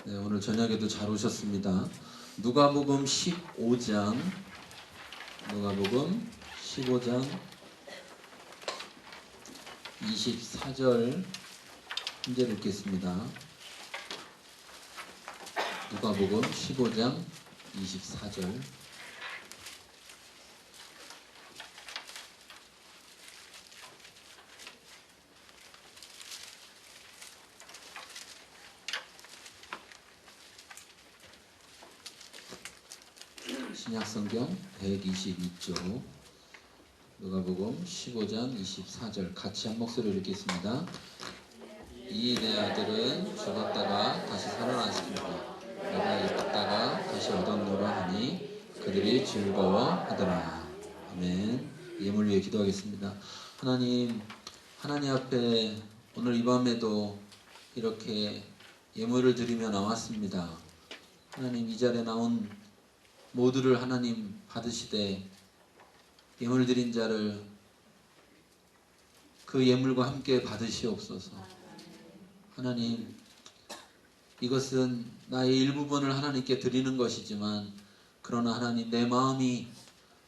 네, 오늘 저녁에도 잘 오셨습니다. 누가복음 15장 24절 문제를 읽겠습니다. 누가복음 15장 24절. 신약성경 122쪽 누가복음 15장 24절 같이 한 목소리로 읽겠습니다. 이 내 아들은 죽었다가 다시 살아났습니다. 내가 잊다가 다시 얻었노라 하니 그들이 즐거워하더라. 아멘. 예물 위해 기도하겠습니다. 하나님 앞에 오늘 이 밤에도 이렇게 예물을 드리며 나왔습니다. 하나님, 이 자리에 나온 모두를 하나님 받으시되 예물 드린 자를 그 예물과 함께 받으시옵소서. 하나님, 이것은 나의 일부분을 하나님께 드리는 것이지만 그러나 하나님, 내 마음이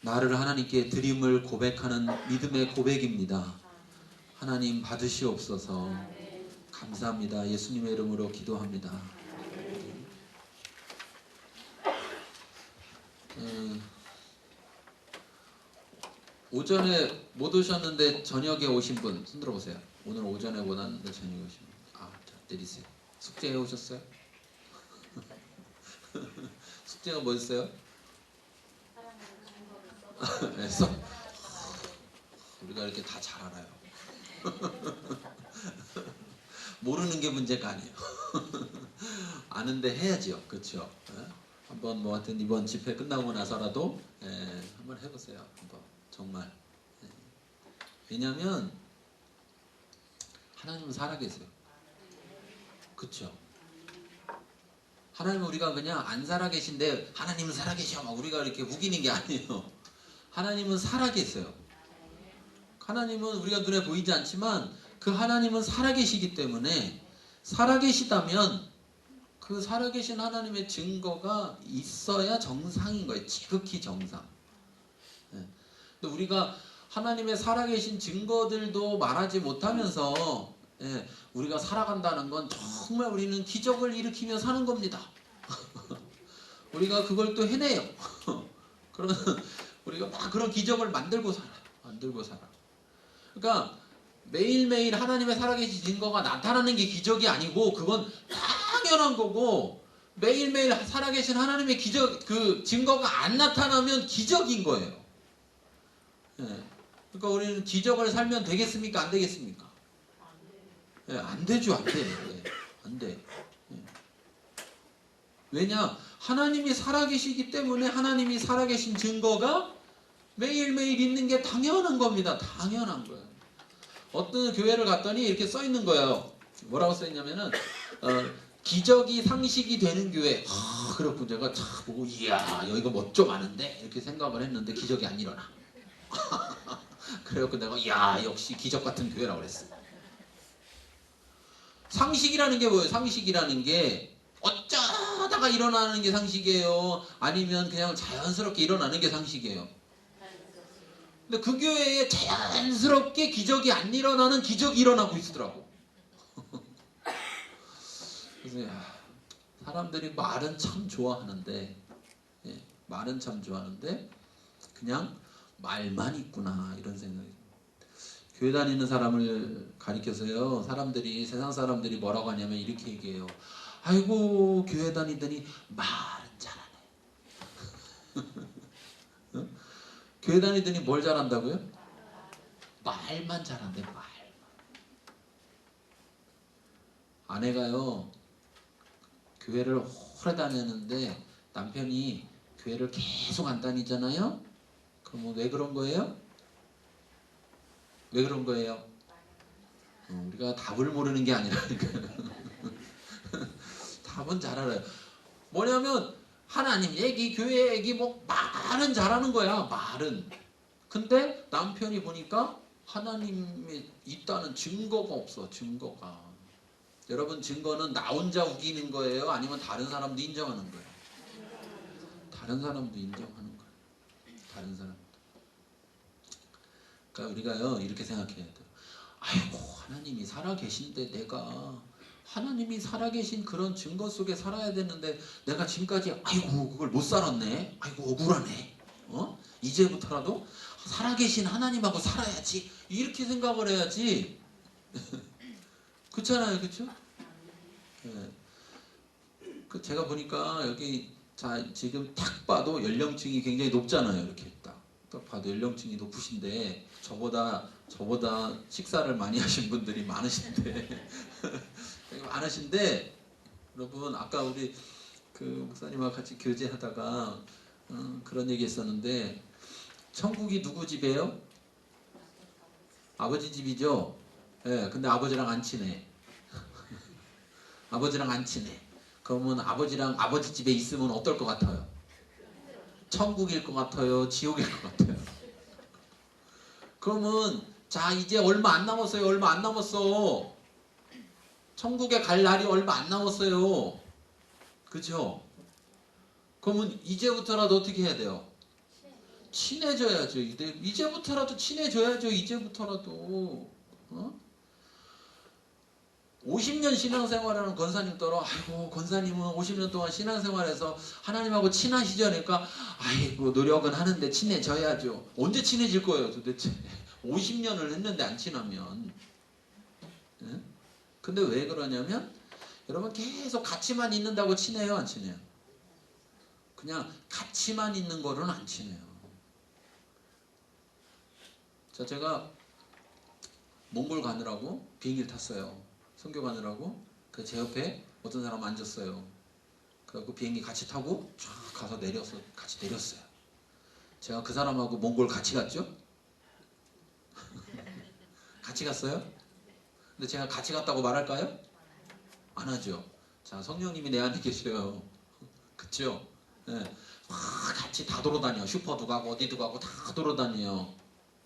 나를 하나님께 드림을 고백하는 믿음의 고백입니다. 하나님 받으시옵소서. 감사합니다. 예수님의 이름으로 기도합니다. 오전에 못 오셨는데 저녁에 오신 분 손 들어보세요. 오늘 오전에 못 왔는데 저녁에 오신 분. 자, 내리세요. 숙제해 오셨어요? 숙제가 뭐였어요? 그래서 우리가 이렇게 다 잘 알아요. 모르는 게 문제가 아니에요. 아는데 해야지요. 그렇죠? 한번 뭐 하여튼 이번 집회 끝나고 나서라도 한번 해보세요. 한번 정말. 왜냐하면 하나님은 살아계세요. 그렇죠? 하나님은 우리가 그냥 안 살아계신데 하나님은 살아계셔 막 우리가 이렇게 우기는 게 아니에요. 하나님은 살아계세요. 하나님은 우리가 눈에 보이지 않지만 그 하나님은 살아계시기 때문에 살아계시다면 그 살아계신 하나님의 증거가 있어야 정상인 거예요. 지극히 정상. 근데 우리가 하나님의 살아계신 증거들도 말하지 못하면서 우리가 살아간다는 건 정말 우리는 기적을 일으키며 사는 겁니다. 우리가 그걸 또 해내요. 그러면 우리가 막 그런 기적을 만들고 살아. 그러니까 매일매일 하나님의 살아계신 증거가 나타나는 게 기적이 아니고 그건 당연한 거고, 매일매일 살아계신 하나님의 기적, 그 증거가 안 나타나면 기적인 거예요. 그러니까 우리는 기적을 살면 되겠습니까? 안 되겠습니까? 안 되죠. 안 돼. 안 돼. 왜냐? 하나님이 살아계시기 때문에 하나님이 살아계신 증거가 매일매일 있는 게 당연한 겁니다. 당연한 거예요. 어떤 교회를 갔더니 이렇게 써 있는 거예요. 뭐라고 써 있냐면은 기적이 상식이 되는 교회. 그렇고 제가 참 보고 이야 여기가 뭐 좀 많은데 이렇게 생각을 했는데 기적이 안 일어나. 그래갖고 내가 야 역시 기적 같은 교회라고 그랬어. 상식이라는 게 뭐예요? 상식이라는 게 어쩌다가 일어나는 게 상식이에요? 아니면 그냥 자연스럽게 일어나는 게 상식이에요? 근데 그 교회에 자연스럽게 기적이 안 일어나는 기적이 일어나고 있더라고. 그래서 사람들이 말은 참 좋아하는데 말은 참 좋아하는데 그냥 말만 있구나 이런 생각이. 교회 다니는 사람을 가리켜서요, 사람들이, 세상 사람들이 뭐라고 하냐면 이렇게 얘기해요. 아이고 교회 다니더니 말은 잘하네. 교회 다니더니 뭘 잘한다고요? 말만 잘한대. 말. 아내가요 교회를 오래 다녔는데 남편이 교회를 계속 안 다니잖아요. 그럼 왜 그런 거예요? 왜 그런 거예요? 우리가 답을 모르는 게 아니라니까. 답은 잘 알아요. 뭐냐면 하나님 얘기, 교회 얘기 뭐 말은 잘하는 거야. 말은. 근데 남편이 보니까 하나님이 있다는 증거가 없어. 증거가. 여러분 증거는 나 혼자 우기는 거예요? 아니면 다른 사람도 인정하는 거예요? 다른 사람도 인정하는 거예요. 다른 사람. 그러니까 우리가요 이렇게 생각해야 돼요. 아이고 하나님이 살아계신데 내가 하나님이 살아계신 그런 증거 속에 살아야 되는데 내가 지금까지 아이고 그걸 못 살았네. 아이고 억울하네. 이제부터라도 살아계신 하나님하고 살아야지. 이렇게 생각을 해야지. 그렇잖아요, 그렇죠? 네. 제가 보니까 여기 자 지금 딱 봐도 연령층이 굉장히 높잖아요. 이렇게 딱 봐도 연령층이 높으신데 저보다 식사를 많이 하신 분들이 많으신데 여러분 아까 우리 그 목사님하고 같이 교제하다가 그런 얘기 했었는데 천국이 누구 집이에요? 아버지 집이죠. 예, 근데 아버지랑 안 친해. 아버지랑 안 친해. 그러면 아버지랑 아버지 집에 있으면 어떨 것 같아요? 천국일 것 같아요? 지옥일 것 같아요? 그러면 자 이제 얼마 안 남았어요. 얼마 안 남았어. 천국에 갈 날이 얼마 안 남았어요. 그죠? 그러면 이제부터라도 어떻게 해야 돼요? 친해져야죠. 이제부터라도 친해져야죠. 이제부터라도. 50년 신앙생활하는 권사님 따라 아이고 권사님은 50년 동안 신앙생활해서 하나님하고 친하시죠? 그러니까 아이고 노력은 하는데 친해져야죠. 언제 친해질 거예요 도대체? 50년을 했는데 안 친하면. 네? 근데 왜 그러냐면 여러분 계속 같이만 있는다고 친해요? 안 친해요? 그냥 같이만 있는 거로는 안 친해요. 자, 제가 몽골 가느라고 비행기를 탔어요. 선교 가느라고. 제 옆에 어떤 사람 앉았어요. 그래갖고 비행기 같이 타고 쫙 가서 같이 내렸어요. 제가 그 사람하고 몽골 같이 갔죠? 같이 갔어요? 근데 제가 같이 갔다고 말할까요? 안 하죠. 자, 성령님이 내 안에 계셔요. 그쵸? 네. 같이 다 돌아다녀. 슈퍼도 가고 어디도 가고 다 돌아다녀요.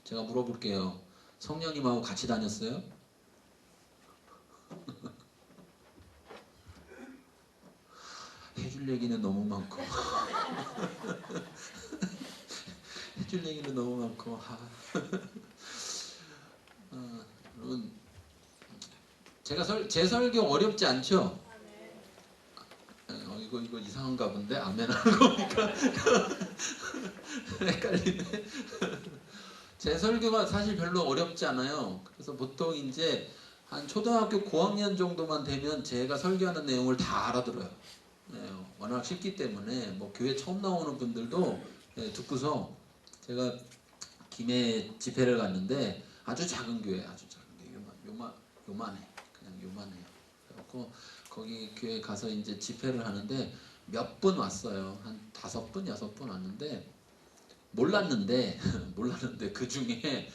제가 물어볼게요. 성령님하고 같이 다녔어요? 해줄 얘기는 너무 많고 해줄 얘기는 너무 많고 여러분 제 설교 어렵지 않죠? 이거 이상한가 본데 아멘 하는 거니까 헷갈리네. 제 설교가 사실 별로 어렵지 않아요. 그래서 보통 이제 한 초등학교 고학년 정도만 되면 제가 설교하는 내용을 다 알아들어요. 네, 워낙 쉽기 때문에 뭐 교회 처음 나오는 분들도 듣고서 제가 김해 집회를 갔는데 아주 작은 교회, 요만해, 그냥 요만해요. 그래갖고 거기 교회 가서 이제 집회를 하는데 몇 분 왔어요. 한 5분, 6분 왔는데 몰랐는데 그 중에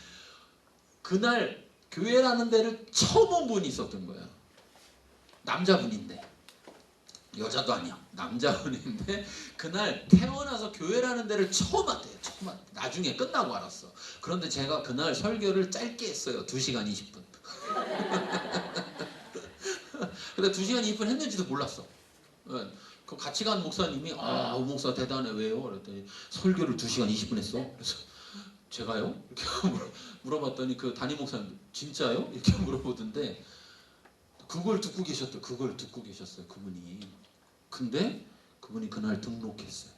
그날 교회라는 데를 처음 온 분이 있었던 거예요. 남자분인데. 여자도 아니야. 남자분인데 그날 태어나서 교회라는 데를 처음 왔대요. 나중에 끝나고 알았어. 그런데 제가 그날 설교를 짧게 했어요. 2시간 20분. 근데 2시간 20분 했는지도 몰랐어. 그 같이 간 목사님이 목사 대단해. 왜요? 그랬더니 설교를 2시간 20분 했어. 그래서 제가요? 이렇게 물어봤더니 그 담임 목사님 진짜요? 이렇게 물어보던데 그걸 듣고 계셨어요. 그분이. 근데 그분이 그날 등록했어요.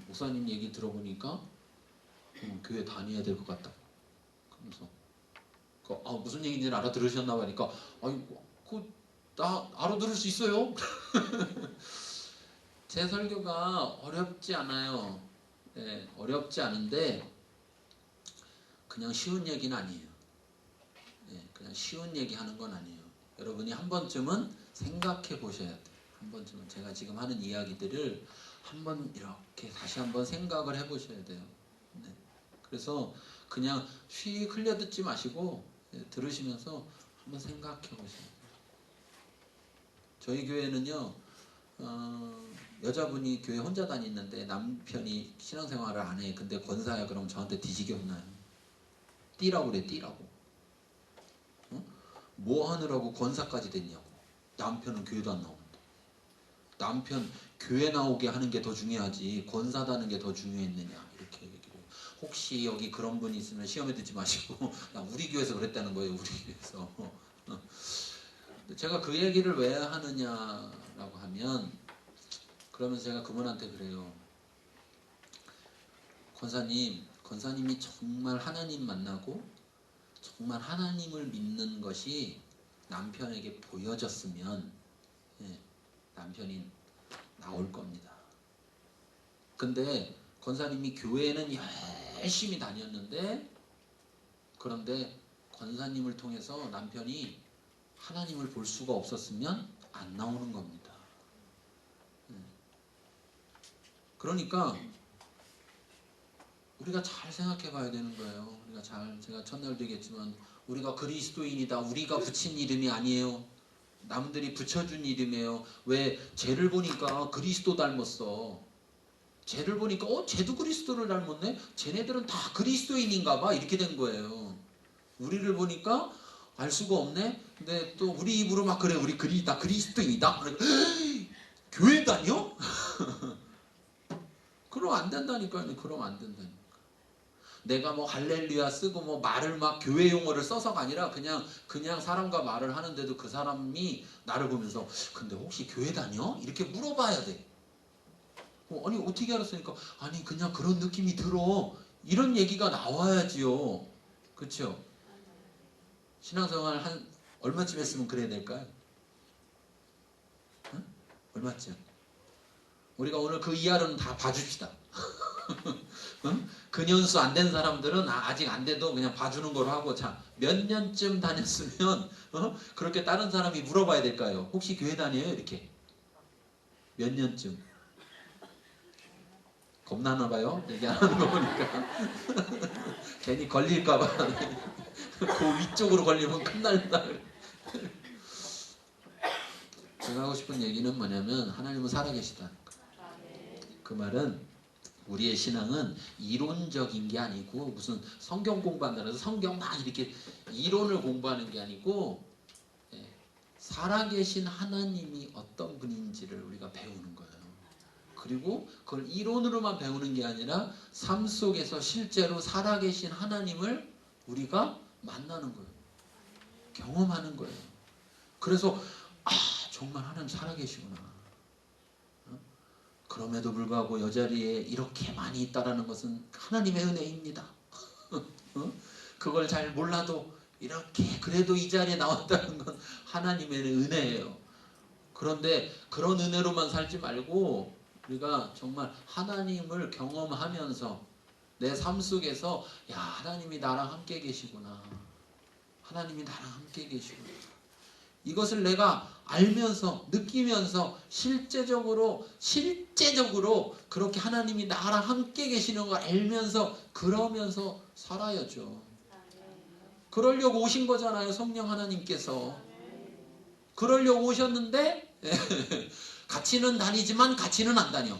목사님 얘기 들어보니까 교회 다녀야 될 것 같다고. 그러면서 무슨 얘기인지 알아들으셨나 보니까 나 알아들을 수 있어요. 제 설교가 어렵지 않아요. 네, 어렵지 않은데 그냥 쉬운 얘기는 아니에요. 네, 그냥 쉬운 얘기 하는 건 아니에요. 여러분이 한 번쯤은 생각해 보셔야 돼요. 한 번쯤은 제가 지금 하는 이야기들을 한번 이렇게 다시 한번 생각을 해 보셔야 돼요. 네. 그래서 그냥 휙 흘려 듣지 마시고 들으시면서 한번 생각해 보셔야 돼요. 저희 교회는요 여자분이 교회 혼자 다니는데 남편이 신앙생활을 안 해. 근데 권사야 그러면 저한테 뒤지게 혼나요. 띠라고 그래. 띠라고. 뭐 하느라고 권사까지 됐냐고. 남편은 교회도 안 나오는데. 남편 교회 나오게 하는 게 더 중요하지 권사다는 게 더 중요했느냐 이렇게 얘기를 해요. 혹시 여기 그런 분이 있으면 시험에 듣지 마시고 나 우리 교회에서 그랬다는 거예요. 우리 교회에서. 제가 그 얘기를 왜 하느냐라고 하면 그러면서 제가 그분한테 그래요. 권사님이 정말 하나님 만나고 정말 하나님을 믿는 것이 남편에게 보여졌으면 남편이 나올 겁니다. 근데 권사님이 교회는 열심히 다녔는데 그런데 권사님을 통해서 남편이 하나님을 볼 수가 없었으면 안 나오는 겁니다. 그러니까 우리가 잘 생각해 봐야 되는 거예요. 제가 첫날도 얘기했지만 우리가 그리스도인이다. 우리가 붙인 이름이 아니에요. 남들이 붙여준 이름이에요. 왜? 쟤를 보니까 그리스도 닮았어. 쟤를 보니까 쟤도 그리스도를 닮았네? 쟤네들은 다 그리스도인인가 봐. 이렇게 된 거예요. 우리를 보니까 알 수가 없네? 근데 또 우리 입으로 막 그래. 우리 다 그리스도인이다. 교회 다녀? 그럼 안 된다니까요. 그럼 안 된다니까. 내가 뭐 할렐루야 쓰고 뭐 말을 막 교회 용어를 써서가 아니라 그냥 사람과 말을 하는데도 그 사람이 나를 보면서 근데 혹시 교회 다녀? 이렇게 물어봐야 돼. 아니 어떻게 알았으니까 아니 그냥 그런 느낌이 들어. 이런 얘기가 나와야지요. 그렇죠? 신앙생활 한 얼마쯤 했으면 그래야 될까요? 응? 얼마쯤? 우리가 오늘 그 이하로는 다 봐줍시다. 응? 그 년수 안 된 사람들은 아직 안 돼도 그냥 봐주는 걸로 하고 자, 몇 년쯤 다녔으면 그렇게 다른 사람이 물어봐야 될까요? 혹시 교회 다녀요? 이렇게 몇 년쯤? 겁나나 봐요? 얘기 안 하는 거 보니까 괜히 걸릴까봐 그 위쪽으로 걸리면 끝날다. 제가 하고 싶은 얘기는 뭐냐면 하나님은 살아계시다. 그 말은 우리의 신앙은 이론적인 게 아니고 무슨 성경 공부한다고 해서 성경 막 이렇게 이론을 공부하는 게 아니고 살아계신 하나님이 어떤 분인지를 우리가 배우는 거예요. 그리고 그걸 이론으로만 배우는 게 아니라 삶 속에서 실제로 살아계신 하나님을 우리가 만나는 거예요. 경험하는 거예요. 그래서 정말 하나님 살아계시구나. 그럼에도 불구하고 여자리에 이렇게 많이 있다라는 것은 하나님의 은혜입니다. 그걸 잘 몰라도 이렇게 그래도 이 자리에 나왔다는 건 하나님의 은혜예요. 그런데 그런 은혜로만 살지 말고 우리가 정말 하나님을 경험하면서 내 삶 속에서 야 하나님이 나랑 함께 계시구나. 하나님이 나랑 함께 계시구나. 이것을 내가 알면서 느끼면서 실제적으로 그렇게 하나님이 나랑 함께 계시는 걸 알면서 그러면서 살아야죠. 그러려고 오신 거잖아요. 성령 하나님께서. 그러려고 오셨는데 같이는 다니지만 같이는 안 다녀.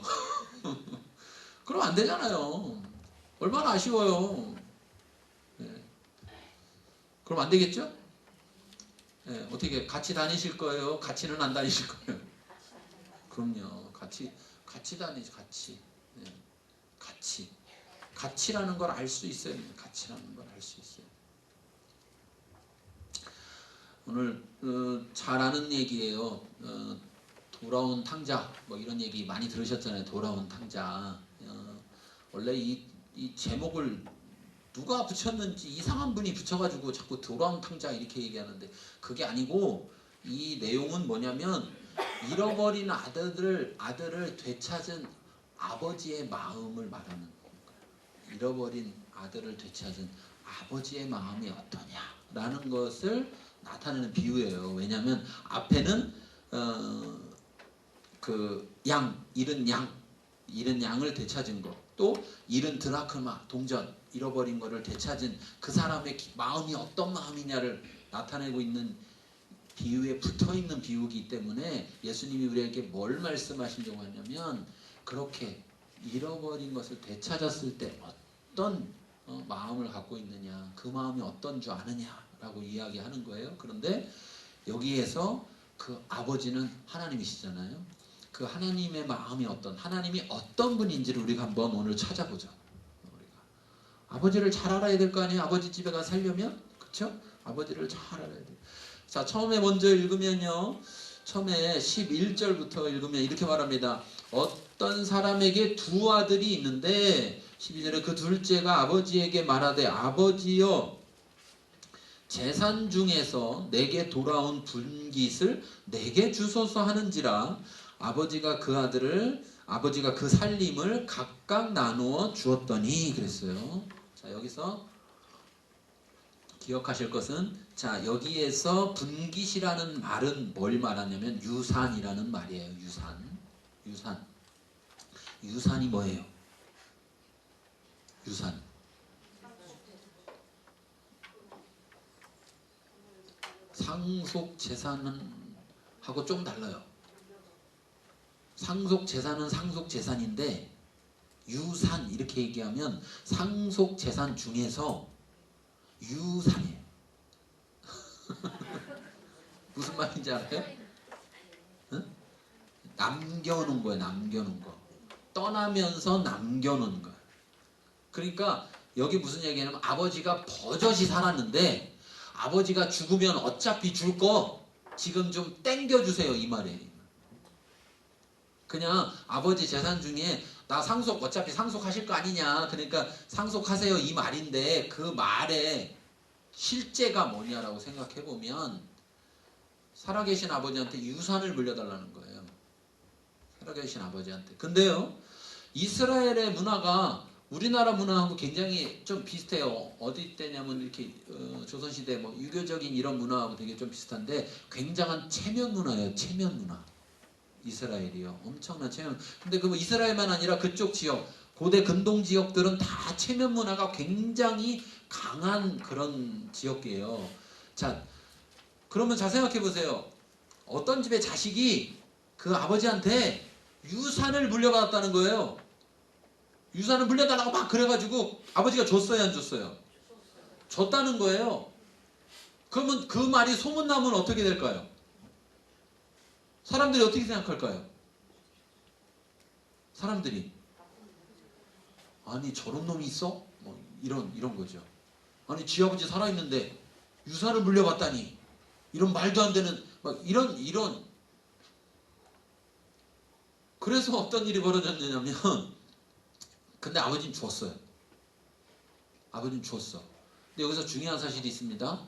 그럼 안 되잖아요. 얼마나 아쉬워요. 그럼 안 되겠죠? 어떻게 같이 다니실 거예요? 같이는 안 다니실 거예요? 그럼요. 같이 다니지. 같이라는 걸 알 수 있어야 돼요. 같이라는 걸 알 수 있어요. 오늘 잘 아는 얘기예요. 돌아온 탕자 뭐 이런 얘기 많이 들으셨잖아요. 돌아온 탕자. 원래 이 제목을 누가 붙였는지 이상한 분이 붙여가지고 자꾸 돌아온 탕자 이렇게 얘기하는데 그게 아니고 이 내용은 뭐냐면 잃어버린 아들을 되찾은 아버지의 마음을 말하는 거예요. 잃어버린 아들을 되찾은 아버지의 마음이 어떠냐라는 것을 나타내는 비유예요. 왜냐하면 앞에는 잃은 양을 되찾은 것, 또 잃은 드라크마 동전 잃어버린 것을 되찾은 그 사람의 마음이 어떤 마음이냐를 나타내고 있는 비유에 붙어있는 비유이기 때문에 예수님이 우리에게 뭘 말씀하시려고 하냐면 그렇게 잃어버린 것을 되찾았을 때 어떤 마음을 갖고 있느냐, 그 마음이 어떤 줄 아느냐 라고 이야기하는 거예요. 그런데 여기에서 그 아버지는 하나님이시잖아요. 그 하나님의 마음이 하나님이 어떤 분인지를 우리가 한번 오늘 찾아보자. 우리가 아버지를 잘 알아야 될 거 아니에요. 아버지 집에 가 살려면. 그렇죠? 아버지를 잘 알아야 돼요. 자, 처음에 먼저 읽으면요. 처음에 11절부터 읽으면 이렇게 말합니다. 어떤 사람에게 두 아들이 있는데 12절에 그 둘째가 아버지에게 말하되 아버지여 재산 중에서 내게 돌아온 분깃을 내게 주소서 하는지라 아버지가 그 살림을 각각 나누어 주었더니 그랬어요. 자, 여기서 기억하실 것은 자, 여기에서 분깃이라는 말은 뭘 말하냐면 유산이라는 말이에요. 유산이 뭐예요? 유산. 상속 재산은 하고 좀 달라요. 상속 재산은 상속 재산인데 유산 이렇게 얘기하면 상속 재산 중에서 유산이에요. 무슨 말인지 알아요? 응? 남겨놓은 거예요. 남겨놓은 거. 떠나면서 남겨놓은 거예요. 그러니까 여기 무슨 얘기냐면 아버지가 버젓이 살았는데 아버지가 죽으면 어차피 줄 거 지금 좀 땡겨주세요 이 말이에요. 그냥 아버지 재산 중에 나 어차피 상속하실 거 아니냐 그러니까 상속하세요 이 말인데 그 말에 실제가 뭐냐라고 생각해보면 살아계신 아버지한테 유산을 물려달라는 거예요. 살아계신 아버지한테. 근데요 이스라엘의 문화가 우리나라 문화하고 굉장히 좀 비슷해요. 어디 때냐면 이렇게 조선시대 뭐 유교적인 이런 문화하고 되게 좀 비슷한데 굉장한 체면 문화예요. 체면 문화. 이스라엘이요. 엄청난 체면. 근데 그 이스라엘만 아니라 그쪽 지역, 고대 근동 지역들은 다 체면 문화가 굉장히 강한 그런 지역이에요. 자, 그러면 잘 생각해 보세요. 어떤 집의 자식이 그 아버지한테 유산을 물려받았다는 거예요. 유산을 물려달라고 막 그래가지고 아버지가 줬어요, 안 줬어요? 줬다는 거예요. 그러면 그 말이 소문나면 어떻게 될까요? 사람들이 어떻게 생각할까요? 사람들이 아니 저런 놈이 있어? 뭐 이런 거죠. 아니 지 아버지 살아있는데 유산을 물려받다니 이런 말도 안 되는 막 이런 그래서 어떤 일이 벌어졌냐면 근데 아버지는 죽었어요. 아버지는 죽었어. 근데 여기서 중요한 사실이 있습니다.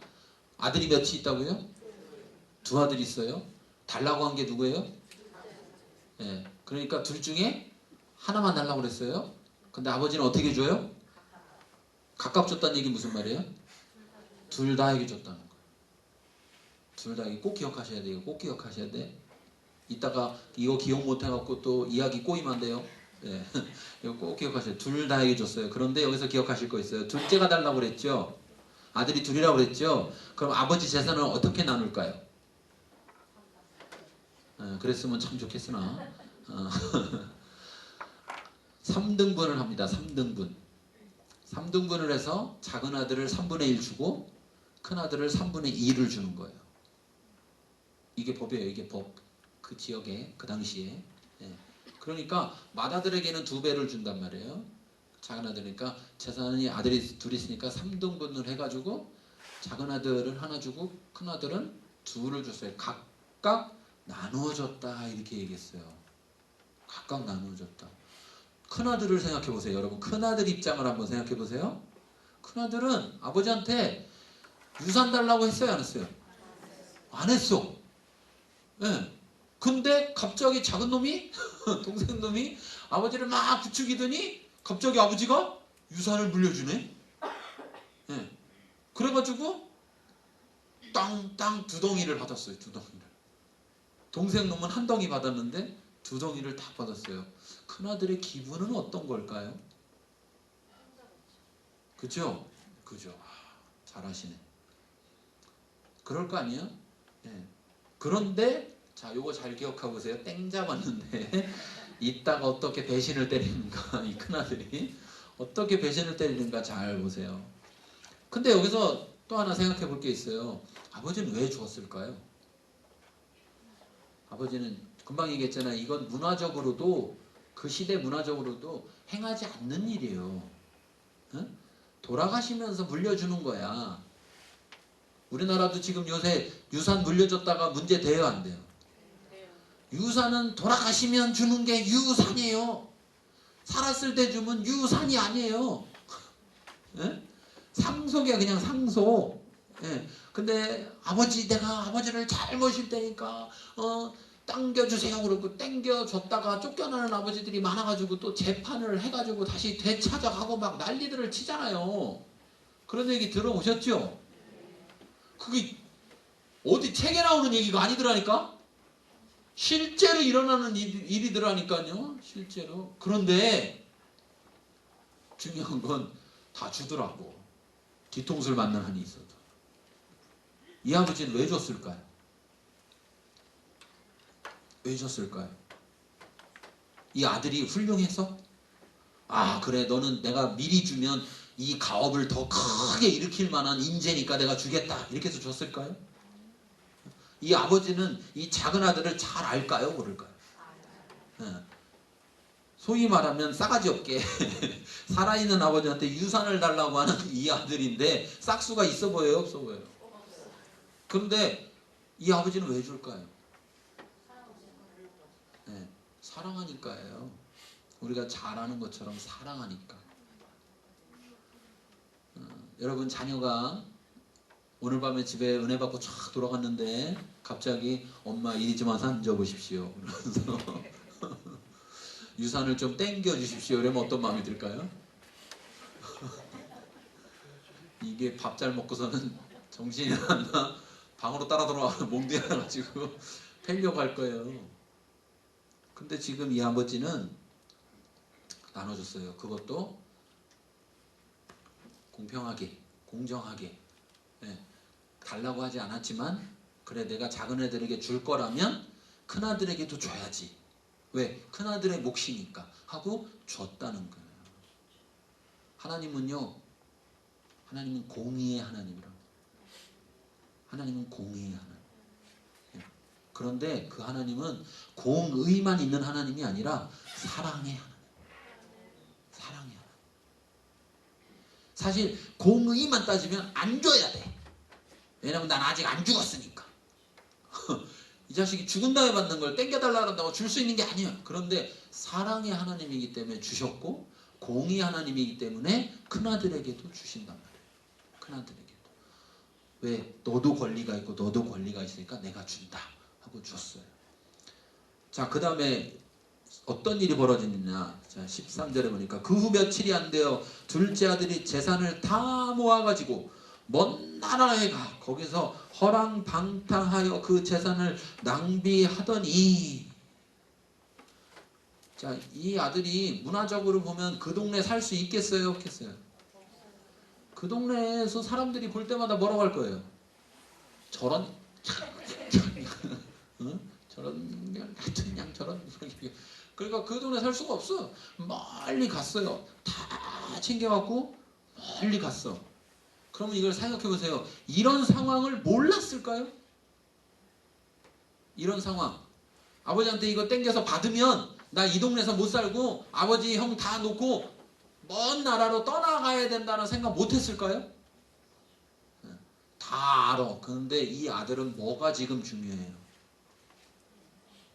아들이 몇이 있다고요? 두 아들이 있어요. 달라고 한 게 누구예요? 예. 그러니까 둘 중에 하나만 달라고 그랬어요. 근데 아버지는 어떻게 줘요? 각각 줬다는 얘기 무슨 말이에요? 둘 다에게 줬다는 거예요. 둘 다에게 꼭 기억하셔야 돼요. 꼭 기억하셔야 돼. 이따가 이거 기억 못해갖고 또 이야기 꼬이면 안 돼요. 예. 이거 꼭 기억하셔야 돼요. 둘 다에게 줬어요. 그런데 여기서 기억하실 거 있어요. 둘째가 달라고 그랬죠. 아들이 둘이라고 그랬죠. 그럼 아버지 재산은 어떻게 나눌까요? 그랬으면 참 좋겠으나 3등분을 합니다. 3등분. 3등분을 해서 작은 아들을 3분의 1 주고 큰 아들을 3분의 2를 주는 거예요. 이게 법이에요. 이게 법. 그 지역에 그 당시에. 예. 그러니까 맏아들에게는 2배를 준단 말이에요. 작은 아들이니까 재산이 아들이 둘이 있으니까 3등분을 해가지고 작은 아들을 하나 주고 큰 아들은 2를 줬어요. 각각 나누어졌다 이렇게 얘기했어요. 각각 나누어졌다. 큰아들을 생각해보세요. 여러분 큰아들 입장을 한번 생각해보세요. 큰아들은 아버지한테 유산 달라고 했어요? 안 했어요? 안 했어. 예. 근데 갑자기 작은 놈이 동생 놈이 아버지를 막 부추기더니 갑자기 아버지가 유산을 물려주네. 예. 그래가지고 땅 2덩이를 받았어요. 2덩이를. 동생 놈은 1덩이 받았는데 2덩이를 다 받았어요. 큰아들의 기분은 어떤 걸까요? 그죠? 그죠? 잘하시네. 그럴 거 아니에요? 예. 그런데 자, 요거 잘 기억하고 보세요. 땡 잡았는데 이따가 어떻게 배신을 때리는가 이 큰아들이 어떻게 배신을 때리는가 잘 보세요. 근데 여기서 또 또 하나 생각해 볼 게 있어요. 아버지는 왜 주었을까요? 아버지는 금방 얘기했잖아요. 이건 문화적으로도 그 시대 문화적으로도 행하지 않는 일이에요. 응? 돌아가시면서 물려주는 거야. 우리나라도 지금 요새 유산 물려줬다가 문제 돼요, 안 돼요? 유산은 돌아가시면 주는 게 유산이에요. 살았을 때 주면 유산이 아니에요. 예? 상속이야, 그냥 상속. 예. 근데 내가 아버지를 잘 모실 테니까 당겨주세요 그러고 당겨줬다가 쫓겨나는 아버지들이 많아가지고 또 재판을 해가지고 다시 되찾아가고 막 난리들을 치잖아요. 그런 얘기 들어보셨죠? 그게 어디 책에 나오는 얘기가 아니더라니까? 실제로 일어나는 일이더라니까요. 실제로. 그런데 중요한 건 다 주더라고. 뒤통수를 맞는 한이 있어도. 이 아버지는 왜 줬을까요? 왜 줬을까요? 이 아들이 훌륭해서? 아, 그래, 너는 내가 미리 주면 이 가업을 더 크게 일으킬 만한 인재니까 내가 주겠다, 이렇게 해서 줬을까요? 이 아버지는 이 작은 아들을 잘 알까요? 모를까요? 예. 소위 말하면 싸가지 없게 살아있는 아버지한테 유산을 달라고 하는 이 아들인데 싹수가 있어 보여요? 없어 보여요? 그런데 이 아버지는 왜 줄까요? 네, 사랑하니까예요. 우리가 잘 아는 것처럼 사랑하니까. 여러분, 자녀가 오늘 밤에 집에 은혜 받고 촥 돌아갔는데 갑자기 엄마 이리 좀 와서 앉아보십시오, 그러면서 유산을 좀 땡겨 주십시오, 이러면 어떤 마음이 들까요? 이게 밥 잘 먹고서는 정신이 났나 방으로 따라 들어와서 몽둥이가지고 패려고 할 거예요. 근데 지금 이 아버지는 나눠줬어요. 그것도 공평하게, 공정하게. 네. 달라고 하지 않았지만, 그래, 내가 작은 애들에게 줄 거라면 큰 아들에게도 줘야지. 왜? 큰 아들의 몫이니까 하고 줬다는 거예요. 하나님은요, 하나님은 공의의 하나님이라고. 하나님은 공의의 하나님. 그런데 그 하나님은 공의만 있는 하나님이 아니라 사랑의 하나님. 사랑의 하나님. 사실 공의만 따지면 안 줘야 돼. 왜냐면 난 아직 안 죽었으니까. 이 자식이 죽은 다음에 받는 걸 땡겨달라 한다고 줄 수 있는 게 아니에요. 그런데 사랑의 하나님이기 때문에 주셨고, 공의 하나님이기 때문에 큰아들에게도 주신단 말이에요. 큰아들에게도. 왜? 너도 권리가 있고 너도 권리가 있으니까 내가 준다 하고 줬어요. 자, 그 다음에 어떤 일이 벌어지느냐. 자, 13절에 보니까 그 후 며칠이 안 되어 둘째 아들이 재산을 다 모아가지고 먼 나라에 가 거기서 허랑방탕하여 그 재산을 낭비하더니. 자, 이 아들이 문화적으로 보면 그 동네 살 수 있겠어요, 없겠어요? 그 동네에서 사람들이 볼 때마다 뭐라고 할 거예요? 저런 응? 저런 같은 양 저런. 그러니까 그 동네 살 수가 없어. 멀리 갔어요. 다 챙겨갖고 멀리 갔어. 그러면 이걸 생각해 보세요. 이런 상황을 몰랐을까요? 이런 상황. 아버지한테 이거 땡겨서 받으면 나 이 동네에서 못 살고 아버지 형 다 놓고 먼 나라로 떠나가야 된다는 생각 못 했을까요? 다 알아. 그런데 이 아들은 뭐가 지금 중요해요?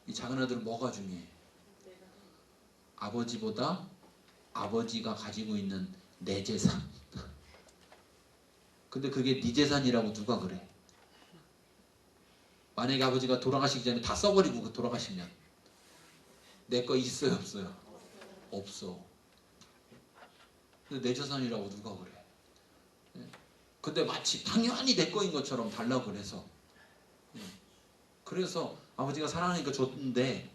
이 작은 아들은 뭐가 중요해? 아버지보다 아버지가 가지고 있는 내 재산. 근데 그게 네 재산이라고 누가 그래? 만약에 아버지가 돌아가시기 전에 다 써버리고 돌아가시면 내 거 있어요, 없어요? 없어. 근데 내 재산이라고 누가 그래? 근데 마치 당연히 내 거인 것처럼 달라고 그래서. 그래서 아버지가 사랑하니까 줬는데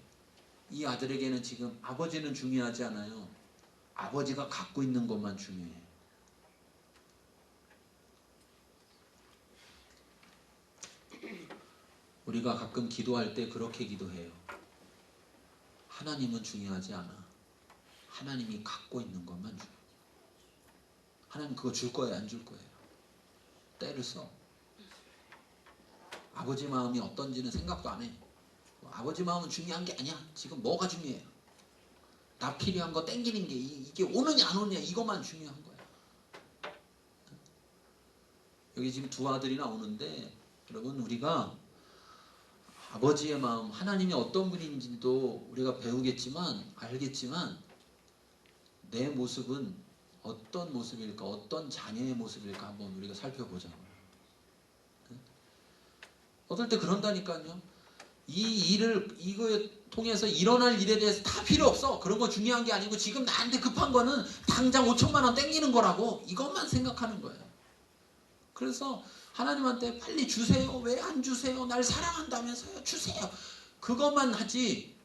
이 아들에게는 지금 아버지는 중요하지 않아요. 아버지가 갖고 있는 것만 중요해. 우리가 가끔 기도할 때 그렇게 기도해요. 하나님은 중요하지 않아. 하나님이 갖고 있는 것만 중요해. 하나님 그거 줄 거예요, 안 줄 거예요? 때를 써. 아버지 마음이 어떤지는 생각도 안 해. 아버지 마음은 중요한 게 아니야. 지금 뭐가 중요해요? 나 필요한 거 땡기는 게 이게 오느냐 안 오느냐 이것만 중요한 거야. 여기 지금 두 아들이 나오는데 여러분 우리가 아버지의 마음 하나님이 어떤 분인지도 우리가 배우겠지만 알겠지만 내 모습은 어떤 모습일까 어떤 자녀의 모습일까 한번 우리가 살펴보자고요. 어떨 때 그런다니까요. 이 일을 이거에 통해서 일어날 일에 대해서 다 필요 없어. 그런 거 중요한 게 아니고 지금 나한테 급한 거는 당장 5천만 원 땡기는 거라고 이것만 생각하는 거예요. 그래서 하나님한테 빨리 주세요. 왜 안 주세요? 날 사랑한다면서요. 주세요. 그것만 하지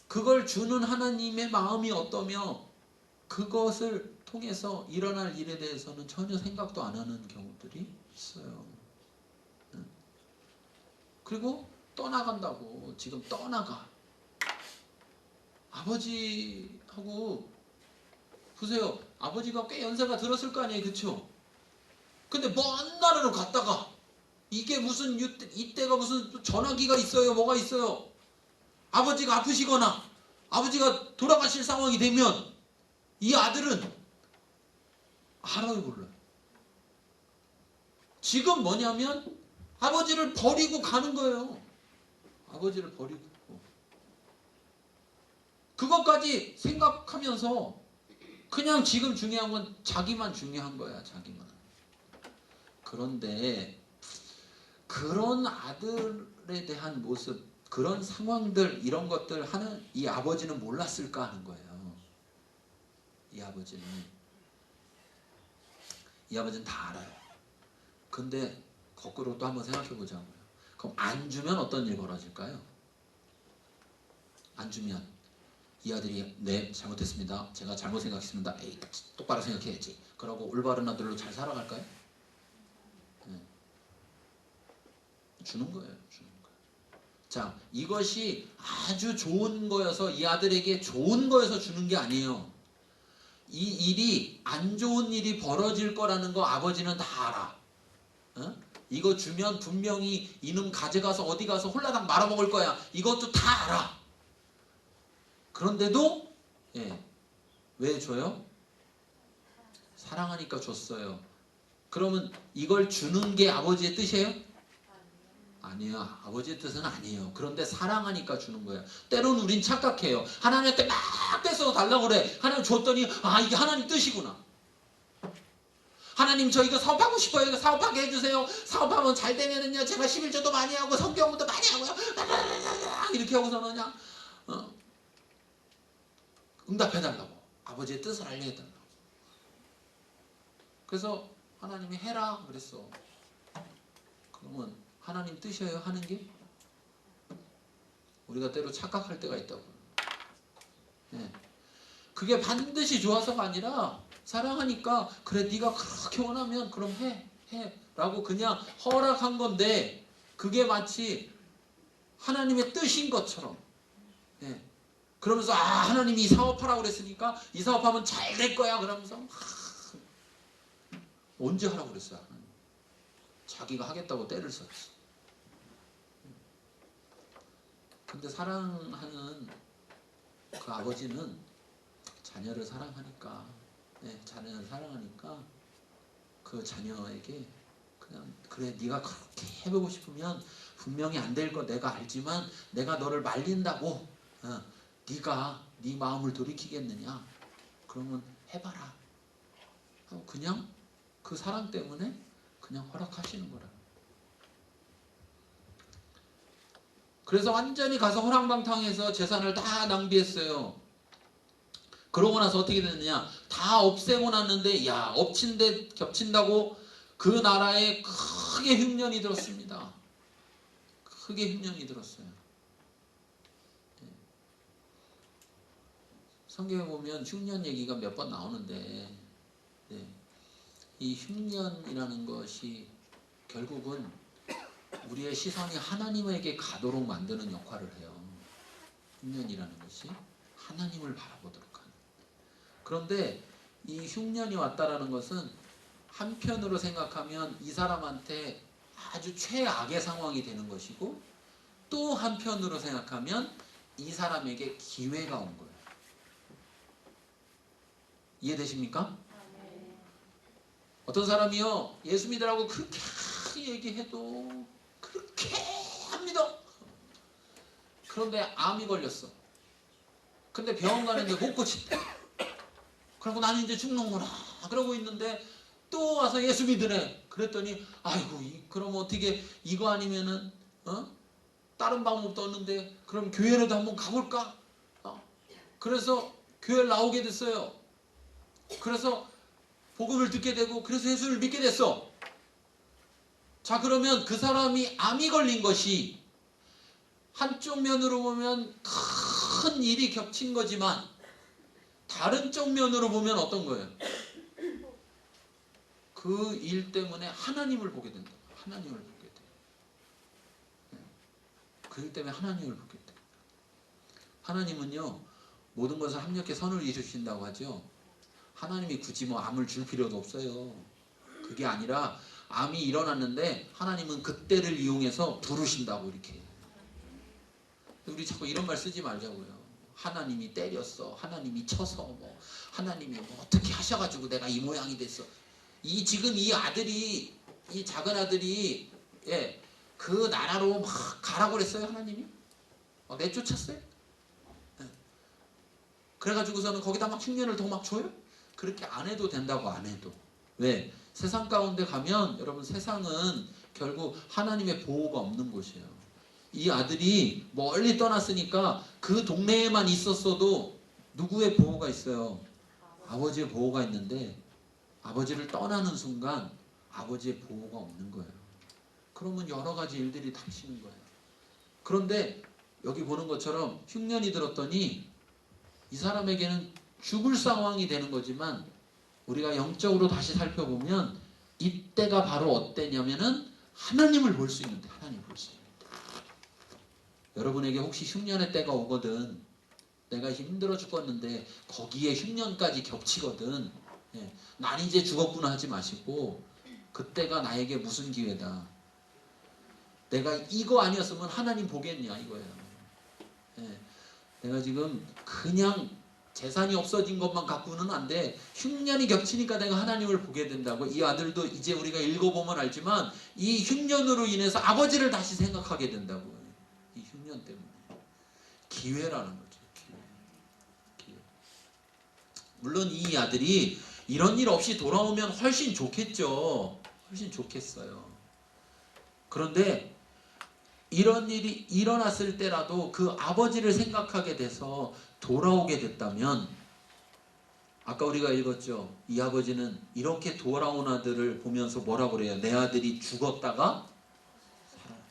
그걸 주는 하나님의 마음이 어떠며 그것을 통해서 일어날 일에 대해서는 전혀 생각도 안 하는 경우들이 있어요. 그리고 떠나간다고 지금 떠나가. 아버지하고 보세요. 아버지가 꽤 연세가 들었을 거 아니에요. 그쵸? 근데 먼 나라로 갔다가 이게 무슨 이때가 무슨 전화기가 있어요. 뭐가 있어요. 아버지가 아프시거나 아버지가 돌아가실 상황이 되면 이 아들은 알아요 몰라요. 지금 뭐냐면 아버지를 버리고 가는 거예요. 아버지를 버리고 그것까지 생각하면서 그냥 지금 중요한 건 자기만 중요한 거야. 자기만. 그런데 그런 아들에 대한 모습 그런 상황들 이런 것들 하는 이 아버지는 몰랐을까 하는 거예요. 이 아버지는 다 알아요. 근데 거꾸로 또 한번 생각해 보자고요. 그럼 안 주면 어떤 일 벌어질까요? 안 주면 이 아들이 네 잘못했습니다. 제가 잘못 생각했습니다. 에이 똑바로 생각해야지. 그러고 올바른 아들로 잘 살아갈까요? 네. 주는 거예요. 주는 거예요. 자 이것이 아주 좋은 거여서 이 아들에게 좋은 거여서 주는 게 아니에요. 이 일이 안 좋은 일이 벌어질 거라는 거 아버지는 다 알아. 어? 이거 주면 분명히 이놈 가져가서 어디 가서 홀라당 말아먹을 거야. 이것도 다 알아. 그런데도 왜 줘요? 사랑하니까 줬어요. 그러면 이걸 주는 게 아버지의 뜻이에요? 아니에요. 아버지의 뜻은 아니에요. 그런데 사랑하니까 주는 거예요. 때로는 우린 착각해요. 하나님한테 막 뺏어 달라고 그래. 하나님 줬더니 아 이게 하나님 뜻이구나. 하나님 저 이거 사업하고 싶어요. 이거 사업하게 해주세요. 사업하면 잘 되면은요 제가 11조도 많이 하고 성경도 많이 하고요. 이렇게 하고서는 그냥 응답해달라고. 아버지의 뜻을 알려해달라고. 그래서 하나님이 해라 그랬어. 그러면 하나님 뜻이에요 하는 게? 우리가 때로 착각할 때가 있다고. 그게 반드시 좋아서가 아니라 사랑하니까 그래 네가 그렇게 원하면 그럼 해 라고 그냥 허락한 건데 그게 마치 하나님의 뜻인 것처럼 그러면서 하나님이 이 사업하라고 그랬으니까 이 사업하면 잘 될 거야 그러면서 언제 하라고 그랬어요? 하나님. 자기가 하겠다고 때를 썼지. 근데 사랑하는 그 아버지는 자녀를 사랑하니까 자녀를 사랑하니까 그 자녀에게 그냥 그래 네가 그렇게 해보고 싶으면 분명히 안 될 거 내가 알지만 내가 너를 말린다고 네가 네 마음을 돌이키겠느냐 그러면 해봐라 그냥 그 사랑 때문에 그냥 허락하시는 거라. 그래서 완전히 가서 호랑방탕해서 재산을 다 낭비했어요. 그러고 나서 어떻게 됐느냐 다 없애고 났는데 야 엎친데 겹친다고 그 나라에 크게 흉년이 들었습니다. 크게 흉년이 들었어요. 성경에 보면 흉년 얘기가 몇 번 나오는데 이 흉년이라는 것이 결국은 우리의 시선이 하나님에게 가도록 만드는 역할을 해요. 흉년이라는 것이 하나님을 바라보도록 하는. 그런데 이 흉년이 왔다라는 것은 한편으로 생각하면 이 사람한테 아주 최악의 상황이 되는 것이고, 또 한편으로 생각하면 이 사람에게 기회가 온 거예요. 이해되십니까? 어떤 사람이요, 예수 믿으라고 그렇게 얘기해도 그렇게 안 믿어. 그런데 암이 걸렸어. 근데 병원 가는데 못 고친대. 그리고 나는 이제 죽는구나 그러고 있는데 또 와서 예수 믿으래. 그랬더니 아이고 그럼 어떻게, 이거 아니면은 다른 방법도 없는데 그럼 교회라도 한번 가볼까? 그래서 교회를 나오게 됐어요. 그래서 복음을 듣게 되고, 그래서 예수를 믿게 됐어. 자, 그러면 그 사람이 암이 걸린 것이 한쪽 면으로 보면 큰 일이 겹친 거지만, 다른 쪽 면으로 보면 어떤 거예요? 그 일 때문에 하나님을 보게 된다. 하나님을 보게 돼. 그 일 때문에 하나님을 보게 돼. 하나님은요, 모든 것을 합력해 선을 이루신다고 하죠. 하나님이 굳이 뭐 암을 줄 필요도 없어요. 그게 아니라 암이 일어났는데 하나님은 그때를 이용해서 부르신다고 이렇게. 우리 자꾸 이런 말 쓰지 말자고요. 하나님이 때렸어, 하나님이 쳐서, 뭐 하나님이 뭐 어떻게 하셔가지고 내가 이 모양이 됐어. 지금 이 아들이, 이 작은 아들이 그 나라로 막 가라고 그랬어요. 하나님이 내쫓았어요. 그래가지고서는 거기다 막 흉년을 더 막 줘요. 그렇게 안 해도 된다고. 안 해도. 왜? 세상 가운데 가면 여러분, 세상은 결국 하나님의 보호가 없는 곳이에요. 이 아들이 멀리 떠났으니까 그 동네에만 있었어도 누구의 보호가 있어요? 아버지의 보호가 있는데, 아버지를 떠나는 순간 아버지의 보호가 없는 거예요. 그러면 여러 가지 일들이 닥치는 거예요. 그런데 여기 보는 것처럼 흉년이 들었더니 이 사람에게는 죽을 상황이 되는 거지만, 우리가 영적으로 다시 살펴보면 이때가 바로 어땠냐면은 하나님을 볼 수 있는데, 하나님을 볼 수 있는데. 여러분에게 혹시 흉년의 때가 오거든, 내가 힘들어 죽었는데 거기에 흉년까지 겹치거든, 난 이제 죽었구나 하지 마시고, 그때가 나에게 무슨 기회다. 내가 이거 아니었으면 하나님 보겠냐 이거예요. 내가 지금 그냥 재산이 없어진 것만 갖고는 안 돼. 흉년이 겹치니까 내가 하나님을 보게 된다고. 이 아들도 이제 우리가 읽어보면 알지만 이 흉년으로 인해서 아버지를 다시 생각하게 된다고. 이 흉년 때문에. 기회라는 거죠. 기회. 물론 이 아들이 이런 일 없이 돌아오면 훨씬 좋겠죠. 훨씬 좋겠어요. 그런데 이런 일이 일어났을 때라도 그 아버지를 생각하게 돼서 돌아오게 됐다면, 아까 우리가 읽었죠. 이 아버지는 이렇게 돌아온 아들을 보면서 뭐라고 그래요? 내 아들이 죽었다가 살아났다.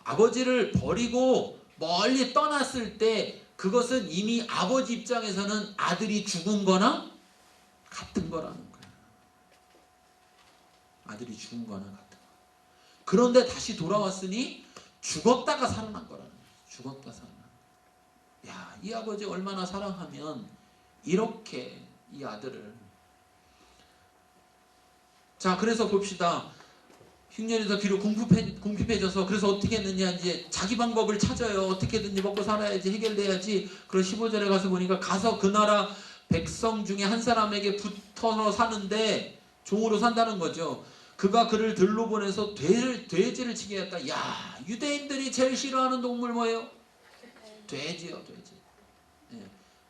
아버지를 버리고 멀리 떠났을 때 그것은 이미 아버지 입장에서는 아들이 죽은 거나 같은 거라는 거예요. 아들이 죽은 거나 같은 거. 그런데 다시 돌아왔으니 죽었다가 살아난 거라는 거예요. 죽었다 살아난 거예요. 야, 이 아버지 얼마나 사랑하면 이렇게 이 아들을. 자, 그래서 봅시다. 흉년이 더 비록 궁핍해져서, 그래서 어떻게 했느냐, 이제 자기 방법을 찾아요. 어떻게든지 먹고 살아야지, 해결돼야지. 그래서 15절에 가서 보니까, 가서 그 나라 백성 중에 한 사람에게 붙어서 사는데 종으로 산다는 거죠. 그가 그를 들로 보내서 돼지를 치게 했다. 야, 유대인들이 제일 싫어하는 동물 뭐예요? 돼지요, 돼지.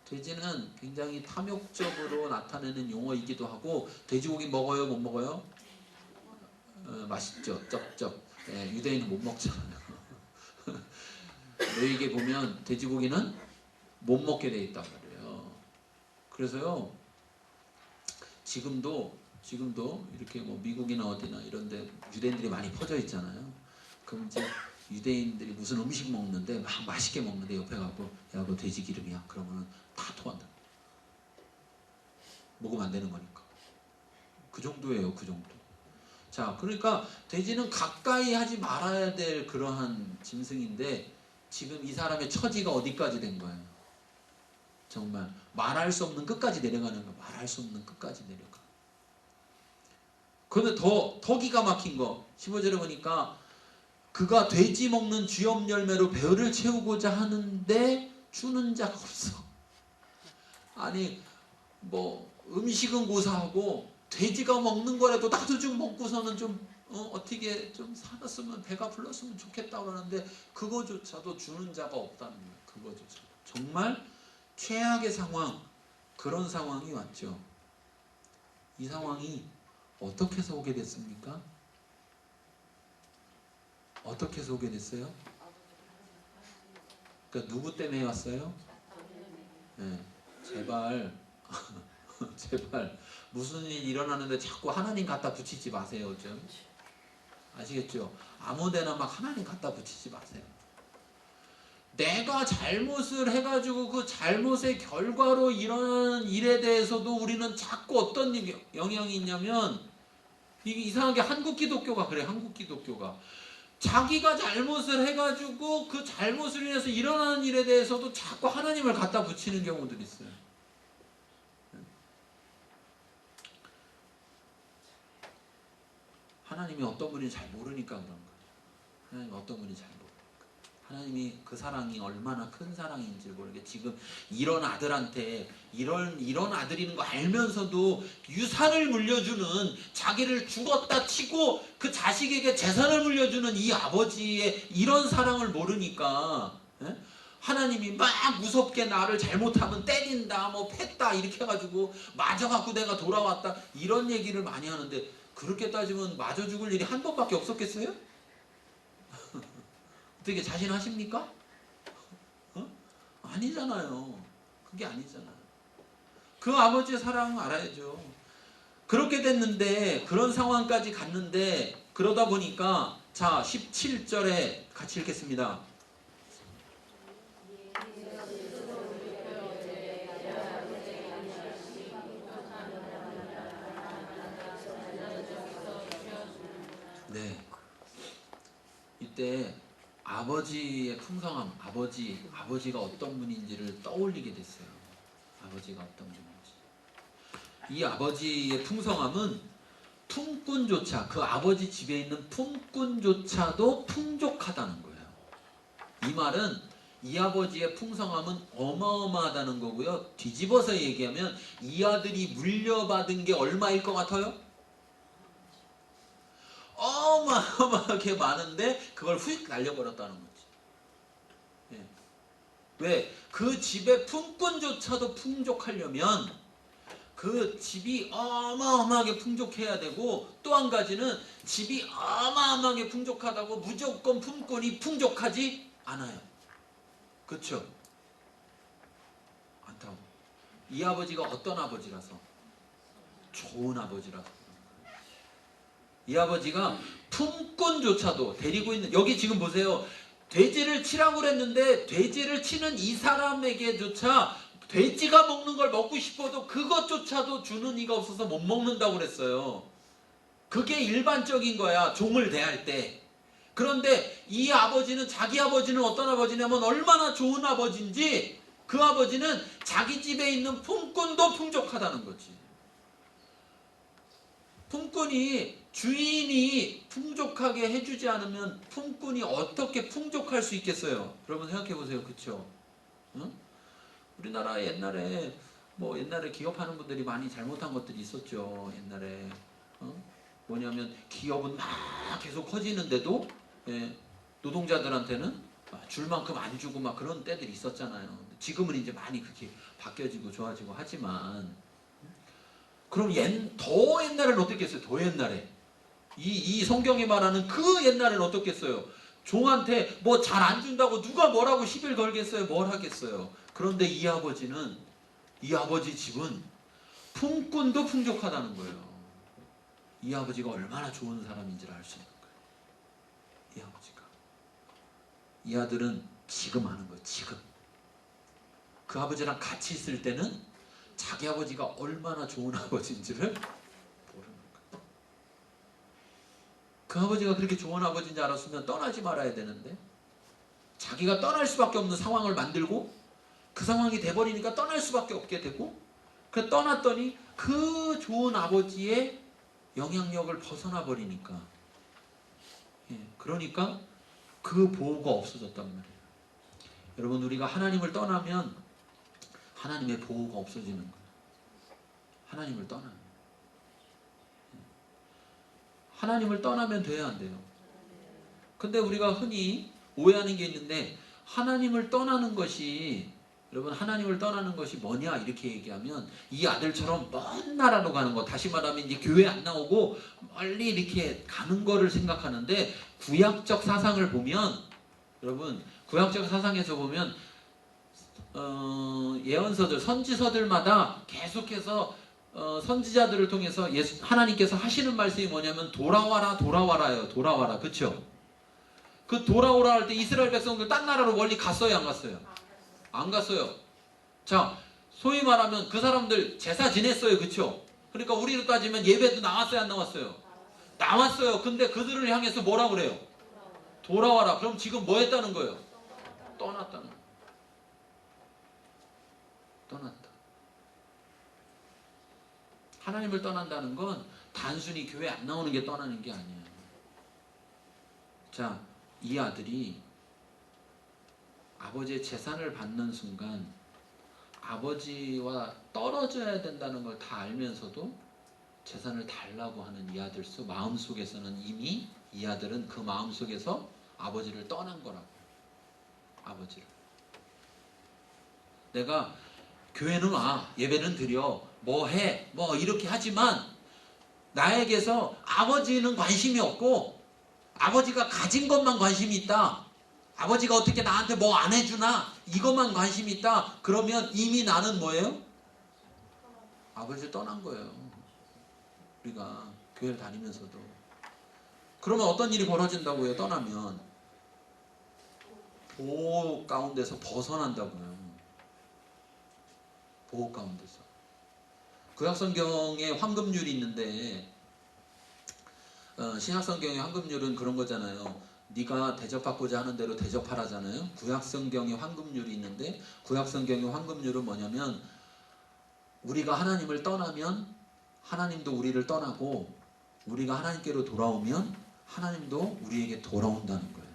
돼지는 굉장히 탐욕적으로 나타내는 용어이기도 하고, 돼지고기 먹어요, 못 먹어요? 맛있죠, 쩝쩝. 유대인은 못 먹잖아요. 너희에게 보면 돼지고기는 못 먹게 돼 있단 말이에요. 그래서요, 지금도 이렇게 뭐 미국이나 어디나 이런데 유대인들이 많이 퍼져 있잖아요. 그럼 이제 유대인들이 무슨 음식 먹는데 막 맛있게 먹는데 옆에 가고, 야, 그거 돼지 기름이야. 그러면은 다 토한다. 먹으면 안 되는 거니까. 그 정도예요, 그 정도. 자, 그러니까 돼지는 가까이 하지 말아야 될 그러한 짐승인데, 지금 이 사람의 처지가 어디까지 된 거예요? 정말 말할 수 없는 끝까지 내려가는 거. 말할 수 없는 끝까지 내려가. 근데 더 기가 막힌 거 15절에 보니까 그가 돼지 먹는 쥐염 열매로 배를 채우고자 하는데 주는 자가 없어. 아니 뭐 음식은 고사하고 돼지가 먹는 거라도 나도 좀 먹고서는 좀 어떻게 좀 살았으면 배가 불렀으면 좋겠다 그러는데 그거조차도 주는 자가 없다는 거예요. 그거조차 정말 최악의 상황, 그런 상황이 왔죠. 이 상황이 어떻게 해서 오게 됐습니까? 어떻게 해서 오게 됐어요? 그러니까 누구 때문에 왔어요? 네, 제발 제발 무슨 일이 일어나는데 자꾸 하나님 갖다 붙이지 마세요. 좀 아시겠죠? 아무데나 막 하나님 갖다 붙이지 마세요. 내가 잘못을 해가지고 그 잘못의 결과로 일어나는 일에 대해서도 우리는 자꾸 어떤 영향이 있냐면, 이게 이상하게 한국 기독교가 그래. 한국 기독교가 자기가 잘못을 해가지고 그 잘못을 인해서 일어나는 일에 대해서도 자꾸 하나님을 갖다 붙이는 경우들이 있어요. 하나님이 어떤 분인지 잘 모르니까 그런 거예요. 하나님이 어떤 분인지 잘 모르니까. 하나님이 그 사랑이 얼마나 큰 사랑인지 모르게 지금 이런 아들한테 이런 아들이는 거 알면서도 유산을 물려주는, 자기를 죽었다 치고 그 자식에게 재산을 물려주는 이 아버지의 이런 사랑을 모르니까, 예? 하나님이 막 무섭게 나를 잘못하면 때린다, 뭐 팼다 이렇게 해가지고 맞아갖고 내가 돌아왔다 이런 얘기를 많이 하는데, 그렇게 따지면 맞아 죽을 일이 한 번밖에 없었겠어요? 어떻게 자신하십니까? 아니잖아요. 그게 아니잖아요. 그 아버지의 사랑을 알아야죠. 그렇게 됐는데, 그런 상황까지 갔는데, 그러다 보니까 자 17절에 같이 읽겠습니다. 네, 이때 아버지의 풍성함, 아버지가 어떤 분인지를 떠올리게 됐어요. 아버지가 어떤 분인지. 이 아버지의 풍성함은 품꾼조차, 그 아버지 집에 있는 품꾼조차도 풍족하다는 거예요. 이 말은 이 아버지의 풍성함은 어마어마하다는 거고요. 뒤집어서 얘기하면 이 아들이 물려받은 게 얼마일 것 같아요? 어마어마하게 많은데 그걸 휙 날려버렸다는 거지. 예. 왜? 그 집의 품꾼조차도 풍족하려면 그 집이 어마어마하게 풍족해야 되고, 또 한 가지는 집이 어마어마하게 풍족하다고 무조건 품꾼이 풍족하지 않아요. 그렇죠? 않다고. 이 아버지가 어떤 아버지라서? 좋은 아버지라서. 이 아버지가 품꾼조차도 데리고 있는, 여기 지금 보세요. 돼지를 치라고 그랬는데 돼지를 치는 이 사람에게조차 돼지가 먹는 걸 먹고 싶어도 그것조차도 주는 이가 없어서 못 먹는다고 그랬어요. 그게 일반적인 거야, 종을 대할 때. 그런데 이 아버지는, 자기 아버지는 어떤 아버지냐면 얼마나 좋은 아버지인지, 그 아버지는 자기 집에 있는 품꾼도 풍족하다는 거지. 품꾼이, 주인이 풍족하게 해주지 않으면 품꾼이 어떻게 풍족할 수 있겠어요? 여러분 생각해 보세요. 그쵸? 응? 우리나라 옛날에 기업하는 분들이 많이 잘못한 것들이 있었죠. 옛날에 뭐냐면 기업은 막 계속 커지는데도, 예, 노동자들한테는 줄 만큼 안 주고 막 그런 때들이 있었잖아요. 지금은 이제 많이 그렇게 바뀌어지고 좋아지고 하지만, 그럼 더 옛날에는 어떻겠어요? 더 옛날에 이 성경이 말하는 그 옛날에는 어떻겠어요? 종한테 뭐 잘 안 준다고 누가 뭐라고 시비를 걸겠어요? 뭘 하겠어요? 그런데 이 아버지 집은 품꾼도 풍족하다는 거예요. 이 아버지가 얼마나 좋은 사람인지를 알 수 있는 거예요. 이 아버지가. 이 아들은 지금 하는 거예요. 지금. 그 아버지랑 같이 있을 때는 자기 아버지가 얼마나 좋은 아버지인지를 모르는 거예요. 그 아버지가 그렇게 좋은 아버지인지 알았으면 떠나지 말아야 되는데, 자기가 떠날 수밖에 없는 상황을 만들고 그 상황이 돼버리니까 떠날 수밖에 없게 되고, 그 떠났더니 그 좋은 아버지의 영향력을 벗어나 버리니까. 그러니까 그 보호가 없어졌단 말이에요. 여러분, 우리가 하나님을 떠나면 하나님의 보호가 없어지는 거예요. 하나님을 떠나면. 하나님을 떠나면 돼야 안 돼요. 근데 우리가 흔히 오해하는 게 있는데, 하나님을 떠나는 것이, 여러분, 하나님을 떠나는 것이 뭐냐 이렇게 얘기하면 이 아들처럼 먼 나라로 가는 거, 다시 말하면 이제 교회 안 나오고 멀리 이렇게 가는 거를 생각하는데, 구약적 사상을 보면, 여러분, 구약적 사상에서 보면 예언서들, 선지서들마다 계속해서 선지자들을 통해서 하나님께서 하시는 말씀이 뭐냐면 돌아와라, 돌아와라예요. 돌아와라. 그쵸? 그 돌아오라 할 때 이스라엘 백성들 딴 나라로 멀리 갔어요, 안 갔어요? 안 갔어요. 자, 소위 말하면 그 사람들 제사 지냈어요, 그쵸? 그러니까 우리로 따지면 예배도 나왔어요, 안 나왔어요? 나왔어요. 근데 그들을 향해서 뭐라 그래요? 돌아와라. 그럼 지금 뭐 했다는 거예요? 떠났다는 거예요. 떠났다. 하나님을 떠난다는 건 단순히 교회 안 나오는 게 떠나는 게 아니에요. 자, 이 아들이 아버지의 재산을 받는 순간 아버지와 떨어져야 된다는 걸 다 알면서도 재산을 달라고 하는 이 아들 마음속에서는 이미 이 아들은 그 마음속에서 아버지를 떠난 거라고. 아버지를. 내가 교회는 와, 예배는 드려, 뭐 해, 뭐 이렇게 하지만 나에게서 아버지는 관심이 없고 아버지가 가진 것만 관심이 있다. 아버지가 어떻게 나한테 뭐 안 해주나 이것만 관심이 있다. 그러면 이미 나는 뭐예요? 아버지를 떠난 거예요. 우리가 교회를 다니면서도. 그러면 어떤 일이 벌어진다고요? 떠나면 보호 가운데서 벗어난다고요. 보호 가운데서. 구약성경에 황금률이 있는데 신약성경의 황금률은 그런 거잖아요. 네가 대접받고자 하는 대로 대접하라잖아요. 구약성경에 황금률이 있는데, 구약성경의 황금률은 뭐냐면 우리가 하나님을 떠나면 하나님도 우리를 떠나고, 우리가 하나님께로 돌아오면 하나님도 우리에게 돌아온다는 거예요.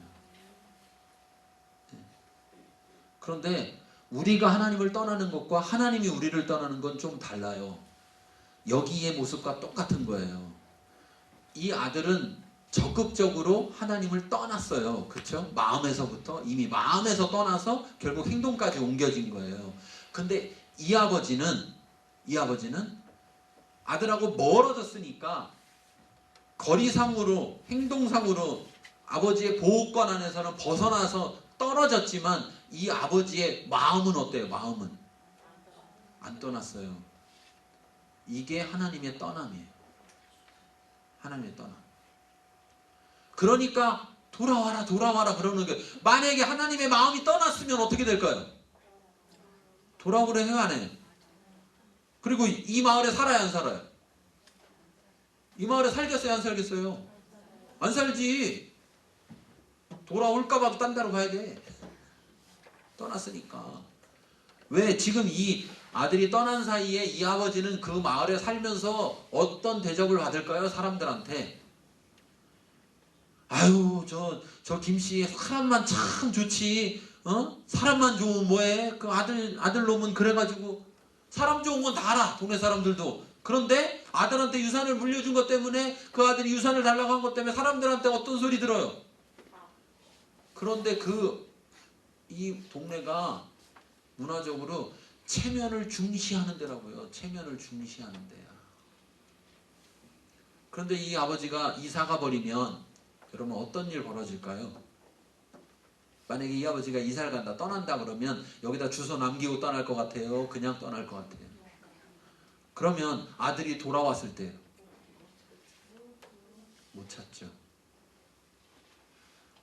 그런데 우리가 하나님을 떠나는 것과 하나님이 우리를 떠나는 건 좀 달라요. 여기의 모습과 똑같은 거예요. 이 아들은 적극적으로 하나님을 떠났어요. 그렇죠? 마음에서부터, 이미 마음에서 떠나서 결국 행동까지 옮겨진 거예요. 근데 이 아버지는 아들하고 멀어졌으니까 거리상으로, 행동상으로 아버지의 보호권 안에서는 벗어나서 떨어졌지만 이 아버지의 마음은 어때요? 마음은 안 떠났어요. 이게 하나님의 떠남이에요. 하나님의 떠남. 그러니까 돌아와라, 돌아와라 그러는 거예요. 만약에 하나님의 마음이 떠났으면 어떻게 될까요? 돌아오래 해요, 안 해요? 그리고 이 마을에 살아요, 안 살아요? 이 마을에 살겠어요, 안 살겠어요? 안 살지. 돌아올까봐도 딴 데로 가야 돼. 떠났으니까. 왜? 지금 이 아들이 떠난 사이에 이 아버지는 그 마을에 살면서 어떤 대접을 받을까요? 사람들한테. 아유, 저 김씨 사람만 참 좋지. 사람만 좋으면 뭐해? 그 아들 놈은 그래가지고 사람 좋은 건 다 알아. 동네 사람들도. 그런데 아들한테 유산을 물려준 것 때문에, 그 아들이 유산을 달라고 한 것 때문에 사람들한테 어떤 소리 들어요? 그런데 이 동네가 문화적으로 체면을 중시하는 데라고요. 체면을 중시하는 데야. 그런데 이 아버지가 이사가 버리면 여러분 어떤 일 벌어질까요? 만약에 이 아버지가 이사를 간다, 떠난다 그러면 여기다 주소 남기고 떠날 것 같아요? 그냥 떠날 것 같아요? 그러면 아들이 돌아왔을 때 못 찾죠.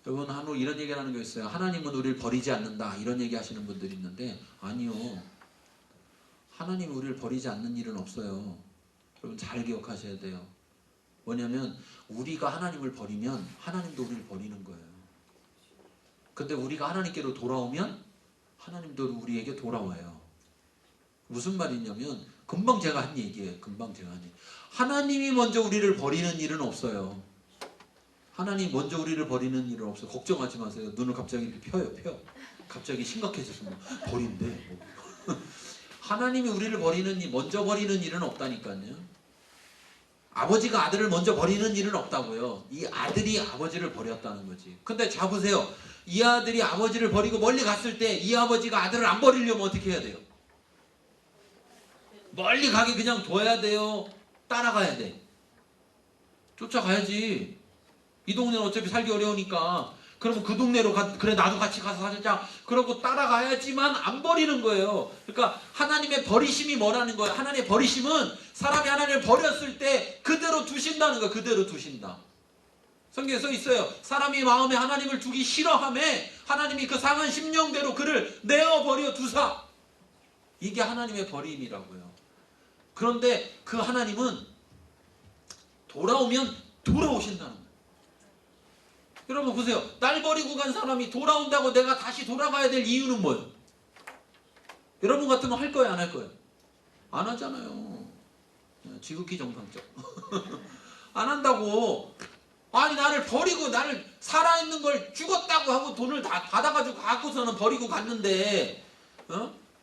여러분, 한국 이런 얘기를 하는 게 있어요. 하나님은 우리를 버리지 않는다, 이런 얘기 하시는 분들이 있는데, 아니요. 하나님이 우리를 버리지 않는 일은 없어요. 여러분 잘 기억하셔야 돼요. 뭐냐면 우리가 하나님을 버리면 하나님도 우리를 버리는 거예요. 근데 우리가 하나님께로 돌아오면 하나님도 우리에게 돌아와요. 무슨 말이냐면 금방 제가 한 얘기예요. 금방 제가 한 얘기. 하나님이 먼저 우리를 버리는 일은 없어요. 하나님 먼저 우리를 버리는 일은 없어요. 걱정하지 마세요. 눈을 갑자기 이렇게 펴요. 갑자기 심각해졌어요. 버린대. 뭐. 하나님이 우리를 먼저 버리는 일은 없다니까요. 아버지가 아들을 먼저 버리는 일은 없다고요. 이 아들이 아버지를 버렸다는 거지. 근데 자 보세요. 이 아들이 아버지를 버리고 멀리 갔을 때 이 아버지가 아들을 안 버리려면 어떻게 해야 돼요? 멀리 가게 그냥 둬야 돼요? 따라가야 돼? 쫓아가야지. 이 동네는 어차피 살기 어려우니까. 그러면 그 동네로 그래 나도 같이 가서 살자. 그러고 따라가야지만 안 버리는 거예요. 그러니까 하나님의 버리심이 뭐라는 거예요? 하나님의 버리심은 사람이 하나님을 버렸을 때 그대로 두신다는 거예요. 그대로 두신다. 성경에 써 있어요. 사람이 마음에 하나님을 두기 싫어함에 하나님이 그 상한 심령대로 그를 내어버려 두사. 이게 하나님의 버림이라고요. 그런데 그 하나님은 돌아오면 돌아오신다는 거예요. 여러분 보세요. 날 버리고 간 사람이 돌아온다고 내가 다시 돌아가야 될 이유는 뭐예요? 여러분 같으면 할 거예요? 안 할 거예요? 안 하잖아요. 지극히 정상적. 안 한다고. 아니 나를 버리고 나를 살아있는 걸 죽었다고 하고 돈을 다 받아가지고 갖고서는 버리고 갔는데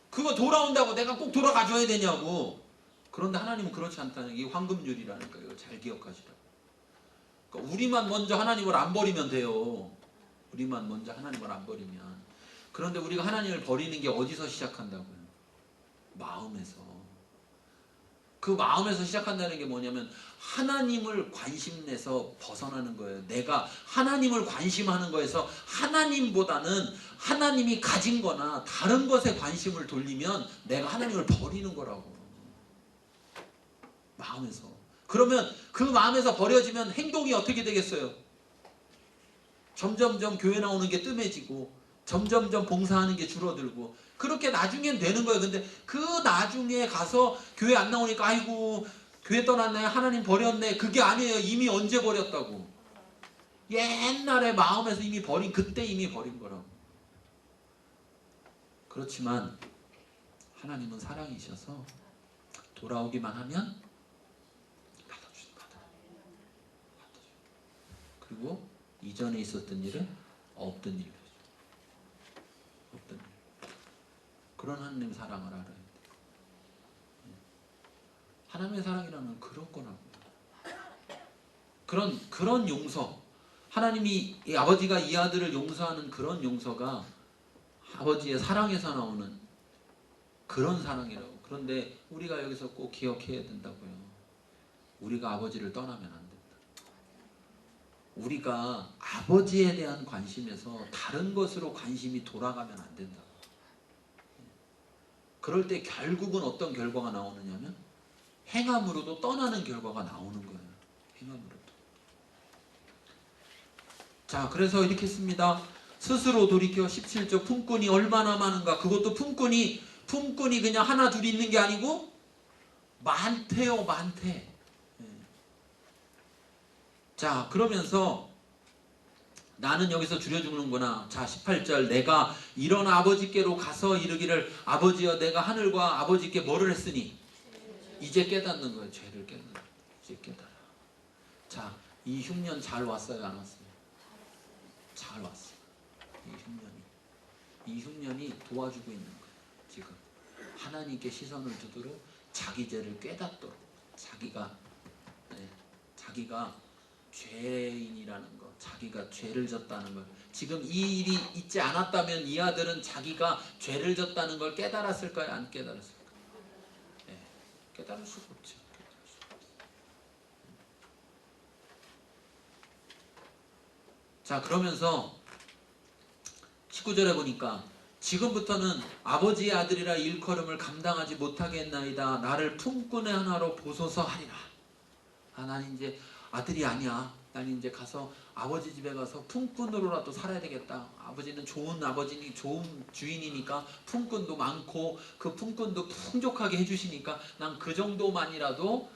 그거 돌아온다고 내가 꼭 돌아가줘야 되냐고. 그런데 하나님은 그렇지 않다는 게 황금률이라니까. 이거 잘 기억하시라고. 그러니까 우리만 먼저 하나님을 안 버리면 돼요. 우리만 먼저 하나님을 안 버리면. 그런데 우리가 하나님을 버리는 게 어디서 시작한다고요? 마음에서. 그 마음에서 시작한다는 게 뭐냐면 하나님을 관심내서 벗어나는 거예요. 내가 하나님을 관심하는 거에서 하나님보다는 하나님이 가진 거나 다른 것에 관심을 돌리면 내가 하나님을 버리는 거라고. 마음에서. 그러면 그 마음에서 버려지면 행동이 어떻게 되겠어요? 점점점 교회 나오는 게 뜸해지고 점점점 봉사하는 게 줄어들고 그렇게 나중엔 되는 거예요. 근데 그 나중에 가서 교회 안 나오니까 아이고 교회 떠났네, 하나님 버렸네. 그게 아니에요. 이미 언제 버렸다고. 옛날에 마음에서 이미 그때 이미 버린 거라고. 그렇지만 하나님은 사랑이셔서 돌아오기만 하면 그리고 이전에 있었던 일은 없던 일이 되죠. 없던 일. 그런 하나님의 사랑을 알아야 돼요. 하나님의 사랑이라는 그런 거라고요. 그런 용서. 하나님이 아버지가 이 아들을 용서하는 그런 용서가 아버지의 사랑에서 나오는 그런 사랑이라고. 그런데 우리가 여기서 꼭 기억해야 된다고요. 우리가 아버지를 떠나면 안 된다. 우리가 아버지에 대한 관심에서 다른 것으로 관심이 돌아가면 안 된다. 그럴 때 결국은 어떤 결과가 나오느냐면 행함으로도 떠나는 결과가 나오는 거예요. 행함으로도. 자, 그래서 이렇게 씁니다. 스스로 돌이켜 17절 품꾼이 얼마나 많은가. 그것도 품꾼이 그냥 하나 둘이 있는 게 아니고 많대요. 많대. 자, 그러면서 나는 여기서 줄여주는구나. 자, 18절 내가 일어나 아버지께로 가서 이르기를 아버지여 내가 하늘과 아버지께 뭐를 했으니 이제 깨닫는 거예요. 죄를 깨닫는 거예요. 이제 깨달아. 자, 이 흉년 잘 왔어요? 안 왔어요? 잘 왔어요. 이 흉년이 도와주고 있는 거예요. 지금 하나님께 시선을 두도록 자기 죄를 깨닫도록 자기가 죄인이라는 것, 자기가 죄를 졌다는 걸. 지금 이 일이 있지 않았다면 이 아들은 자기가 죄를 졌다는 걸 깨달았을까요? 안 깨달았을까요? 깨달을 수가 없죠. 자, 그러면서 19절에 보니까 지금부터는 아버지의 아들이라 일컬음을 감당하지 못하게 했나이다. 나를 품꾼의 하나로 보소서 하리라. 나는 이제 아들이 아니야. 나는 이제 가서 아버지 집에 가서 품꾼으로라도 살아야 되겠다. 아버지는 좋은 아버지니 좋은 주인이니까 품꾼도 많고 그 품꾼도 풍족하게 해주시니까 난 그 정도만이라도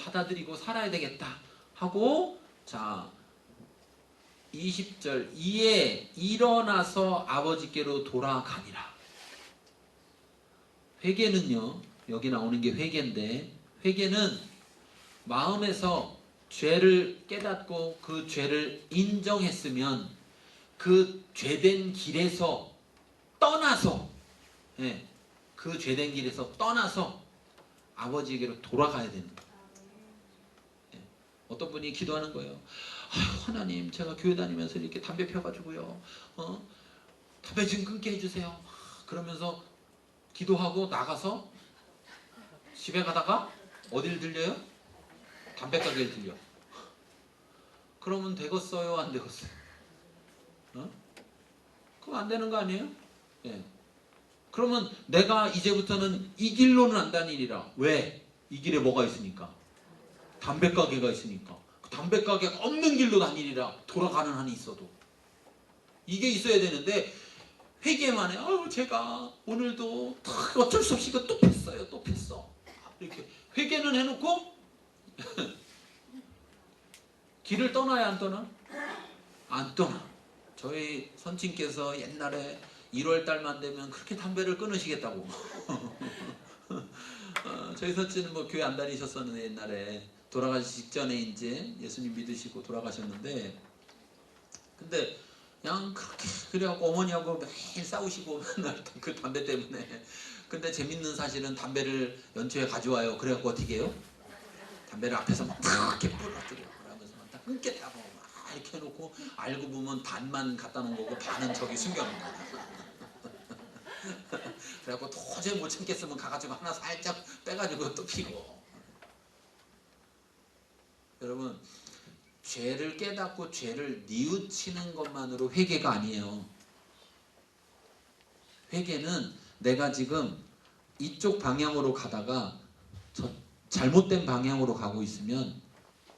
받아들이고 살아야 되겠다 하고, 자 20절 이에 일어나서 아버지께로 돌아가니라. 회개는요 여기 나오는 게 회개인데, 회개는 마음에서 죄를 깨닫고 그 죄를 인정했으면 그 죄된 길에서 떠나서, 예, 그 죄된 길에서 떠나서 아버지에게로 돌아가야 되는 거예요. 예, 어떤 분이 기도하는 거예요. 아유, 하나님, 제가 교회 다니면서 이렇게 담배 펴가지고요, 담배 좀 끊게 해주세요. 그러면서 기도하고 나가서 집에 가다가 어딜 들려요? 담배 가게를 들려. 그러면 되겠어요? 안 되겠어요? 그럼 안 되는 거 아니에요? 예. 그러면 내가 이제부터는 이 길로는 안 다니리라. 왜? 이 길에 뭐가 있으니까? 담배 가게가 있으니까. 그 담배 가게가 없는 길로 다니리라. 돌아가는 한이 있어도. 이게 있어야 되는데, 회개만 해. 아유, 제가 오늘도 어쩔 수 없이 이거 또 폈어요. 또 폈어. 이렇게 회개는 해놓고 길을 떠나야 안 떠나? 안 떠나. 저희 선친께서 옛날에 1월 달만 되면 그렇게 담배를 끊으시겠다고. 저희 선친은 뭐 교회 안 다니셨었는데, 옛날에 돌아가시기 직전에 이제 예수님 믿으시고 돌아가셨는데, 근데 그냥 그렇게 그래갖고 어머니하고 매일 싸우시고 맨날 그 담배 때문에. 근데 재밌는 사실은 담배를 연초에 가져와요. 그래갖고 어떻게 해요? 담배를 앞에서 막 이렇게 부러뜨려. 그러면서 막 다 끊겠다고 막 이렇게 해놓고, 알고 보면 반만 갖다 놓은 거고 반은 저기 숨겨놓은 거야. 그래갖고 도저히 못 참겠으면 가가지고 하나 살짝 빼가지고 또 피고. 여러분, 죄를 깨닫고 죄를 뉘우치는 것만으로 회개가 아니에요. 회개는 내가 지금 이쪽 방향으로 가다가 잘못된 방향으로 가고 있으면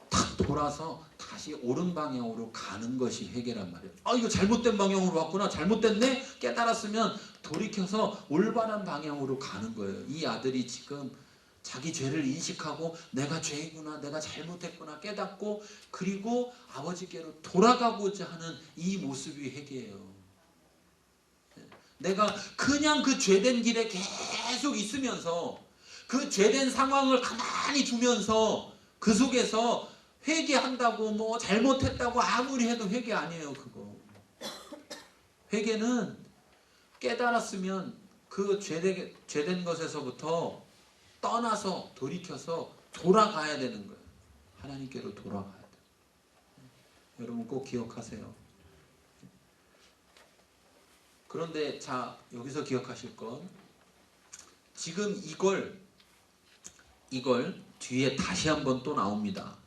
탁 돌아서 다시 옳은 방향으로 가는 것이 회개란 말이에요. 아, 이거 잘못된 방향으로 왔구나. 잘못됐네? 깨달았으면 돌이켜서 올바른 방향으로 가는 거예요. 이 아들이 지금 자기 죄를 인식하고 내가 죄이구나, 내가 잘못했구나 깨닫고, 그리고 아버지께로 돌아가고자 하는 이 모습이 회개예요. 내가 그냥 그 죄된 길에 계속 있으면서 그 죄된 상황을 가만히 두면서 그 속에서 회개한다고 뭐 잘못했다고 아무리 해도 회개 아니에요. 그거 회개는 깨달았으면 그 죄된 것에서부터 떠나서 돌이켜서 돌아가야 되는 거예요. 하나님께로 돌아가야 돼요. 여러분 꼭 기억하세요. 그런데 자, 여기서 기억하실 건, 지금 이걸 뒤에 다시 한번 또 나옵니다.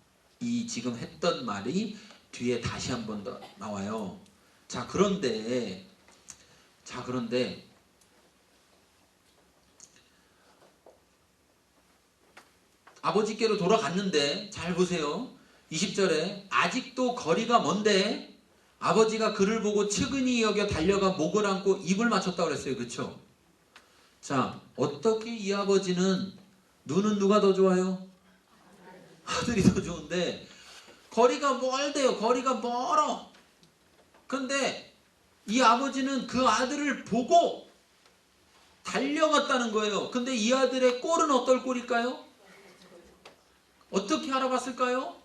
이 지금 했던 말이 뒤에 다시 한번 더 나와요. 자, 그런데 아버지께로 돌아갔는데, 잘 보세요. 20절에 아직도 거리가 먼데 아버지가 그를 보고 측은히 여겨 달려가 목을 안고 입을 맞췄다고 그랬어요. 그렇죠? 자, 어떻게 이 아버지는, 눈은 누가 더 좋아요? 아들이 더 좋은데 거리가 멀대요. 거리가 멀어. 그런데 이 아버지는 그 아들을 보고 달려갔다는 거예요. 근데 이 아들의 꼴은 어떨 꼴일까요? 어떻게 알아봤을까요?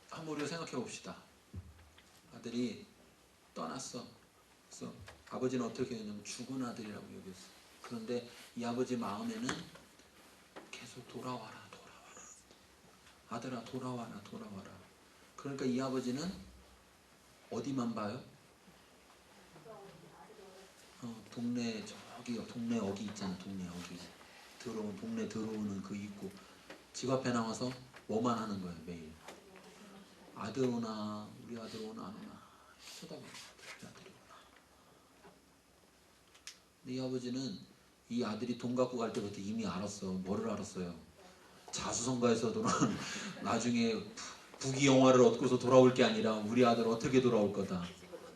한번 우리가 생각해 봅시다. 아들이 떠났어. 그래서 아버지는 어떻게 했냐면 죽은 아들이라고 여겼어. 그런데 이 아버지 마음에는 계속 돌아와라. 아들아 돌아와라. 그러니까 이 아버지는 어디만 봐요? 동네 어기 있잖아. 동네 어기 동네 들어오는 그 입구, 집 앞에 나와서 뭐만 하는 거예요. 매일 아들 오나, 우리 아들 오나 안 오나 쳐다봐. 우리 아들이 오나. 근데 이 아버지는 이 아들이 돈 갖고 갈 때부터 이미 알았어. 뭐를 알았어요? 자수성가에서도 나중에 부귀영화를 얻고서 돌아올 게 아니라 우리 아들 어떻게 돌아올 거다.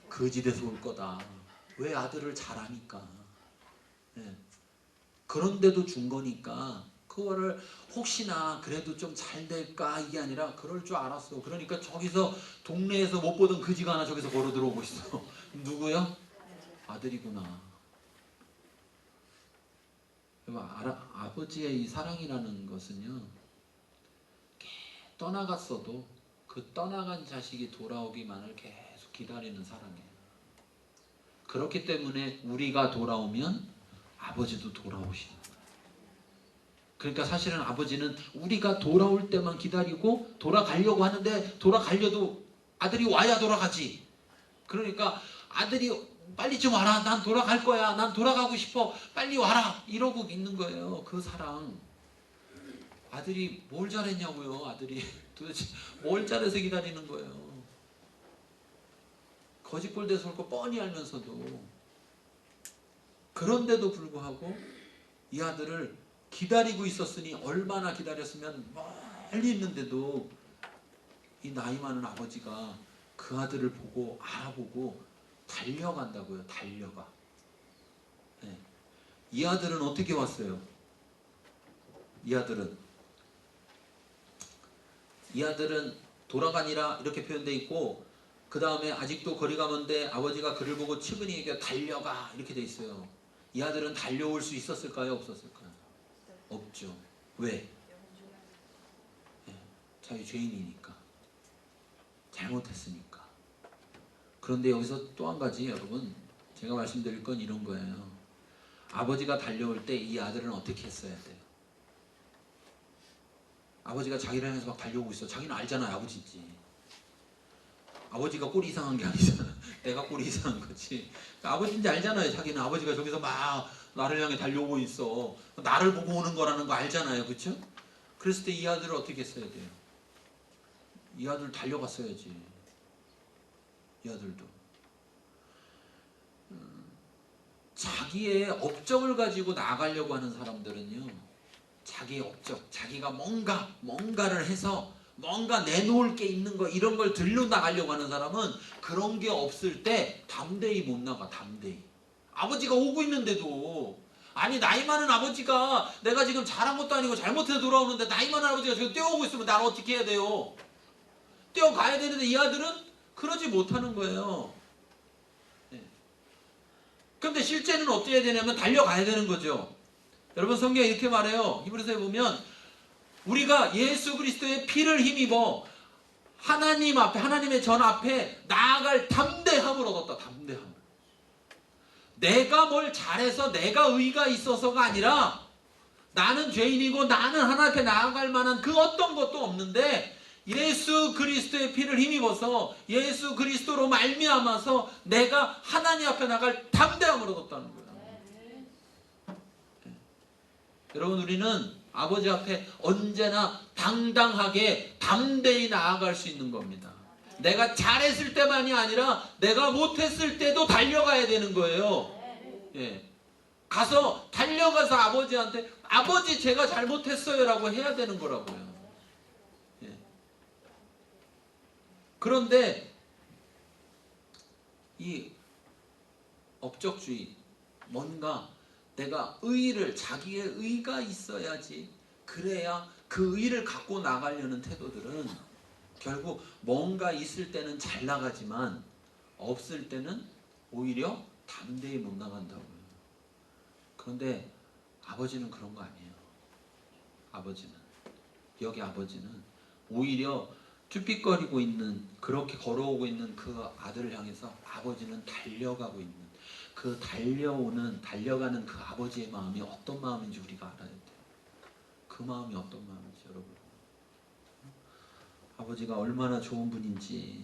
거지돼서 올 거다. 왜? 아들을 잘 아니까. 네. 그런데도 준 거니까 그거를 혹시나 그래도 좀 잘 될까 이게 아니라 그럴 줄 알았어. 그러니까 저기서 동네에서 못 보던 그지가 하나 저기서 걸어 들어오고 있어. 누구요? 아들이구나. 아버지의 이 사랑이라는 것은요, 떠나갔어도 그 떠나간 자식이 돌아오기만을 계속 기다리는 사랑이에요. 그렇기 때문에 우리가 돌아오면 아버지도 돌아오시는 거예요. 그러니까 사실은 아버지는 우리가 돌아올 때만 기다리고 돌아가려고 하는데, 돌아가려도 아들이 와야 돌아가지. 그러니까 아들이 빨리 좀 와라. 난 돌아갈 거야. 난 돌아가고 싶어. 빨리 와라. 이러고 있는 거예요. 그 사랑. 아들이 뭘 잘했냐고요. 아들이 도대체 뭘 잘해서 기다리는 거예요. 거짓골 돼서 올 거 뻔히 알면서도. 그런데도 불구하고 이 아들을 기다리고 있었으니, 얼마나 기다렸으면 멀리 있는데도 이 나이 많은 아버지가 그 아들을 보고 알아보고 달려간다고요. 달려가. 네. 이 아들은 어떻게 왔어요? 이 아들은 돌아가니라 이렇게 표현되어 있고, 그 다음에 아직도 거리가 먼데 아버지가 그를 보고 측은히 달려가 이렇게 돼 있어요. 이 아들은 달려올 수 있었을까요? 없었을까요? 없죠. 왜? 자기 죄인이니까. 잘못했으니까. 그런데 여기서 또 한 가지, 여러분, 제가 말씀드릴 건 이런 거예요. 아버지가 달려올 때 이 아들은 어떻게 했어야 돼요? 아버지가 자기를 향해서 막 달려오고 있어. 자기는 알잖아요. 아버지지. 아버지가 꼴이 이상한 게 아니잖아. 내가 꼴이 이상한 거지. 아버지인지 알잖아요. 자기는 아버지가 저기서 막 나를 향해 달려오고 있어. 나를 보고 오는 거라는 거 알잖아요. 그렇죠? 그랬을 때 이 아들을 어떻게 했어야 돼요? 이 아들 달려갔어야지. 이 아들도. 자기의 업적을 가지고 나가려고 하는 사람들은요, 자기의 업적, 자기가 뭔가를 해서 뭔가 내놓을 게 있는 거, 이런 걸 들려 나가려고 하는 사람은 그런 게 없을 때 담대히 못 나가. 담대히. 아버지가 오고 있는데도, 아니 나이 많은 아버지가, 내가 지금 잘한 것도 아니고 잘못해서 돌아오는데 나이 많은 아버지가 지금 뛰어오고 있으면 나는 어떻게 해야 돼요? 뛰어가야 되는데 이 아들은 그러지 못하는 거예요. 그런데 실제는 어떻게 해야 되냐면 달려가야 되는 거죠. 여러분, 성경에 이렇게 말해요. 히브리서에 보면 우리가 예수 그리스도의 피를 힘입어 하나님 앞에, 하나님의 전 앞에 나아갈 담대함을 얻었다. 담대함을. 내가 뭘 잘해서 내가 의가 있어서가 아니라, 나는 죄인이고 나는 하나님 앞에 나아갈 만한 그 어떤 것도 없는데, 예수 그리스도의 피를 힘입어서 예수 그리스도로 말미암아서 내가 하나님 앞에 나갈 담대함을 얻었다는 거예요. 여러분, 우리는 아버지 앞에 언제나 당당하게 담대히 나아갈 수 있는 겁니다. 내가 잘했을 때만이 아니라 내가 못했을 때도 달려가야 되는 거예요. 가서 달려가서 아버지한테, 아버지 제가 잘못했어요 라고 해야 되는 거라고요. 그런데 이 업적주의, 뭔가 내가 자기의 의가 있어야지, 그래야 그 의를 갖고 나가려는 태도들은 결국 뭔가 있을 때는 잘 나가지만 없을 때는 오히려 담대히 못 나간다고요. 그런데 아버지는 그런 거 아니에요. 여기 아버지는 오히려 쭈삣거리고 있는, 그렇게 걸어오고 있는 그 아들을 향해서 아버지는 달려가고 있는, 그 달려가는 그 아버지의 마음이 어떤 마음인지 우리가 알아야 돼요. 그 마음이 어떤 마음인지, 여러분. 아버지가 얼마나 좋은 분인지.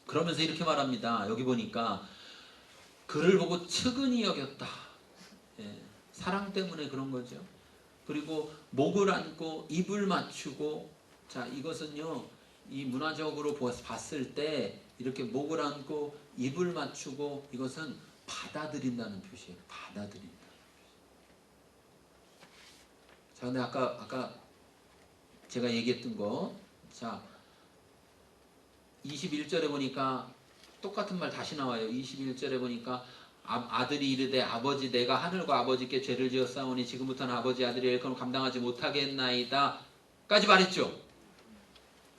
그러면서 이렇게 말합니다. 여기 보니까 그를 보고 측은히 여겼다. 사랑 때문에 그런 거죠. 그리고 목을 안고 입을 맞추고, 자, 이것은요, 이 문화적으로 봤을 때 이렇게 목을 안고 입을 맞추고, 이것은 받아들인다는 표시예요. 받아들인다. 자, 근데 아까 제가 얘기했던 거, 자, 21절에 보니까 똑같은 말 다시 나와요. 21절에 보니까 아들이 이르되 아버지 내가 하늘과 아버지께 죄를 지었사오니 지금부터는 아버지 아들이 일컬음 감당하지 못하겠나이다 까지 말했죠.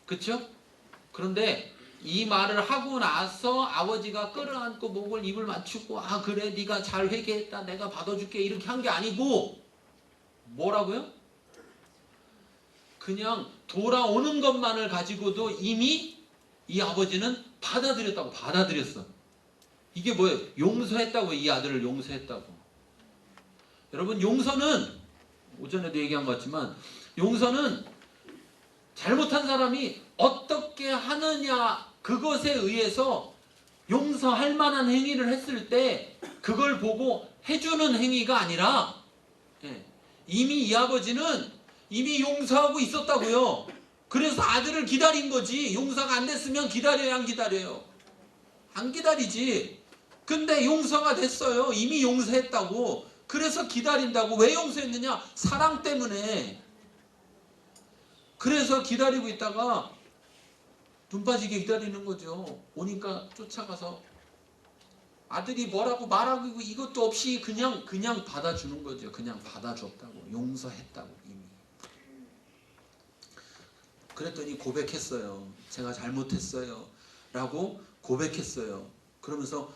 그쵸? 그런데 이 말을 하고 나서 아버지가 끌어안고 목을 입을 맞추고 아 그래 네가 잘 회개했다 내가 받아줄게 이렇게 한 게 아니고 뭐라고요? 그냥 돌아오는 것만을 가지고도 이미 이 아버지는 받아들였어. 이게 뭐예요? 용서했다고. 이 아들을 용서했다고. 여러분 용서는 오전에도 얘기한 것 같지만 용서는 잘못한 사람이 어떻게 하느냐 그것에 의해서 용서할 만한 행위를 했을 때 그걸 보고 해주는 행위가 아니라 이미 이 아버지는 이미 용서하고 있었다고요. 그래서 아들을 기다린 거지. 용서가 안 됐으면 기다려야 안 기다려요? 안 기다리지. 근데 용서가 됐어요. 이미 용서했다고. 그래서 기다린다고. 왜 용서했느냐? 사랑 때문에. 그래서 기다리고 있다가 눈 빠지게 기다리는 거죠. 오니까 쫓아가서 아들이 뭐라고 말하고 이것도 없이 그냥 받아주는 거죠. 그냥 받아줬다고. 용서했다고 이미. 그랬더니 고백했어요. 제가 잘못했어요. 라고 고백했어요. 그러면서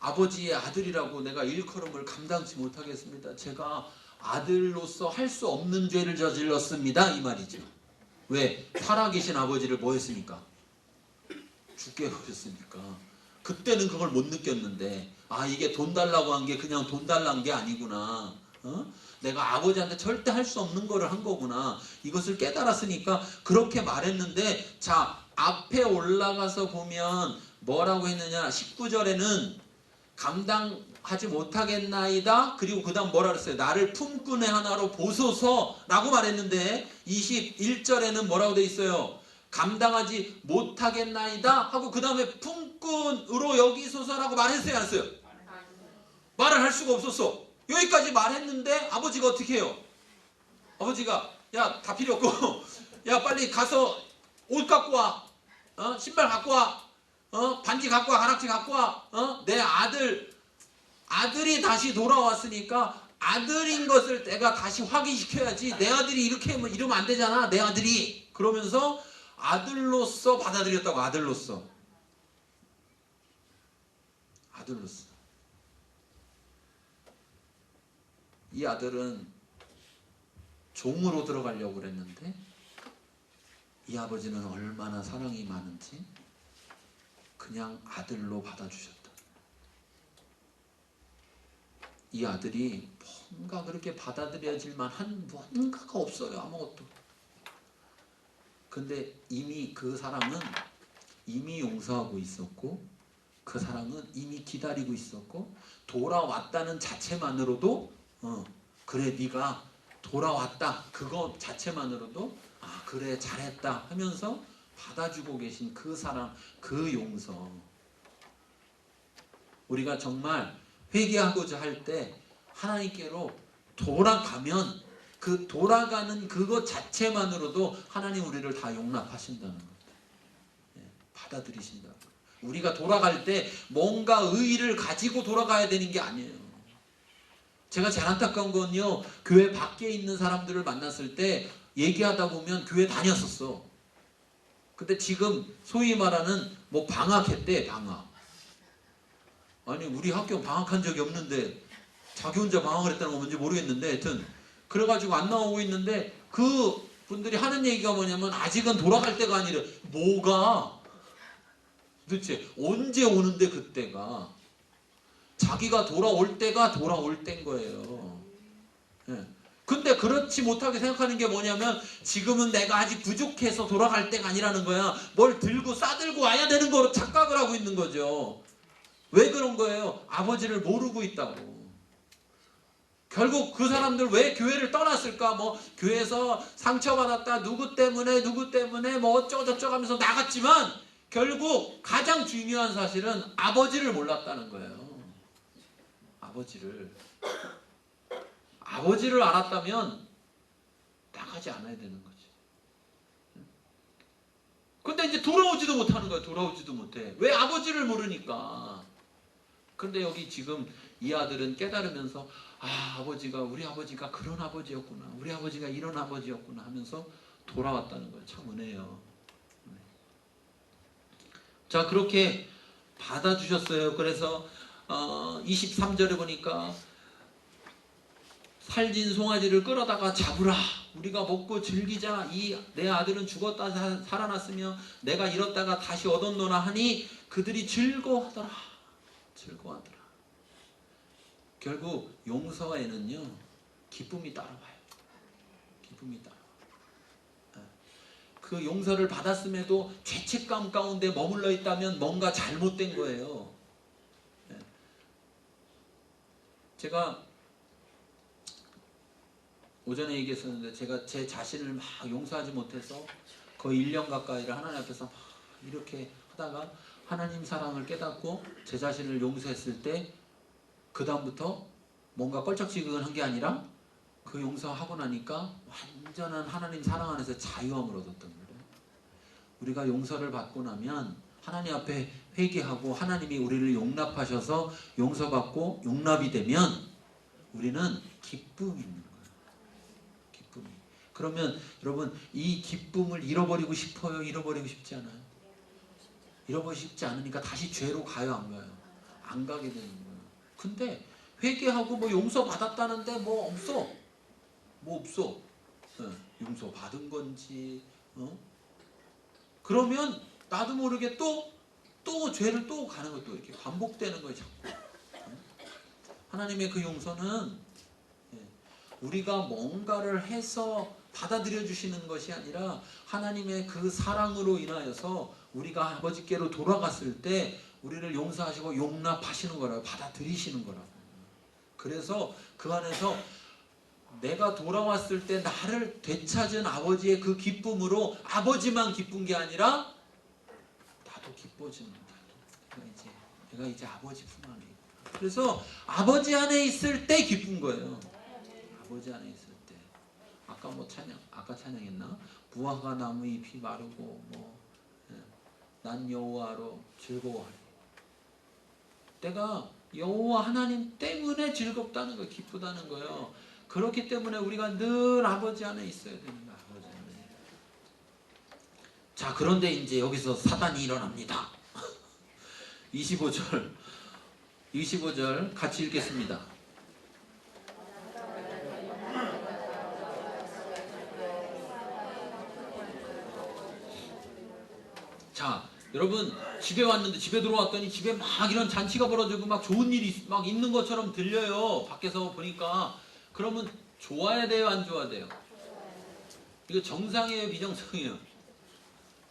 아버지의 아들이라고 내가 일컬음을 감당치 못하겠습니다. 제가 아들로서 할 수 없는 죄를 저질렀습니다. 이 말이죠. 왜? 살아계신 아버지를 뭐 했으니까? 죽게 버렸으니까. 그때는 그걸 못 느꼈는데 이게 돈 달라고 한 게 그냥 돈 달라는 게 아니구나. 내가 아버지한테 절대 할 수 없는 거를 한 거구나. 이것을 깨달았으니까 그렇게 말했는데 자 앞에 올라가서 보면 뭐라고 했느냐. 19절에는 감당하지 못하겠나이다. 그리고 그 다음 뭐라 그랬어요? 나를 품꾼의 하나로 보소서라고 말했는데 21절에는 뭐라고 돼 있어요? 감당하지 못하겠나이다 하고 그 다음에 품꾼으로 여기소서라고 말했어요? 안 했어요? 말을 할 수가 없었어. 여기까지 말했는데 아버지가 어떻게 해요? 아버지가 야 다 필요 없고 야 빨리 가서 옷 갖고 와. 신발 갖고 와. 반지 갖고 와. 가락지 갖고 와. 내 아들이 다시 돌아왔으니까 아들인 것을 내가 다시 확인시켜야지. 내 아들이 이렇게 이러면 안 되잖아. 내 아들이. 그러면서 아들로서 받아들였다고. 아들로서. 이 아들은 종으로 들어가려고 그랬는데 이 아버지는 얼마나 사랑이 많은지 그냥 아들로 받아주셨다. 이 아들이 뭔가 그렇게 받아들여질 만한 뭔가가 없어요. 아무것도. 근데 이미 그 사람은 이미 용서하고 있었고 그 사람은 이미 기다리고 있었고 돌아왔다는 자체만으로도 그래 네가 돌아왔다 그거 자체만으로도 그래 잘했다 하면서 받아주고 계신 그 사랑 그 용서. 우리가 정말 회개하고자 할 때 하나님께로 돌아가면 그 돌아가는 그것 자체만으로도 하나님 우리를 다 용납하신다는 것. 받아들이신다. 우리가 돌아갈 때 뭔가 의의를 가지고 돌아가야 되는 게 아니에요. 제가 제일 안타까운 건요. 교회 밖에 있는 사람들을 만났을 때 얘기하다 보면 교회 다녔었어. 근데 지금 소위 말하는 방학했대. 방학. 아니 우리 학교 방학한 적이 없는데 자기 혼자 방학을 했다는 건 뭔지 모르겠는데 하여튼 그래가지고 안 나오고 있는데 그 분들이 하는 얘기가 뭐냐면 아직은 돌아갈 때가 아니라 뭐가 도대체 언제 오는데 그때가 자기가 돌아올 때가 돌아올 때인 거예요. 근데 그렇지 못하게 생각하는 게 뭐냐면 지금은 내가 아직 부족해서 돌아갈 때가 아니라는 거야. 뭘 들고 싸들고 와야 되는 거로 착각을 하고 있는 거죠. 왜 그런 거예요? 아버지를 모르고 있다고. 결국 그 사람들 왜 교회를 떠났을까? 교회에서 상처받았다. 누구 때문에 어쩌고저쩌고 하면서 나갔지만 결국 가장 중요한 사실은 아버지를 몰랐다는 거예요. 아버지를 알았다면 나가지 않아야 되는 거지. 근데 이제 돌아오지도 못하는 거야. 돌아오지도 못해. 왜? 아버지를 모르니까. 근데 여기 지금 이 아들은 깨달으면서 아버지가 우리 아버지가 그런 아버지였구나. 우리 아버지가 이런 아버지였구나 하면서 돌아왔다는 거예요. 참 은혜예요. 자, 그렇게 받아주셨어요. 그래서 23절에 보니까 살진 송아지를 끌어다가 잡으라. 우리가 먹고 즐기자. 이 내 아들은 죽었다 살아났으며 내가 잃었다가 다시 얻었노라 하니 그들이 즐거워하더라. 즐거워하더라. 결국 용서에는요 기쁨이 따라와요. 기쁨이 따라와요. 그 용서를 받았음에도 죄책감 가운데 머물러 있다면 뭔가 잘못된 거예요. 제가 오전에 얘기했었는데 제가 제 자신을 막 용서하지 못해서 거의 1년 가까이를 하나님 앞에서 막 이렇게 하다가 하나님 사랑을 깨닫고 제 자신을 용서했을 때 그 다음부터 뭔가 껄쩍지근한 게 아니라 그 용서하고 나니까 완전한 하나님 사랑 안에서 자유함을 얻었던 거예요. 우리가 용서를 받고 나면 하나님 앞에 회개하고 하나님이 우리를 용납하셔서 용서받고 용납이 되면 우리는 기쁨이 있는 거예요. 기쁨이. 그러면 여러분 이 기쁨을 잃어버리고 싶어요? 잃어버리고 싶지 않아요? 잃어버리고 싶지 않으니까 다시 죄로 가요? 안 가요? 안 가게 되는 거예요. 근데 회개하고 뭐 용서 받았다는데 뭐 없어. 뭐 없어. 용서 받은 건지 그러면 나도 모르게 또 죄를 또 가는 것도 이렇게 반복되는 거예요. 자꾸. 하나님의 그 용서는 우리가 뭔가를 해서 받아들여 주시는 것이 아니라 하나님의 그 사랑으로 인하여서 우리가 아버지께로 돌아갔을 때 우리를 용서하시고 용납하시는 거라고, 받아들이시는 거라고. 그래서 그 안에서 내가 돌아왔을 때 나를 되찾은 아버지의 그 기쁨으로 아버지만 기쁜 게 아니라 나도 기뻐지는 거야. 내가 이제 아버지 품 안에 있구나. 그래서 아버지 안에 있을 때 기쁜 거예요. 아버지 안에 있을 때. 아까 찬양했나? 무화과 나무 잎이 마르고 난 여호와로 즐거워하리. 내가 여호와 하나님 때문에 즐겁다는 거예요. 기쁘다는 거예요. 그렇기 때문에 우리가 늘 아버지 안에 있어야 되는 거예요. 아버지 안에. 자, 그런데 이제 여기서 사단이 일어납니다. 25절 같이 읽겠습니다. 자, 여러분 집에 왔는데 집에 들어왔더니 집에 막 이런 잔치가 벌어지고 막 좋은 일이 막 있는 것처럼 들려요. 밖에서 보니까. 그러면 좋아야 돼요? 안 좋아야 돼요? 이거 정상이에요? 비정상이에요?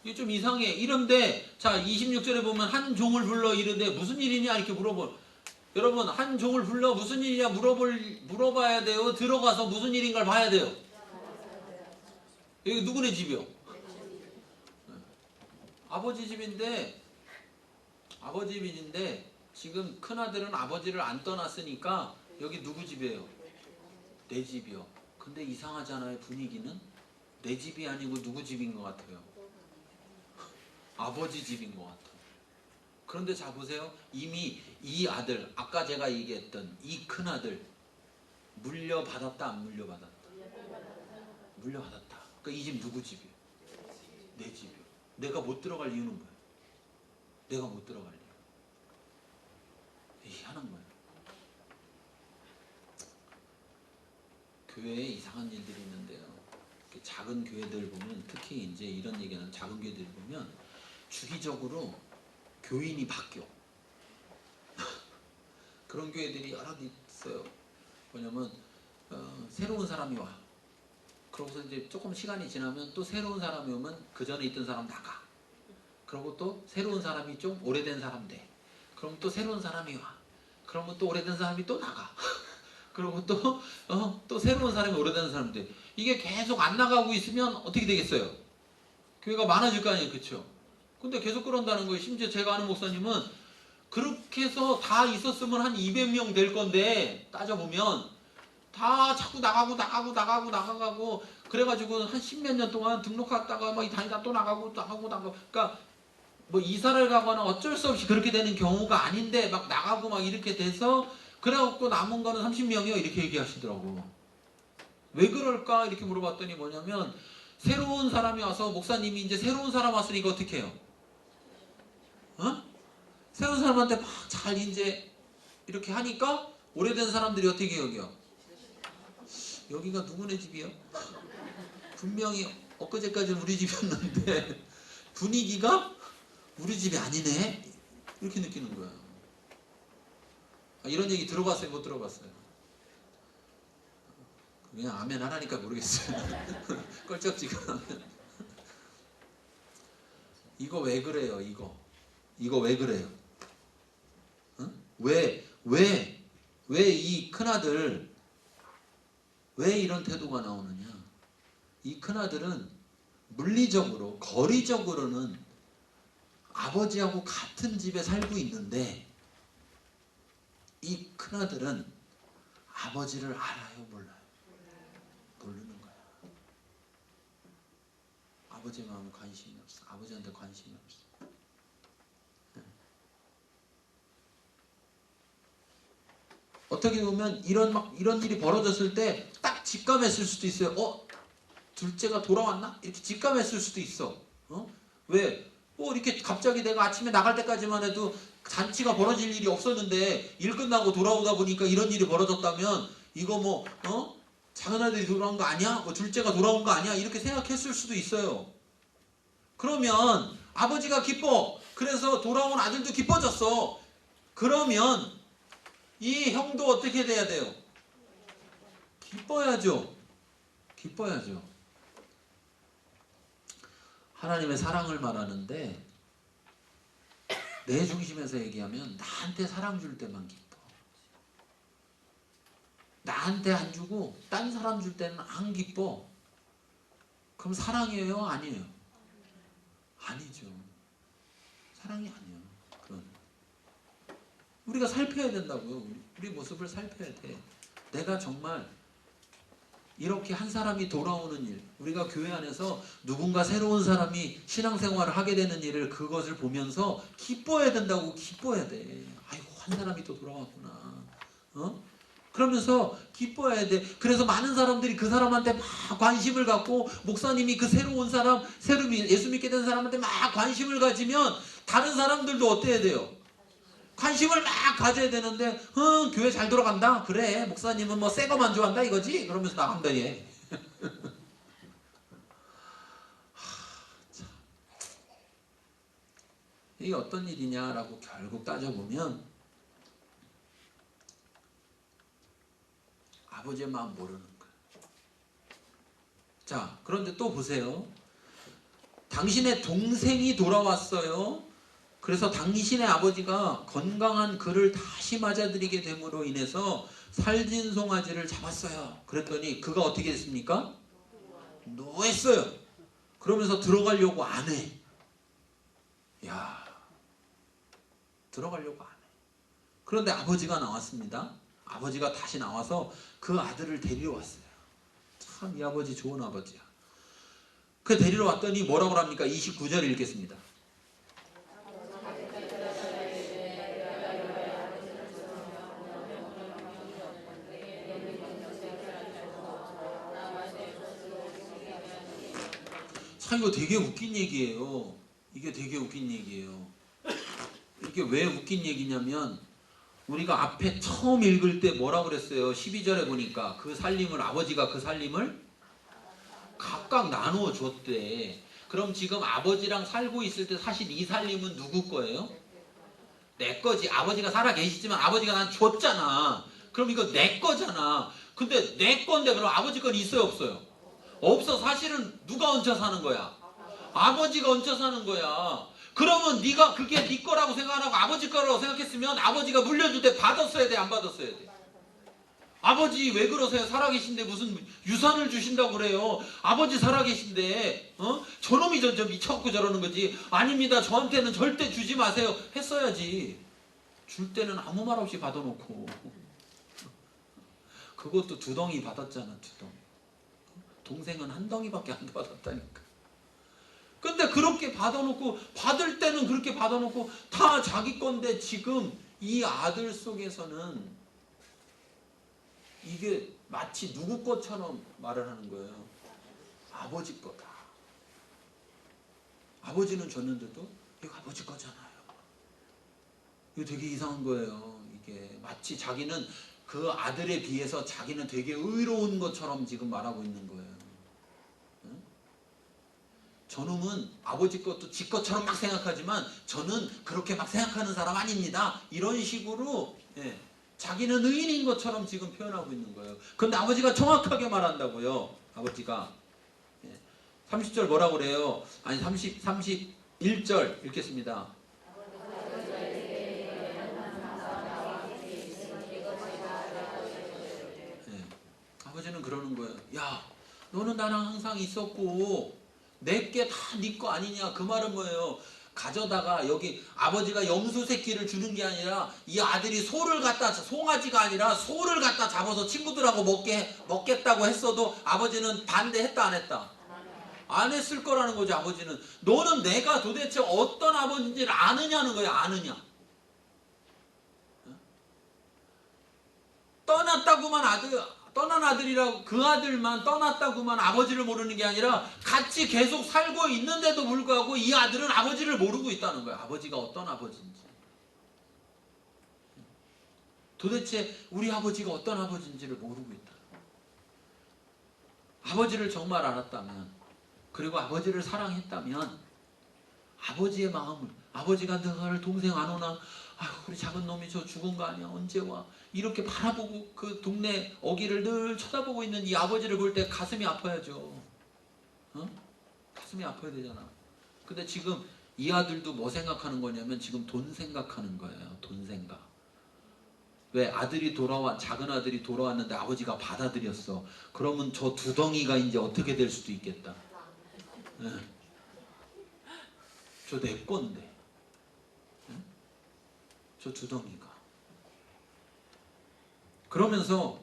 이게 좀 이상해. 이런데 자 26절에 보면 한 종을 불러 이르되 무슨 일이냐 이렇게 물어볼. 여러분 한 종을 불러 무슨 일이냐 물어봐야 돼요? 들어가서 무슨 일인가를 봐야 돼요? 여기 누구네 집이요? 아버지 집인데 지금 큰아들은 아버지를 안 떠났으니까 여기 누구 집이에요? 내 집이요. 근데 이상하잖아요. 분위기는 내 집이 아니고 누구 집인 것 같아요? 아버지 집인 것 같아요. 그런데 자 보세요. 이미 이 아들, 아까 제가 얘기했던 이 큰아들 물려받았다 안 물려받았다? 물려받았다. 그러니까 이 집 누구 집이에요? 내 집이요. 내가 못 들어갈 이유는 뭐예요? 내가 못 들어갈 이유. 희한한 거예요. 교회에 이상한 일들이 있는데요. 작은 교회들 보면 특히 이제 이런 얘기는 작은 교회들 보면 주기적으로 교인이 바뀌어. 그런 교회들이 여러 개 있어요. 뭐냐면 새로운 사람이 와. 그러고서 이제 조금 시간이 지나면 또 새로운 사람이 오면 그 전에 있던 사람 나가. 그리고 또 새로운 사람이 좀 오래된 사람 돼. 그럼 또 새로운 사람이 와. 그러면 또 오래된 사람이 또 나가. 그리고 또 새로운 사람이 오래된 사람 돼. 이게 계속 안 나가고 있으면 어떻게 되겠어요? 교회가 많아질 거 아니에요. 그렇죠? 근데 계속 그런다는 거예요. 심지어 제가 아는 목사님은 그렇게 해서 다 있었으면 한 200명 될 건데 따져보면 다 자꾸 나가고 그래가지고 한 10몇 년 동안 등록했다가 막 다니다 또 나가고 그러니까 뭐 이사를 가거나 어쩔 수 없이 그렇게 되는 경우가 아닌데 막 나가고 막 이렇게 돼서 그래갖고 남은 거는 30명이요 이렇게 얘기하시더라고. 왜 그럴까 이렇게 물어봤더니 뭐냐면 새로운 사람이 와서 목사님이 이제 새로운 사람 왔으니까 어떻게 해요? 어? 새로운 사람한테 막 잘 이제 이렇게 하니까 오래된 사람들이 어떻게 여겨? 여기가 누구네 집이야? 분명히 엊그제까지는 우리 집이었는데 분위기가 우리 집이 아니네? 이렇게 느끼는 거야. 이런 얘기 들어봤어요? 못 들어봤어요? 그냥 아멘 하라니까 모르겠어요. 껄쩍지근. 이거 왜 그래요? 이거 왜 그래요? 응? 왜 이 큰아들 왜 이런 태도가 나오느냐? 이 큰아들은 물리적으로 거리적으로는 아버지하고 같은 집에 살고 있는데 이 큰아들은 아버지를 알아요? 몰라요? 모르는 거야. 아버지 마음에 관심이 없어. 아버지한테 관심이 없어. 어떻게 보면 이런 일이 벌어졌을 때 딱 직감했을 수도 있어요. 둘째가 돌아왔나? 이렇게 직감했을 수도 있어. 왜? 이렇게 갑자기 내가 아침에 나갈 때까지만 해도 잔치가 벌어질 일이 없었는데 일 끝나고 돌아오다 보니까 이런 일이 벌어졌다면 이거 작은 아들이 돌아온 거 아니야? 둘째가 돌아온 거 아니야? 이렇게 생각했을 수도 있어요. 그러면 아버지가 기뻐. 그래서 돌아온 아들도 기뻐졌어. 그러면 이 형도 어떻게 돼야 돼요? 기뻐야죠. 기뻐야죠. 하나님의 사랑을 말하는데 내 중심에서 얘기하면 나한테 사랑 줄 때만 기뻐. 나한테 안 주고 딴 사람 줄 때는 안 기뻐. 그럼 사랑이에요? 아니에요? 아니죠. 사랑이 아니에요. 그건 우리가 살펴야 된다고요. 우리 모습을 살펴야 돼. 내가 정말 이렇게 한 사람이 돌아오는 일, 우리가 교회 안에서 누군가 새로운 사람이 신앙생활을 하게 되는 일을 그것을 보면서 기뻐해야 된다고. 기뻐해야 돼. 아이고 한 사람이 또 돌아왔구나. 그러면서 기뻐해야 돼. 그래서 많은 사람들이 그 사람한테 막 관심을 갖고 목사님이 그 새로운 사람, 새로 예수 믿게 된 사람한테 막 관심을 가지면 다른 사람들도 어때야 돼요? 관심을 막 가져야 되는데 교회 잘 돌아간다? 그래 목사님은 뭐 새 거만 좋아한다 이거지? 그러면서 나간다 얘. 이게 어떤 일이냐라고 결국 따져보면 아버지의 마음 모르는 거예요. 자, 그런데 또 보세요. 당신의 동생이 돌아왔어요. 그래서 당신의 아버지가 건강한 그를 다시 맞아들이게 됨으로 인해서 살진 송아지를 잡았어요. 그랬더니 그가 어떻게 됐습니까? 노했어요. 그러면서 들어가려고 안 해. 야, 들어가려고 안 해. 그런데 아버지가 나왔습니다. 아버지가 다시 나와서 그 아들을 데리러 왔어요. 참 이 아버지 좋은 아버지야. 그 데리러 왔더니 뭐라고 합니까? 29절 읽겠습니다. 참 이거 되게 웃긴 얘기예요. 이게 되게 웃긴 얘기예요. 이게 왜 웃긴 얘기냐면 우리가 앞에 처음 읽을 때 뭐라고 그랬어요? 12절에 보니까 그 살림을 아버지가 그 살림을 각각 나누어 줬대. 그럼 지금 아버지랑 살고 있을 때 사실 이 살림은 누구 거예요? 내 거지. 아버지가 살아 계시지만 아버지가 난 줬잖아. 그럼 이거 내 거잖아. 근데 내 건데 그럼 아버지 건 있어요 없어요? 없어. 사실은 누가 얹혀 사는 거야? 아버지가 얹혀 사는 거야. 그러면 네가 그게 네 거라고 생각 안 하고 아버지 거라고 생각했으면 아버지가 물려줄 때 받았어야 돼, 안 받았어야 돼? 아버지 왜 그러세요? 살아계신데 무슨 유산을 주신다고 그래요? 아버지 살아계신데 저놈이 저 미쳐갖고 저러는 거지. 아닙니다. 저한테는 절대 주지 마세요. 했어야지. 줄 때는 아무 말 없이 받아놓고 그것도 2덩이 받았잖아. 2덩이. 동생은 1덩이밖에 안 받았다니까. 근데 그렇게 받아놓고 받을 때는 그렇게 받아놓고 다 자기 건데 지금 이 아들 속에서는 이게 마치 누구 것처럼 말을 하는 거예요. 아버지 거다. 아버지는 줬는데도 이거 아버지 거잖아요. 이거 되게 이상한 거예요. 이게 마치 자기는 그 아들에 비해서 자기는 되게 의로운 것처럼 지금 말하고 있는 거예요. 응? 저놈은 아버지 것도 지 것처럼 막 생각하지만 저는 그렇게 막 생각하는 사람 아닙니다. 이런 식으로 자기는 의인인 것처럼 지금 표현하고 있는 거예요. 그런데 아버지가 정확하게 말한다고요. 아버지가 30절 뭐라고 그래요? 아니 31절 읽겠습니다. 아버지는 그러는 거예요. 야, 너는 나랑 항상 있었고 내게 다 네 거 아니냐. 그 말은 뭐예요? 가져다가 여기 아버지가 염소 새끼를 주는 게 아니라 이 아들이 소를 갖다, 송아지가 아니라 소를 갖다 잡아서 친구들하고 먹겠다고 했어도 아버지는 반대했다 안 했다? 안 했을 거라는 거죠. 아버지는 너는 내가 도대체 어떤 아버지인지를 아느냐는 거예요. 아느냐. 떠난 아들이라고 그 아들만 떠났다고만 아버지를 모르는 게 아니라 같이 계속 살고 있는데도 불구하고 이 아들은 아버지를 모르고 있다는 거예요. 아버지가 어떤 아버지인지. 도대체 우리 아버지가 어떤 아버지인지를 모르고 있다. 아버지를 정말 알았다면, 그리고 아버지를 사랑했다면 아버지의 마음을, 아버지가 너를 동생 안 오나? 아유, 우리 작은 놈이 저 죽은 거 아니야? 언제 와? 이렇게 바라보고 그 동네 어귀를 늘 쳐다보고 있는 이 아버지를 볼 때 가슴이 아파야죠. 어? 가슴이 아파야 되잖아. 근데 지금 이 아들도 뭐 생각하는 거냐면 지금 돈 생각하는 거예요. 돈 생각. 왜? 작은 아들이 돌아왔는데 아버지가 받아들였어. 그러면 저 두덩이가 이제 어떻게 될 수도 있겠다. 네. 저 내 건데. 네? 저 두덩이가. 그러면서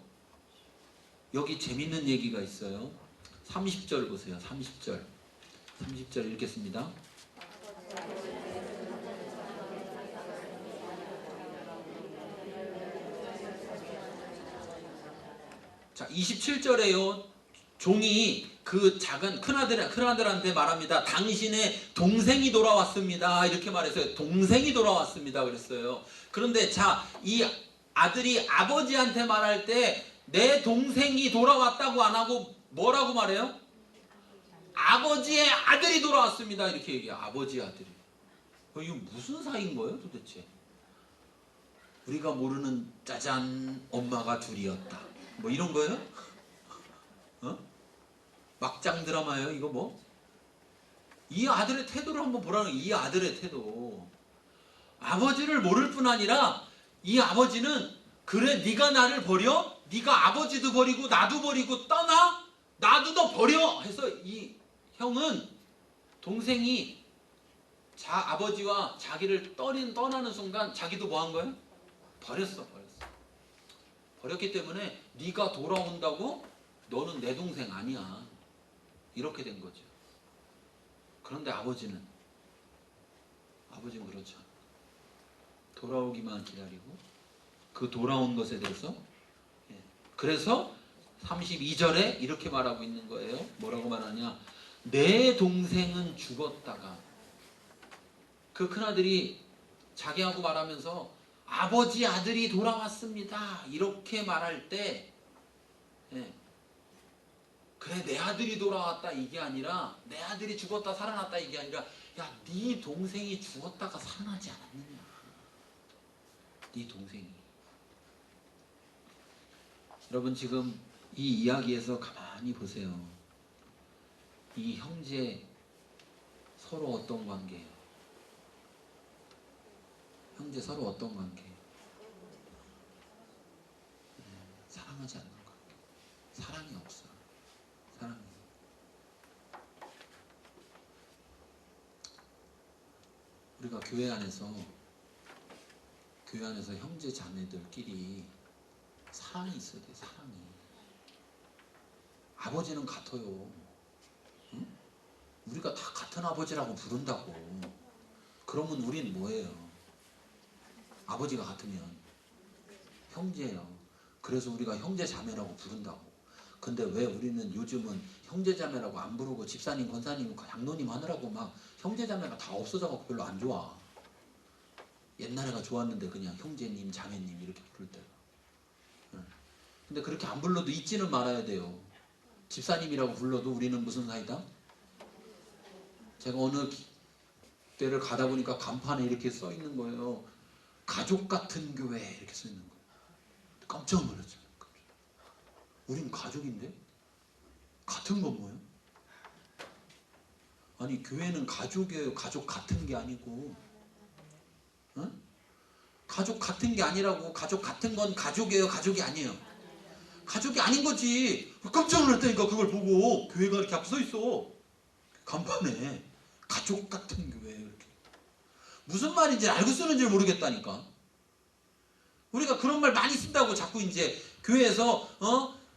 여기 재밌는 얘기가 있어요. 30절 보세요. 30절 읽겠습니다. 자, 27절에요. 종이 그 작은 큰아들한테 말합니다. 당신의 동생이 돌아왔습니다. 이렇게 말했어요. 동생이 돌아왔습니다. 그랬어요. 그런데 자, 이 아들이 아버지한테 말할 때 내 동생이 돌아왔다고 안 하고 뭐라고 말해요? 아버지의 아들이 돌아왔습니다. 이렇게 얘기해요. 아버지의 아들이. 이거 무슨 사이인 거예요 도대체? 우리가 모르는 짜잔 엄마가 둘이었다. 뭐 이런 거예요? 어? 막장 드라마예요 이거 뭐? 이 아들의 태도를 한번 보라는 거예요. 이 아들의 태도. 아버지를 모를 뿐 아니라 이 아버지는 그래 네가 나를 버려? 네가 아버지도 버리고 나도 버리고 떠나? 나도 너 버려! 해서 이 형은 동생이 아버지와 자기를 떠나는 순간 자기도 뭐 한 거예요? 버렸어. 버렸기 때문에 네가 돌아온다고? 너는 내 동생 아니야. 이렇게 된 거죠. 그런데 아버지는 그렇죠. 돌아오기만 기다리고 그 돌아온 것에 대해서 그래서 32절에 이렇게 말하고 있는 거예요. 뭐라고 말하냐? 내 동생은 죽었다가 그 큰아들이 자기하고 말하면서 아버지 아들이 돌아왔습니다. 이렇게 말할 때 그래 내 아들이 돌아왔다 이게 아니라 내 아들이 죽었다 살아났다 이게 아니라 야, 네 동생이 죽었다가 살아나지 않았느냐. 네 동생이. 여러분 지금 이 이야기에서 가만히 보세요. 이 형제 서로 어떤 관계예요? 형제 서로 어떤 관계예요? 사랑하지 않는 관계. 사랑이 없어요. 사랑이. 우리가 교회 안에서 형제 자매들끼리 사랑이 있어야 돼. 사랑이. 아버지는 같아요. 응? 우리가 다 같은 아버지라고 부른다고. 그러면 우린 뭐예요? 아버지가 같으면 형제예요. 그래서 우리가 형제 자매라고 부른다고. 근데 왜 우리는 요즘은 형제 자매라고 안 부르고 집사님, 권사님, 장로님 하느라고 막 형제 자매가 다 없어져갖고 별로 안 좋아. 옛날에가 좋았는데 그냥 형제님, 자매님 이렇게 부를 때가. 근데 그렇게 안 불러도 잊지는 말아야 돼요. 집사님이라고 불러도 우리는 무슨 사이다? 제가 어느 때를 가다 보니까 간판에 이렇게 써 있는 거예요. 가족 같은 교회 이렇게 써 있는 거예요. 깜짝 놀랐어요. 우린 가족인데? 같은 건 뭐예요? 아니 교회는 가족이에요. 가족 같은 게 아니고. 응? 가족 같은 게 아니라고. 가족 같은 건 가족이에요. 가족이 아니에요. 가족이 아닌 거지. 깜짝 놀랐다니까 그걸 보고. 교회가 이렇게 앞에 서 있어. 간판에 가족 같은 교회 이렇게. 무슨 말인지 알고 쓰는지 모르겠다니까. 우리가 그런 말 많이 쓴다고 자꾸 이제 교회에서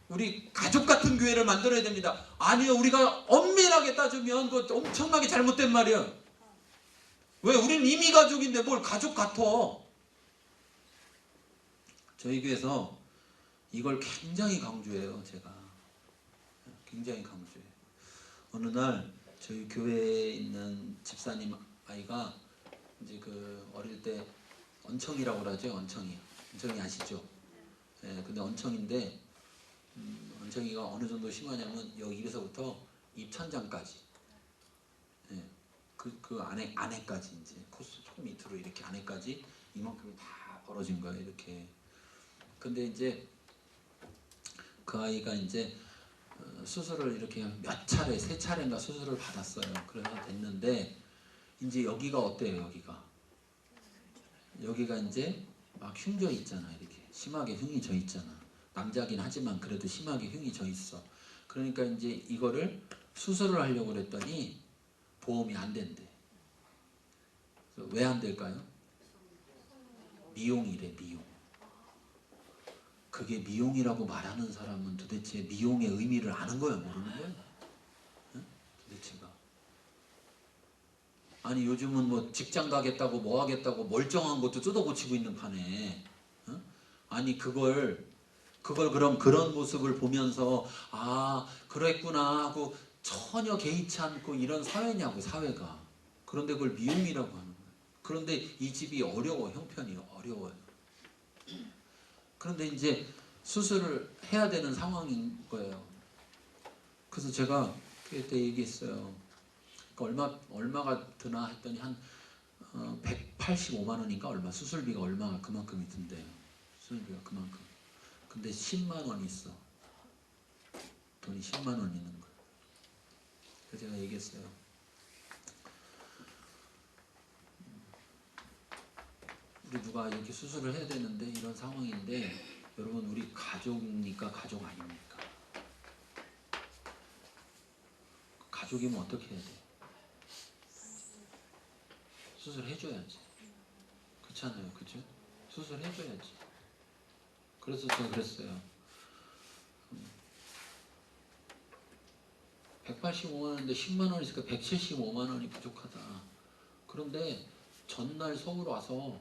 우리 가족 같은 교회를 만들어야 됩니다. 아니요, 우리가 엄밀하게 따지면 그거 엄청나게 잘못된 말이야. 왜? 우리는 이미 가족인데 뭘 가족 같아. 저희 교회에서 이걸 굉장히 강조해요. 제가 굉장히 강조해요. 어느 날 저희 교회에 있는 집사님 아이가 이제 그 어릴 때 언청이라고 그러죠. 언청이 아시죠? 예, 근데 언청인데 언청이가 어느 정도 심하냐면 여기 입에서부터 입천장까지, 예, 그 안에까지 이제 코스 속 밑으로 이렇게 안에까지 이만큼이 다 벌어진 거예요. 이렇게. 근데 이제 그 아이가 이제 수술을 이렇게 몇 차례, 3차례인가 수술을 받았어요. 그래서 됐는데 이제 여기가 어때요? 여기가 이제 막 흉져 있잖아. 이렇게 심하게 흉이 져 있잖아. 남자긴 하지만 그래도 심하게 흉이 져 있어. 그러니까 이제 이거를 수술을 하려고 그랬더니 보험이 안 된대. 왜 안 될까요? 미용이래, 미용. 그게 미용이라고 말하는 사람은 도대체 미용의 의미를 아는 거야, 모르는 거야? 응? 도대체가. 아니 요즘은 뭐 직장 가겠다고 뭐 하겠다고 멀쩡한 것도 뜯어고치고 있는 판에, 응? 아니 그걸 그럼 그런 모습을 보면서 아 그랬구나 하고 전혀 개의치 않고 이런 사회냐고, 사회가. 그런데 그걸 미움이라고 하는 거예요. 그런데 이 집이 어려워, 형편이 어려워요. 그런데 이제 수술을 해야 되는 상황인 거예요. 그래서 제가 그때 얘기했어요. 그러니까 얼마가 드나 했더니 한 185만 원인가 얼마, 수술비가 얼마가 그만큼이 든대요. 수술비가 그만큼. 근데 10만 원이 있어. 돈이 10만 원 있는 거예요. 그래서 제가 얘기했어요. 우리 누가 이렇게 수술을 해야 되는데 이런 상황인데 여러분 우리 가족입니까? 가족 아닙니까? 가족이면 어떻게 해야 돼? 수술해줘야지. 그렇잖아요. 그죠? 수술해줘야지. 그래서 제가 그랬어요. 185만 원인데 10만 원 있으니까 175만 원이 부족하다. 그런데 전날 서울 와서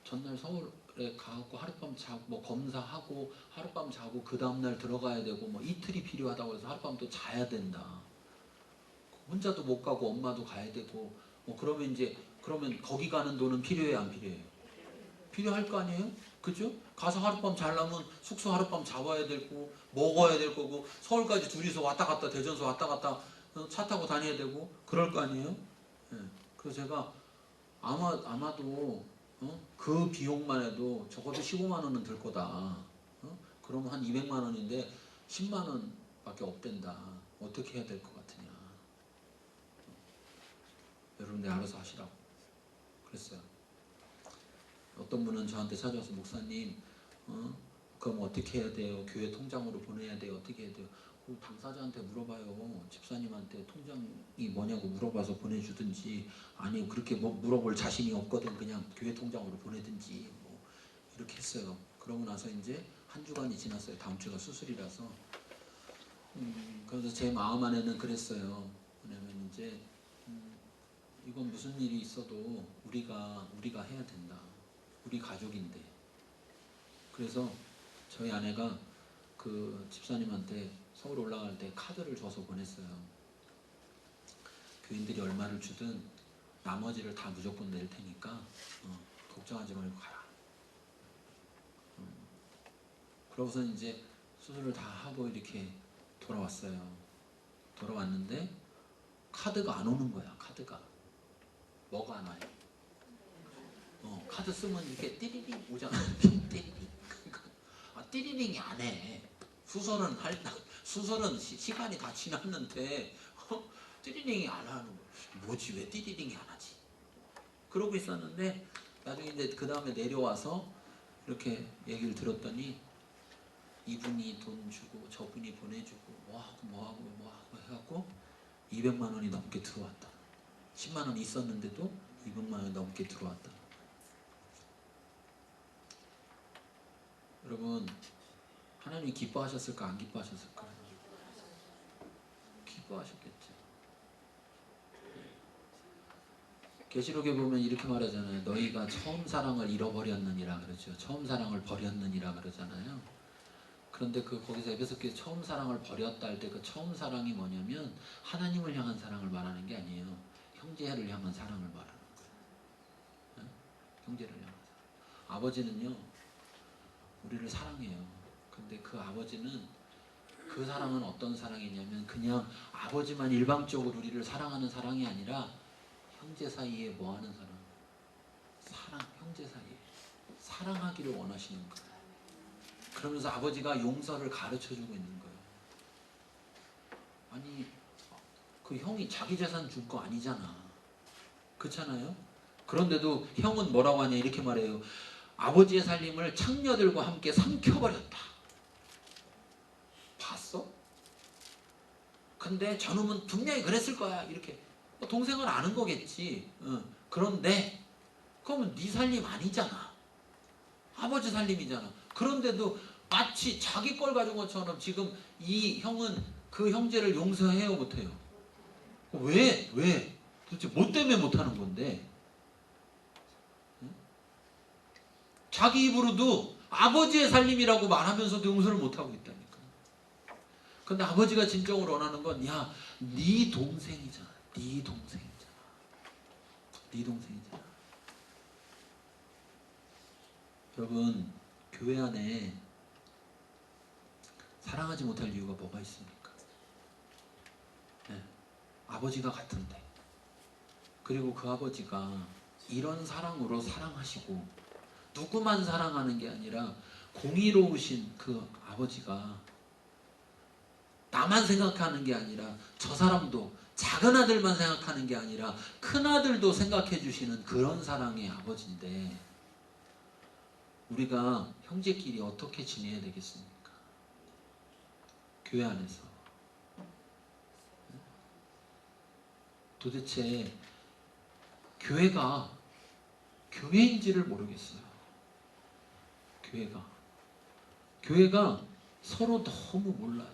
전날 서울에 가고 하룻밤 자고 뭐 검사하고 하룻밤 자고 그 다음날 들어가야 되고 뭐 이틀이 필요하다고 해서 하룻밤 또 자야 된다. 혼자도 못 가고 엄마도 가야 되고 뭐 그러면 거기 가는 돈은 필요해요, 안 필요해요? 필요할 거 아니에요? 그죠? 가서 하룻밤 자려면 숙소 하룻밤 잡아야 되고 먹어야 될 거고 서울까지 둘이서 왔다 갔다 대전서 왔다 갔다 차 타고 다녀야 되고 그럴 거 아니에요? 예. 그래서 제가 아마도 그 비용만 해도 적어도 15만 원은 들 거다. 그러면 한 200만 원인데 10만 원밖에 없댄다. 어떻게 해야 될 것 같으냐. 여러분들 알아서 하시라고 그랬어요. 어떤 분은 저한테 찾아와서 목사님 그럼 어떻게 해야 돼요? 교회 통장으로 보내야 돼요? 어떻게 해야 돼요? 그 당사자한테 물어봐요. 집사님한테 통장이 뭐냐고 물어봐서 보내주든지 아니 그렇게 뭐 물어볼 자신이 없거든 그냥 교회 통장으로 보내든지 뭐 이렇게 했어요. 그러고 나서 이제 한 주간이 지났어요. 다음 주가 수술이라서 그래서 제 마음 안에는 그랬어요. 왜냐면 이제 이건 무슨 일이 있어도 우리가 해야 된다. 우리 가족인데. 그래서 저희 아내가 그 집사님한테 서울 올라갈 때 카드를 줘서 보냈어요. 교인들이 얼마를 주든 나머지를 다 무조건 낼 테니까 걱정하지 말고 가라. 그러고서 이제 수술을 다 하고 이렇게 돌아왔어요. 돌아왔는데 카드가 안 오는 거야. 카드가 뭐가 안 와요. 카드 쓰면 이렇게 띠리링 오잖아. 띠리링. 띠리링이 안 해. 수술은 시간이 다 지났는데 띠리링이 안 하는 거야. 뭐지, 왜 띠리링이 안 하지? 그러고 있었는데 나중에 이제 그 다음에 내려와서 이렇게 얘기를 들었더니 이분이 돈 주고 저분이 보내주고 뭐하고 해갖고 200만 원이 넘게 들어왔다. 10만 원 있었는데도 200만 원이 넘게 들어왔다. 여러분, 하나님이 기뻐하셨을까 안 기뻐하셨을까? 기뻐하셨겠죠. 계시록에 보면 이렇게 말하잖아요. 너희가 처음 사랑을 잃어버렸느니라 그러죠. 처음 사랑을 버렸느니라 그러잖아요. 그런데 거기서 에베소교회 처음 사랑을 버렸다 할 때 그 처음 사랑이 뭐냐면 하나님을 향한 사랑을 말하는 게 아니에요. 형제를 향한 사랑을 말하는 거예요. 형제를 향한 사랑. 아버지는요, 우리를 사랑해요. 근데 그 아버지는 그 사랑은 어떤 사랑이냐면 그냥 아버지만 일방적으로 우리를 사랑하는 사랑이 아니라 형제 사이에 뭐하는 사랑, 형제 사이에 사랑하기를 원하시는 거예요. 그러면서 아버지가 용서를 가르쳐주고 있는 거예요. 아니, 그 형이 자기 재산 줄 거 아니잖아. 그렇잖아요? 그런데도 형은 뭐라고 하냐 이렇게 말해요. 아버지의 살림을 창녀들과 함께 삼켜버렸다. 봤어? 근데 저놈은 분명히 그랬을 거야. 이렇게 동생은 아는 거겠지. 그런데 그러면 네 살림 아니잖아. 아버지 살림이잖아. 그런데도 마치 자기 걸 가진 것처럼 지금 이 형은 그 형제를 용서해요 못해요? 왜? 도대체 뭐 때문에 못하는 건데? 자기 입으로도 아버지의 살림이라고 말하면서도 용서를 못하고 있다니까. 근데 아버지가 진정으로 원하는 건 네 동생이잖아. 네 동생이잖아. 여러분, 교회 안에 사랑하지 못할 이유가 뭐가 있습니까? 네. 아버지가 같은데, 그리고 그 아버지가 이런 사랑으로 사랑하시고 누구만 사랑하는 게 아니라 공의로우신 그 아버지가 나만 생각하는 게 아니라 저 사람도 작은 아들만 생각하는 게 아니라 큰 아들도 생각해 주시는 그런 사랑의 아버지인데 우리가 형제끼리 어떻게 지내야 되겠습니까? 교회 안에서 도대체 교회가 교회인지를 모르겠어요. 교회가 서로 너무 몰라요.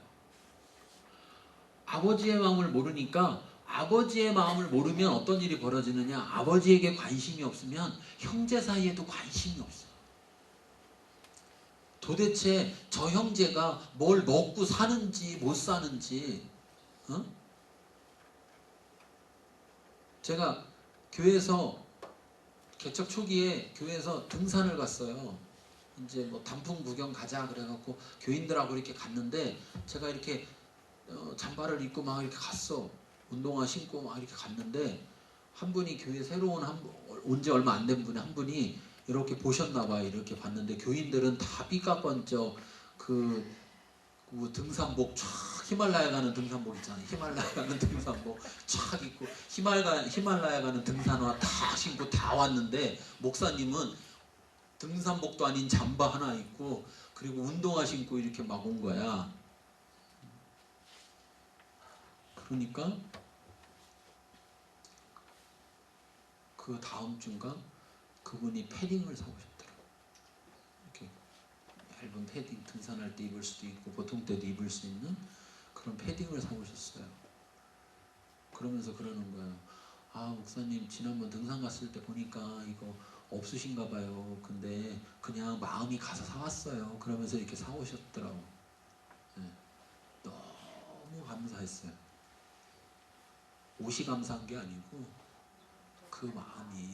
아버지의 마음을 모르니까 아버지의 마음을 모르면 어떤 일이 벌어지느냐, 아버지에게 관심이 없으면 형제 사이에도 관심이 없어요. 도대체 저 형제가 뭘 먹고 사는지 못 사는지 제가 교회에서 개척 초기에 교회에서 등산을 갔어요. 이제 뭐 단풍 구경 가자 그래갖고 교인들하고 이렇게 갔는데 제가 이렇게 잠바를 입고 막 이렇게 갔어. 운동화 신고 막 이렇게 갔는데 한 분이 교회 새로운 온 지 얼마 안 된 분이 한 분이 이렇게 보셨나봐요. 이렇게 봤는데 교인들은 다 삐까번쩍 그 등산복 쫙 히말라야 가는 등산복 있잖아요. 히말라야 가는 등산복 쫙 입고 히말라야 가는 등산화 다 신고 다 왔는데 목사님은 등산복도 아닌 잠바 하나 입고 그리고 운동화 신고 이렇게 막 온 거야. 그러니까 그 다음 주인가 그분이 패딩을 사오셨더라고요. 이렇게 얇은 패딩 등산할 때 입을 수도 있고 보통 때도 입을 수 있는 그런 패딩을 사오셨어요. 그러면서 그러는 거예요. 아, 목사님 지난번 등산 갔을 때 보니까 이거 없으신가 봐요. 근데 그냥 마음이 가서 사왔어요. 그러면서 이렇게 사오셨더라고. 네. 너무 감사했어요. 옷이 감사한 게 아니고 그 마음이.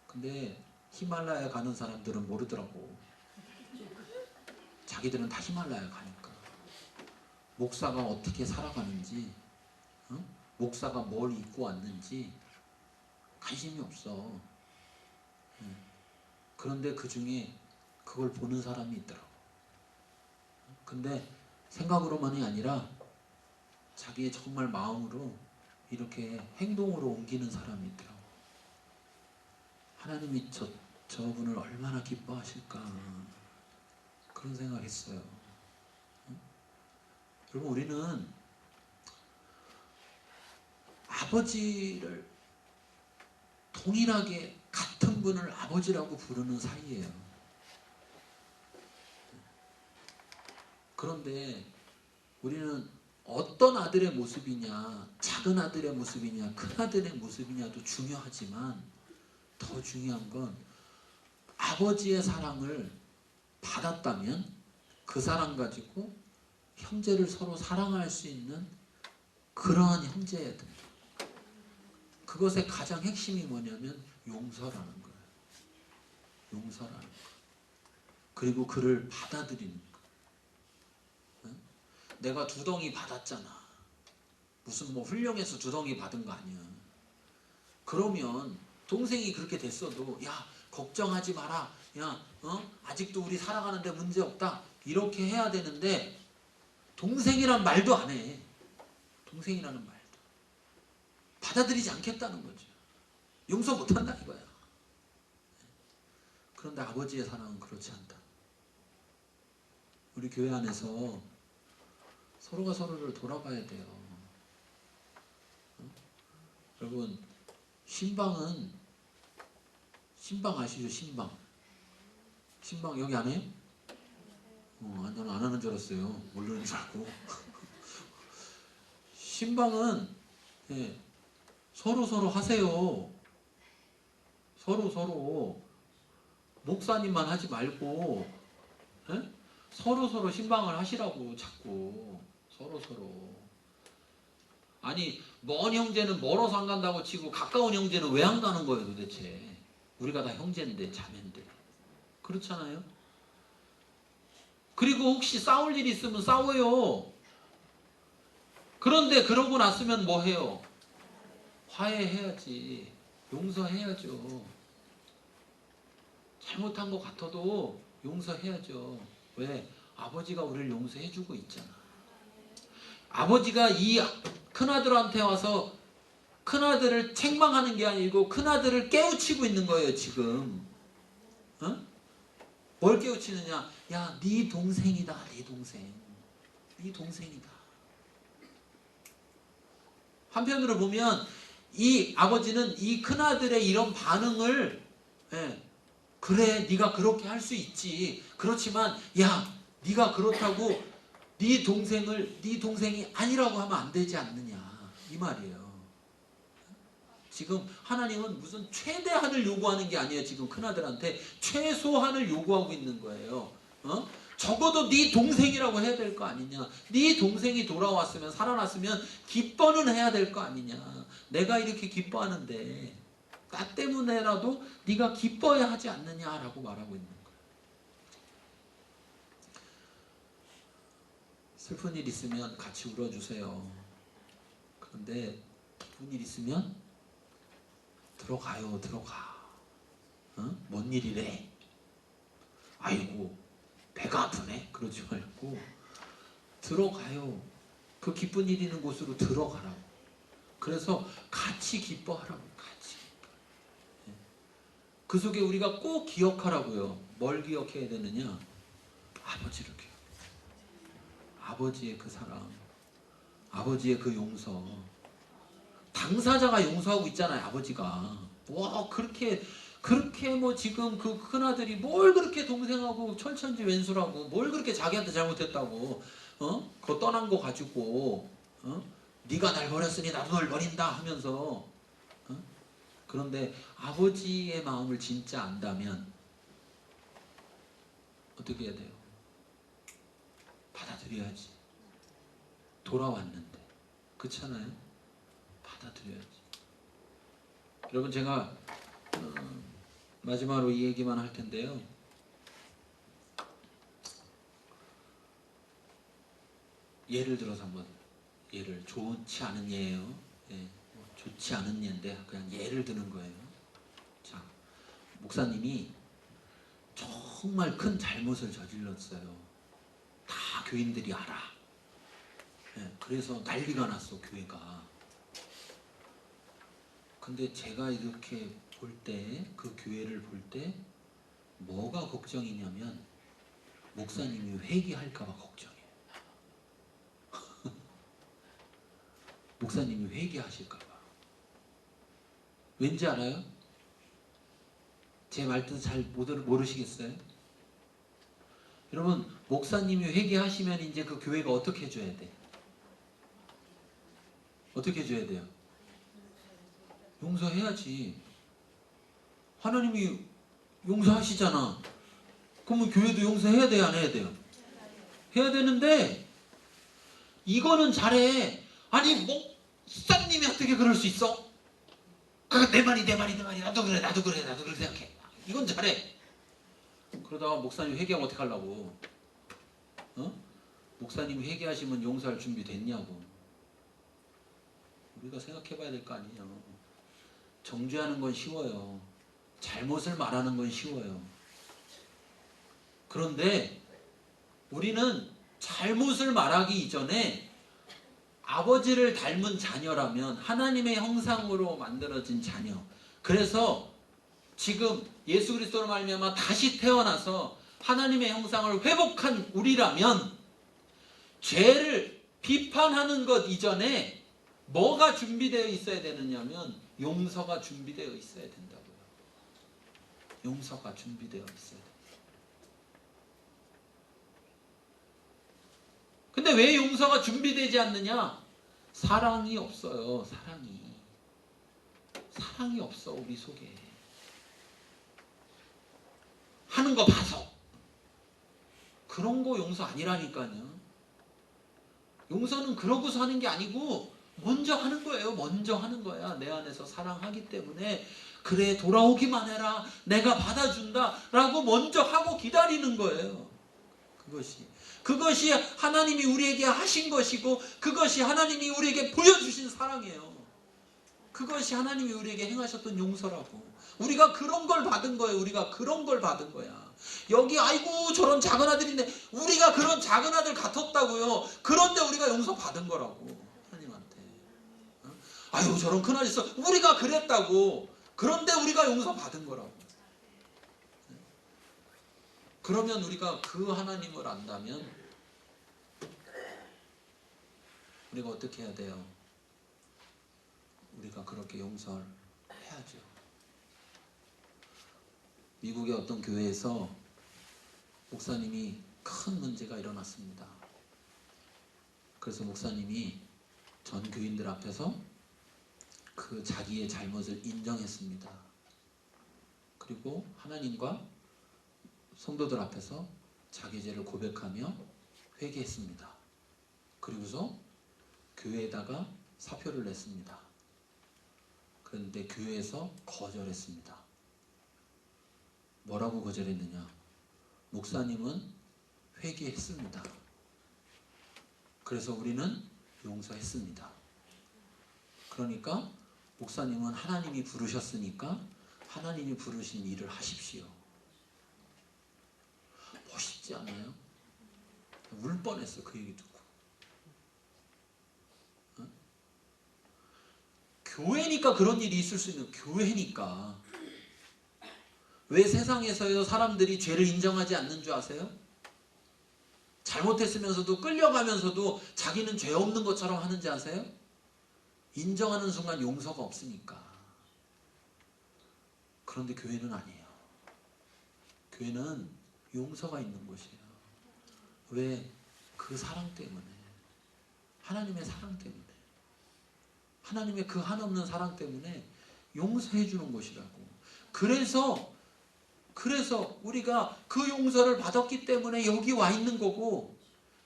근데 히말라야 가는 사람들은 모르더라고. 자기들은 다 히말라야 가니까. 목사가 어떻게 살아가는지, 응? 목사가 뭘 입고 왔는지 관심이 없어. 그런데 그 중에 그걸 보는 사람이 있더라고. 근데 생각으로만이 아니라 자기의 정말 마음으로 이렇게 행동으로 옮기는 사람이 있더라고. 하나님이 저분을 얼마나 기뻐하실까, 그런 생각했어요. 여러분, 우리는 아버지를 동일하게 같은 분을 아버지라고 부르는 사이예요. 그런데 우리는 어떤 아들의 모습이냐, 작은 아들의 모습이냐, 큰 아들의 모습이냐도 중요하지만 더 중요한 건 아버지의 사랑을 받았다면 그 사랑 가지고 형제를 서로 사랑할 수 있는 그러한 형제야 된다. 그것의 가장 핵심이 뭐냐면 용서라는 거예요. 용서라는 거. 그리고 그를 받아들이는 거. 응? 내가 두덩이 받았잖아. 무슨 뭐 훌륭해서 두덩이 받은 거 아니야. 그러면 동생이 그렇게 됐어도 야, 걱정하지 마라. 야, 아직도 우리 살아가는데 문제 없다. 이렇게 해야 되는데 동생이란 말도 안 해. 동생이라는 말도 받아들이지 않겠다는 거죠. 용서 못한다 이거야. 그런데 아버지의 사랑은 그렇지 않다. 우리 교회 안에서 서로가 서로를 돌아봐야 돼요. 여러분, 신방 아시죠? 신방 여기 안 해요? 나는 안 하는 줄 알았어요. 모르는 줄 알고. 신방은 서로 하세요. 서로 목사님만 하지 말고 서로 신방을 하시라고. 자꾸 서로. 아니, 먼 형제는 멀어서 안 간다고 치고 가까운 형제는 왜 안 가는 거예요 도대체? 우리가 다 형제인데, 자매인데. 그렇잖아요? 그리고 혹시 싸울 일 있으면 싸워요. 그런데 그러고 났으면 뭐 해요? 화해해야지. 용서해야죠. 잘못한 것 같아도 용서해야죠. 왜? 아버지가 우리를 용서해주고 있잖아. 아버지가 이 큰아들한테 와서 큰아들을 책망하는 게 아니고 큰아들을 깨우치고 있는 거예요 지금. 뭘 깨우치느냐? 야, 네 동생이다. 네 동생이다. 한편으로 보면 이 아버지는 이 큰아들의 이런 반응을 그래, 네가 그렇게 할 수 있지. 그렇지만 야, 네가 그렇다고 네 동생이 아니라고 하면 안 되지 않느냐, 이 말이에요. 지금 하나님은 무슨 최대한을 요구하는 게 아니에요. 지금 큰아들한테 최소한을 요구하고 있는 거예요. 적어도 네 동생이라고 해야 될 거 아니냐. 네 동생이 돌아왔으면, 살아났으면 기뻐는 해야 될 거 아니냐. 내가 이렇게 기뻐하는데 나 때문에라도 네가 기뻐야 하지 않느냐라고 말하고 있는 거예요. 슬픈 일 있으면 같이 울어주세요. 그런데 기쁜 일 있으면 들어가. 뭔 일이래? 아이고, 배가 아프네? 그러지 말고 들어가요. 그 기쁜 일 있는 곳으로 들어가라고. 그래서 같이 기뻐하라고. 같이. 그 속에 우리가 꼭 기억하라고요. 뭘 기억해야 되느냐? 아버지를 기억해. 아버지의 그 사랑, 아버지의 그 용서. 당사자가 용서하고 있잖아요. 아버지가 뭐 그렇게 그렇게 뭐 지금 그 큰아들이 뭘 그렇게 동생하고 철천지 왼수라고 뭘 그렇게 자기한테 잘못했다고 그거 떠난 거 가지고 네가 날 버렸으니 나도 널 버린다 하면서 그런데 아버지의 마음을 진짜 안다면 어떻게 해야 돼요? 받아들여야지. 돌아왔는데. 그렇잖아요? 받아들여야지. 여러분 제가 마지막으로 이 얘기만 할 텐데요. 예를 들어서 한번 예를 좋지 않은 예예요. 예, 좋지 않은 예인데 그냥 예를 드는 거예요. 자, 목사님이 정말 큰 잘못을 저질렀어요. 다 교인들이 알아. 예, 그래서 난리가 났어 교회가. 근데 제가 이렇게 볼 때, 그 교회를 볼 때 뭐가 걱정이냐면 목사님이 회개할까봐 걱정이에요. 목사님이 회개하실까봐. 왠지 알아요? 제 말뜻 잘 모르시겠어요? 여러분, 목사님이 회개하시면 이제 그 교회가 어떻게 해줘야 돼? 어떻게 해줘야 돼요? 용서해야지. 하나님이 용서하시잖아. 그러면 교회도 용서해야 돼요? 안 해야 돼요? 해야 되는데 이거는 잘해. 아니 목사님이 어떻게 그럴 수 있어? 내 말이 나도 그래 생각해. 이건 잘해. 그러다가 목사님 회개하면 어떻게 하려고? 목사님이 회개하시면 용서할 준비 됐냐고. 우리가 생각해 봐야 될 거 아니에요. 정죄하는 건 쉬워요. 잘못을 말하는 건 쉬워요. 그런데 우리는 잘못을 말하기 이전에 아버지를 닮은 자녀라면 하나님의 형상으로 만들어진 자녀. 그래서 지금 예수 그리스도로 말미암아 다시 태어나서 하나님의 형상을 회복한 우리라면 죄를 비판하는 것 이전에 뭐가 준비되어 있어야 되느냐면 용서가 준비되어 있어야 된다고요. 용서가 준비되어 있어야 돼요. 근데 왜 용서가 준비되지 않느냐? 사랑이 없어요. 사랑이 없어 우리 속에. 하는 거 봐서. 그런 거 용서 아니라니까요. 용서는 그러고서 하는 게 아니고 먼저 하는 거예요. 먼저 하는 거야. 내 안에서 사랑하기 때문에 그래 돌아오기만 해라. 내가 받아준다. 라고 먼저 하고 기다리는 거예요. 그것이 하나님이 우리에게 하신 것이고 그것이 하나님이 우리에게 보여주신 사랑이에요. 그것이 하나님이 우리에게 행하셨던 용서라고. 우리가 그런 걸 받은 거예요. 우리가 그런 걸 받은 거야. 여기 아이고 저런 작은 아들인데 우리가 그런 작은 아들 같았다고요. 그런데 우리가 용서 받은 거라고. 하나님한테. 아유 저런 큰 아들 있어. 우리가 그랬다고. 그런데 우리가 용서 받은 거라고. 그러면 우리가 그 하나님을 안다면 우리가 어떻게 해야 돼요? 우리가 그렇게 용서를 해야죠. 미국의 어떤 교회에서 목사님이 큰 문제가 일어났습니다. 그래서 목사님이 전 교인들 앞에서 그 자기의 잘못을 인정했습니다. 그리고 하나님과 성도들 앞에서 자기 죄를 고백하며 회개했습니다. 그리고서 교회에다가 사표를 냈습니다. 그런데 교회에서 거절했습니다. 뭐라고 거절했느냐? 목사님은 회개했습니다. 그래서 우리는 용서했습니다. 그러니까 목사님은 하나님이 부르셨으니까 하나님이 부르신 일을 하십시오. 멋있지 않아요? 울 뻔했어 그 얘기 듣고. 교회니까 그런 일이 있을 수 있는 교회니까. 왜 세상에서요 사람들이 죄를 인정하지 않는 줄 아세요? 잘못했으면서도 끌려가면서도 자기는 죄 없는 것처럼 하는지 아세요? 인정하는 순간 용서가 없으니까. 그런데 교회는 아니에요. 교회는 용서가 있는 곳이에요. 왜? 그 사랑 때문에. 하나님의 사랑 때문에. 하나님의 그 한없는 사랑 때문에 용서해 주는 곳이라고. 그래서 우리가 그 용서를 받았기 때문에 여기 와 있는 거고,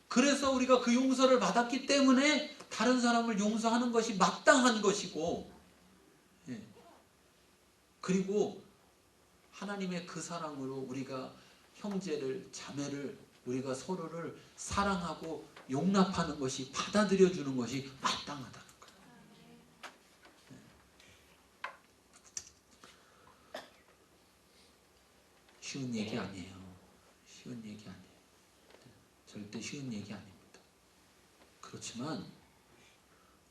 그래서 우리가 그 용서를 받았기 때문에 다른 사람을 용서하는 것이 마땅한 것이고, 예. 그리고 하나님의 그 사랑으로 우리가 형제를, 자매를, 우리가 서로를 사랑하고 용납하는 것이, 받아들여 주는 것이 마땅하다는 거예요. 쉬운 얘기 아니에요. 쉬운 얘기 아니에요. 절대 쉬운 얘기 아닙니다. 그렇지만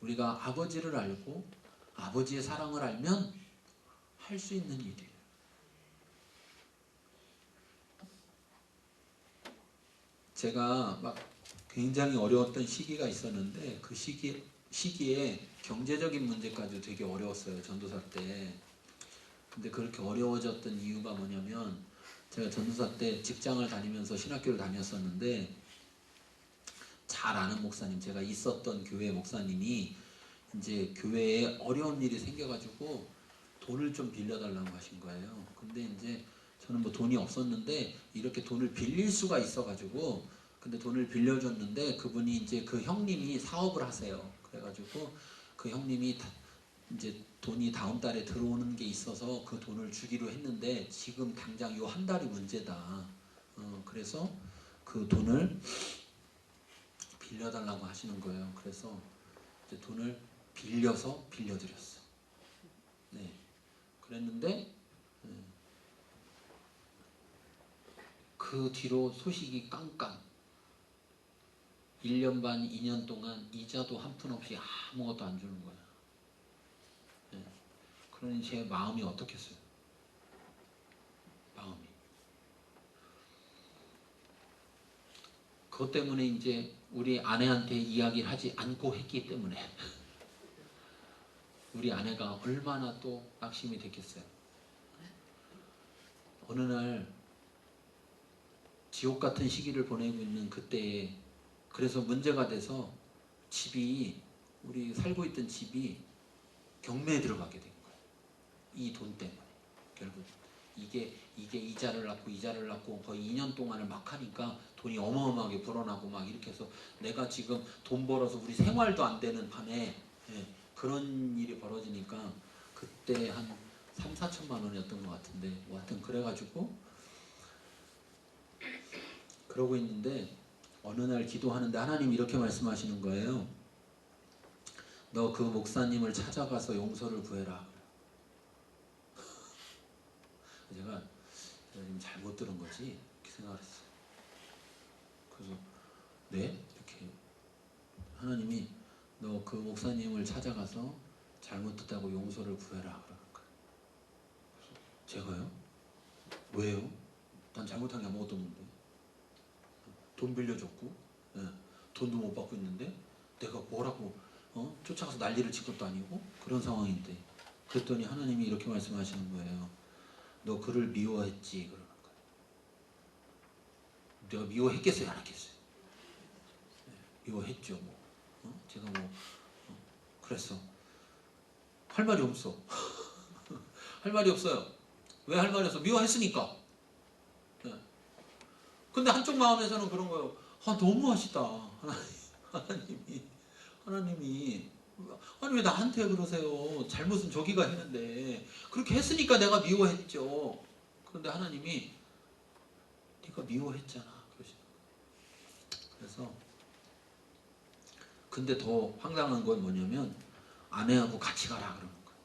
우리가 아버지를 알고 아버지의 사랑을 알면 할 수 있는 일이에요. 제가 막 굉장히 어려웠던 시기가 있었는데, 그 시기에 경제적인 문제까지도 되게 어려웠어요. 전도사 때. 근데 그렇게 어려워졌던 이유가 뭐냐면, 제가 전도사 때 직장을 다니면서 신학교를 다녔었는데, 잘 아는 목사님, 제가 있었던 교회 목사님이 이제 교회에 어려운 일이 생겨가지고 돈을 좀 빌려달라고 하신 거예요. 근데 이제 저는 뭐 돈이 없었는데 이렇게 돈을 빌릴 수가 있어가지고, 근데 돈을 빌려줬는데 그분이 이제 그 형님이 사업을 하세요. 그래가지고 그 형님이 이제 돈이 다음 달에 들어오는 게 있어서 그 돈을 주기로 했는데, 지금 당장 요 한 달이 문제다. 그래서 그 돈을 빌려달라고 하시는 거예요. 그래서 이제 돈을 빌려드렸어. 네. 그랬는데 그 뒤로 소식이 깡깡. 1년 반, 2년 동안 이자도 한 푼 없이 아무것도 안 주는 거야. 네. 그러니 제 마음이 어떻겠어요? 마음이. 그것 때문에 이제 우리 아내한테 이야기를 하지 않고 했기 때문에 우리 아내가 얼마나 또 낙심이 됐겠어요. 어느 날 지옥 같은 시기를 보내고 있는 그때에, 그래서 문제가 돼서 집이, 우리 살고 있던 집이 경매에 들어가게 된 거예요. 이 돈 때문에. 결국 이게 이자를 낳고 거의 2년 동안을 막 하니까 돈이 어마어마하게 불어나고 막 이렇게 해서, 내가 지금 돈 벌어서 우리 생활도 안 되는 판에, 예, 그런 일이 벌어지니까 그때 한 3, 4천만 원이었던 것 같은데, 뭐 하여튼 그래가지고 그러고 있는데 어느 날 기도하는데 하나님이 이렇게 말씀하시는 거예요. 너 그 목사님을 찾아가서 용서를 구해라. 제가 지금 잘못 들은 거지 이렇게 생각을 했어요. 그래서 네? 이렇게 하나님이 너 그 목사님을 찾아가서 잘못했다고 용서를 구해라 그러는 거예요. 그래서 제가요? 왜요? 난 잘못한 게 아무것도 없는데. 돈 빌려줬고, 예, 돈도 못 받고 있는데 내가 뭐라고 쫓아가서 난리를 친 것도 아니고 그런 상황인데. 그랬더니 하나님이 이렇게 말씀하시는 거예요. 너 그를 미워했지 그러는 거예요. 내가 미워했겠어요, 안 했겠어요? 예, 미워했죠. 뭐 제가 뭐 그랬어. 할 말이 없어. 할 말이 없어요. 왜 할 말이 없어? 미워했으니까. 예. 근데 한쪽 마음에서는 그런 거예요. 아, 너무 하시다. 하나님이 아니 왜 나한테 그러세요? 잘못은 저기가 했는데 그렇게 했으니까 내가 미워했죠. 그런데 하나님이 네가 미워했잖아 그러시는 거예요. 그래서 근데 더 황당한 건 뭐냐면 아내하고 같이 가라 그러는 거예요.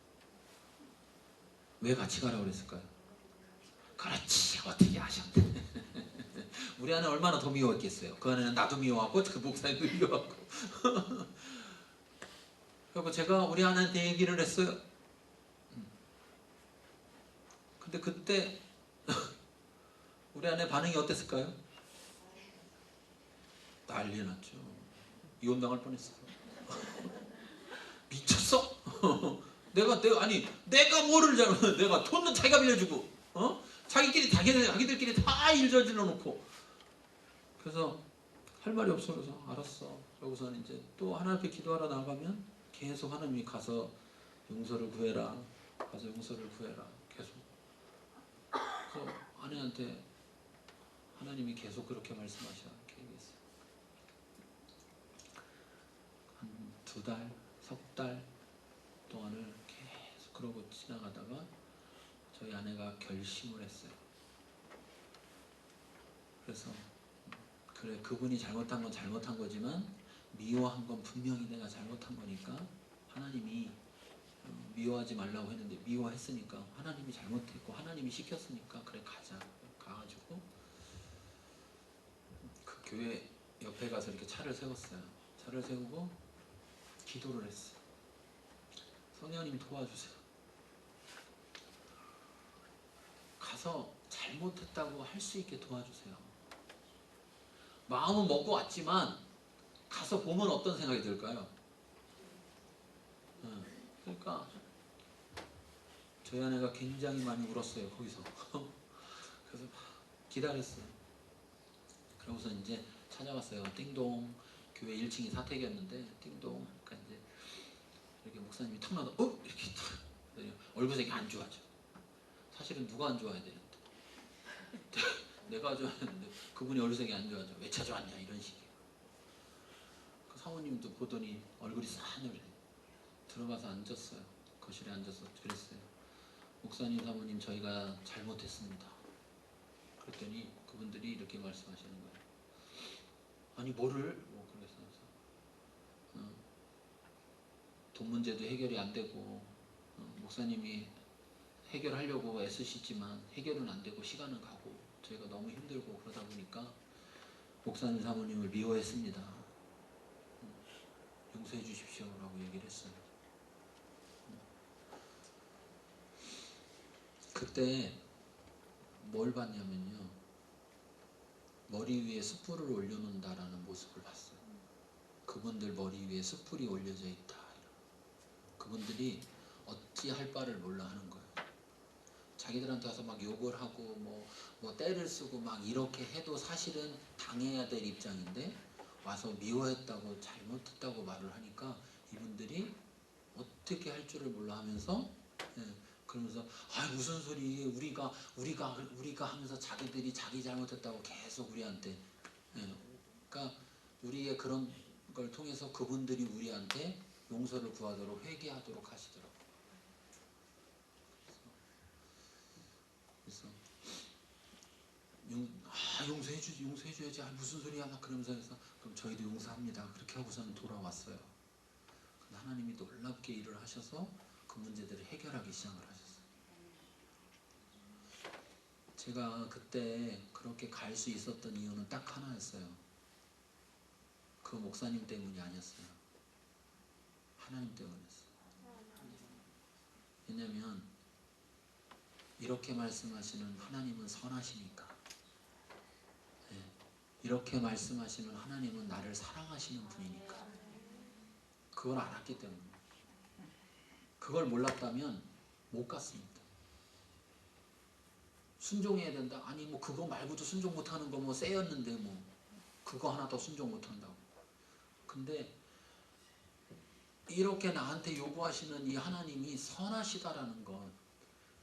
왜 같이 가라 그랬을까요? 그렇지, 어떻게 하셨대. 우리 아내 얼마나 더 미워했겠어요. 그 아내는 나도 미워하고 그 목사님도 미워하고. 그리고 제가 우리 아내한테 얘기를 했어요. 근데 그때 우리 아내 반응이 어땠을까요? 난리 났죠. 이혼당할 뻔했어요. 미쳤어? 내가 뭐를 잘못, 내가 돈도 자기가 빌려주고, 자기들끼리 다 일 저질러 놓고. 그래서 할 말이 없어. 그래서 알았어. 그러고서는 이제 또 하나님 앞에 기도하러 나가면 계속 하나님이 가서 용서를 구해라. 가서 용서를 구해라. 계속. 그래서 아내한테 하나님이 계속 그렇게 말씀하셔. 이렇게 얘기했어요. 한 2달, 3달 동안을 계속 그러고 지나가다가 저희 아내가 결심을 했어요. 그래서 그래, 그분이 잘못한 건 잘못한 거지만 미워한 건 분명히 내가 잘못한 거니까 하나님이 미워하지 말라고 했는데 미워했으니까 하나님이 잘못했고 하나님이 시켰으니까 그래 가자. 가가지고 그 교회 옆에 가서 이렇게 차를 세웠어요. 차를 세우고 기도를 했어요. 성령님 도와주세요. 가서 잘못했다고 할 수 있게 도와주세요. 마음은 먹고 왔지만 가서 보면 어떤 생각이 들까요? 그러니까 저희 아내가 굉장히 많이 울었어요. 거기서. 그래서 기다렸어요. 그러고서 이제 찾아갔어요. 띵동. 교회 1층이 사택이었는데 띵동. 그러니까 이제 이렇게 목사님이 탁 나도 이렇게 탁 얼굴색이 안 좋아져. 사실은 누가 안 좋아야 되는데 내가 좋아하는데 그분이 얼굴색이 안 좋아져. 왜 찾아왔냐 이런 식이에요. 그 사모님도 보더니 얼굴이 싸늘해. 들어가서 앉았어요. 거실에 앉아서 그랬어요. 목사님, 사모님, 저희가 잘못했습니다. 그랬더니 그분들이 이렇게 말씀하시는 거예요. 아니 뭐를? 그래서 돈 문제도 해결이 안 되고 목사님이 해결하려고 애쓰시지만 해결은 안 되고 시간은 가고 저희가 너무 힘들고 그러다 보니까 목사님, 사모님을 미워했습니다. 용서해 주십시오 라고 얘기를 했어요. 그때 뭘 봤냐면요, 머리 위에 숯불을 올려놓는다라는 모습을 봤어요. 그분들 머리 위에 숯불이 올려져 있다. 그분들이 어찌할 바를 몰라 하는 거예요. 자기들한테 와서 막 욕을 하고 뭐 때를 쓰고 막 이렇게 해도 사실은 당해야 될 입장인데 와서 미워했다고 잘못했다고 말을 하니까 이분들이 어떻게 할 줄을 몰라 하면서 그러면서 무슨 소리, 우리가 하면서 자기들이 자기 잘못했다고 계속 우리한테, 그러니까 우리의 그런 걸 통해서 그분들이 우리한테 용서를 구하도록 회개하도록 하시더라고요. 그래서 용서해줘야지. 무슨 소리야 막 그러면서 해서 그럼 저희도 용서합니다. 그렇게 하고서는 돌아왔어요. 하나님이 놀랍게 일을 하셔서 그 문제들을 해결하기 시작을 하셨어요. 제가 그때 그렇게 갈 수 있었던 이유는 딱 하나였어요. 그 목사님 때문이 아니었어요. 하나님 때문이었어요. 왜냐면 이렇게 말씀하시는 하나님은 선하시니까. 이렇게 말씀하시는 하나님은 나를 사랑하시는 분이니까. 그걸 알았기 때문에. 그걸 몰랐다면 못 갔습니다. 순종해야 된다? 아니 그거 말고도 순종 못하는 거 쎄였는데 그거 하나 더 순종 못한다고. 근데 이렇게 나한테 요구하시는 이 하나님이 선하시다라는 것,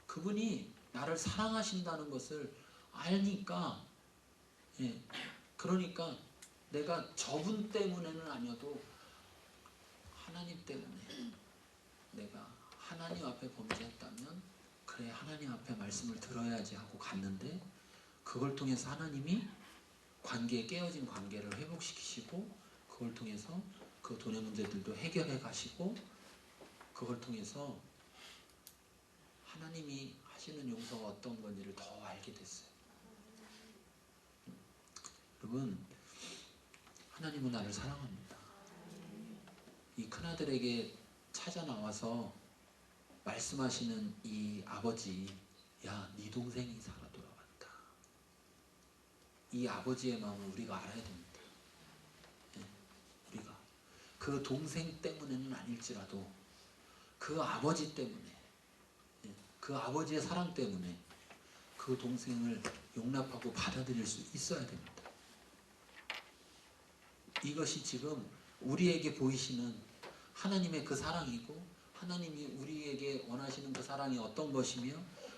그분이 나를 사랑하신다는 것을 알니까, 그러니까 내가 저분 때문에는 아니어도 하나님 때문에 내가 하나님 앞에 범죄했다면 그래, 하나님 앞에 말씀을 들어야지 하고 갔는데 그걸 통해서 하나님이 깨어진 관계를 회복시키시고 그걸 통해서 그 돈의 문제들도 해결해 가시고 그걸 통해서 하나님이 하시는 용서가 어떤 건지를 더 알게 됐어요. 여러분, 하나님은 나를 사랑합니다. 이 큰아들에게 찾아 나와서 말씀하시는 이 아버지, 야, 네 동생이 살아 돌아왔다. 이 아버지의 마음을 우리가 알아야 됩니다. 우리가 그 동생 때문에는 아닐지라도 그 그 아버지 때문에, 그 아버지의 사랑 때문에 그 동생을 용납하고 받아들일 수 있어야 됩니다. 이것이 지금 우리에게 보이시는 하나님의 그 사랑이고, 하나님이 우리에게 원하시는 그 사랑이 어떤 것이며,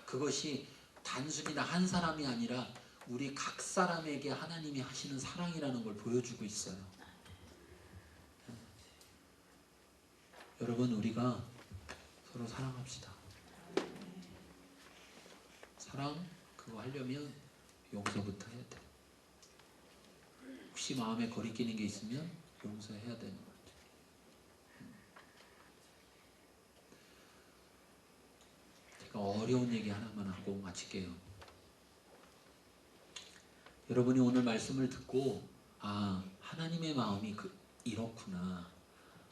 그것이 단순히 한 사람이 아니라 우리 각 사람에게 하나님이 하시는 사랑이라는 걸 보여주고 있어요. 여러분, 우리가 서로 사랑합시다. 사랑 그거 하려면 용서부터 해야 돼. 혹시 마음에 거리끼는 게 있으면 용서해야 되는 거죠. 제가 어려운 얘기 하나만 하고 마칠게요. 여러분이 오늘 말씀을 듣고, 아, 하나님의 마음이 이렇구나,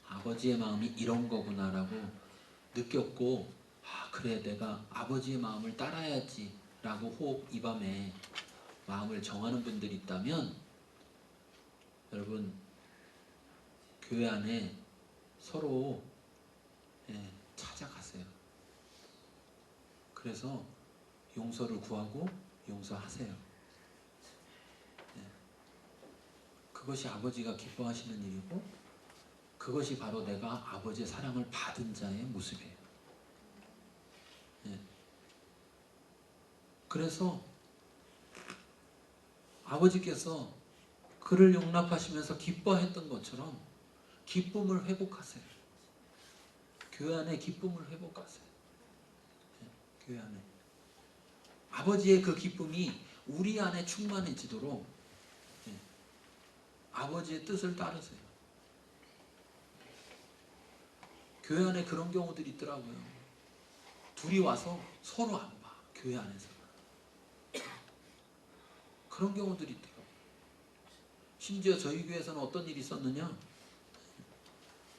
아버지의 마음이 이런 거구나 라고 느꼈고, 아, 그래, 내가 아버지의 마음을 따라야지 라고 혹 이 밤에 마음을 정하는 분들이 있다면, 여러분, 교회 안에 서로 찾아가세요. 그래서 용서를 구하고 용서하세요. 그것이 아버지가 기뻐하시는 일이고, 그것이 바로 내가 아버지의 사랑을 받은 자의 모습이에요. 그래서 아버지께서 그를 용납하시면서 기뻐했던 것처럼 기쁨을 회복하세요. 교회 안에 기쁨을 회복하세요. 교회 안에 아버지의 그 기쁨이 우리 안에 충만해지도록 아버지의 뜻을 따르세요. 교회 안에 그런 경우들이 있더라고요. 둘이 와서 서로 안 봐. 교회 안에서 그런 경우들이 있더라고요. 심지어 저희 교회에서는 어떤 일이 있었느냐,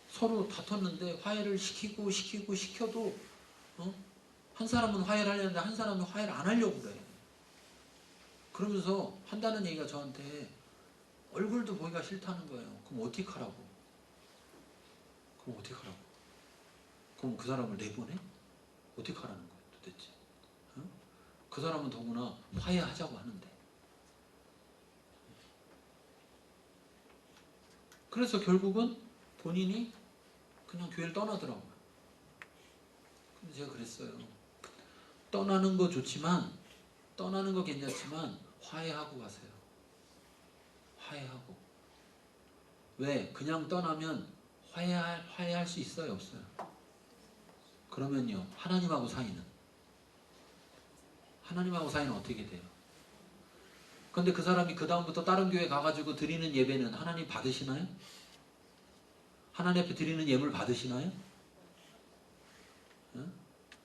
서로 다퉜는데 화해를 시켜도 한 사람은 화해를 하려는데 한 사람은 화해를 안 하려고 그래. 그러면서 한다는 얘기가 저한테 얼굴도 보기가 싫다는 거예요. 그럼 어떻게 하라고? 그럼 그 사람을 내보내? 어떻게 하라는 거예요 도대체? 그 사람은 더구나 화해하자고 하는데. 그래서 결국은 본인이 그냥 교회를 떠나더라고요. 근데 제가 그랬어요. 떠나는 거 좋지만, 떠나는 거 괜찮지만 화해하고 가세요. 화해하고. 왜? 그냥 떠나면 화해할 수 있어요, 없어요? 그러면요, 하나님하고 사이는 어떻게 돼요? 근데 그 사람이 그 다음부터 다른 교회 가가지고 드리는 예배는 하나님 받으시나요? 하나님 앞에 드리는 예물 받으시나요?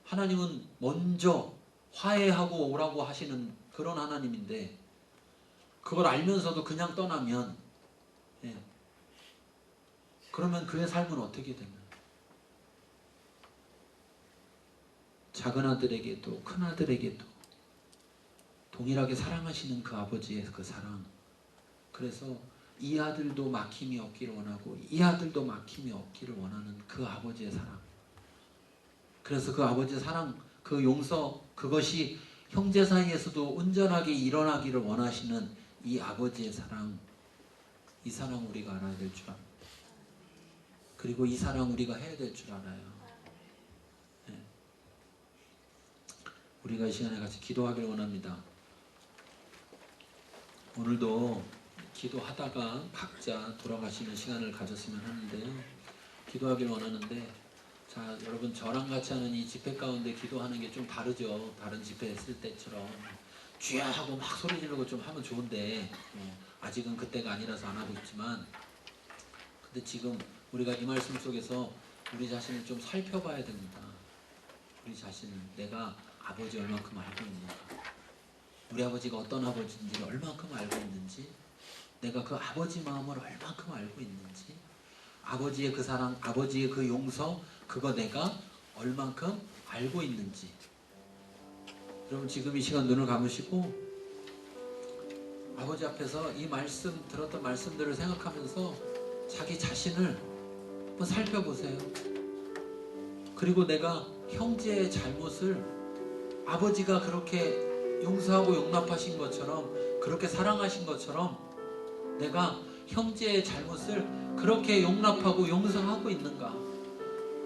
하나님은 먼저 화해하고 오라고 하시는 그런 하나님인데, 그걸 알면서도 그냥 떠나면, 그러면 그의 삶은 어떻게 되나요? 작은 아들에게도 큰 아들에게도 동일하게 사랑하시는 그 아버지의 그 사랑. 그래서 이 아들도 막힘이 없기를 원하고 이 아들도 막힘이 없기를 원하는 그 아버지의 사랑. 그래서 그 아버지의 사랑, 그 용서, 그것이 형제 사이에서도 온전하게 일어나기를 원하시는 이 아버지의 사랑, 이 사랑 우리가 알아야 될 줄 압니다. 그리고 이 사랑 우리가 해야 될 줄 알아요. 우리가 이 시간에 같이 기도하기를 원합니다. 오늘도 기도하다가 각자 돌아가시는 시간을 가졌으면 하는데요. 기도하기를 원하는데, 자, 여러분, 저랑 같이 하는 이 집회 가운데 기도하는 게 좀 다르죠. 다른 집회 했을 때처럼 쥐야 하고 막 소리 지르고 좀 하면 좋은데, 아직은 그때가 아니라서 안 하고 있지만, 근데 지금 우리가 이 말씀 속에서 우리 자신을 좀 살펴봐야 됩니다. 우리 자신을, 내가 아버지 얼만큼 알고 있는가, 우리 아버지가 어떤 아버지인지를 얼만큼 알고 있는지, 내가 그 아버지 마음을 얼만큼 알고 있는지, 아버지의 그 사랑, 아버지의 그 용서, 그거 내가 얼만큼 알고 있는지. 여러분, 지금 이 시간 눈을 감으시고 아버지 앞에서 이 말씀, 들었던 말씀들을 생각하면서 자기 자신을 한번 살펴보세요. 그리고 그리고 내가 형제의 잘못을 아버지가 그렇게 용서하고 용납하신 것처럼, 그렇게 사랑하신 것처럼 내가 형제의 잘못을 그렇게 용납하고 용서하고 있는가?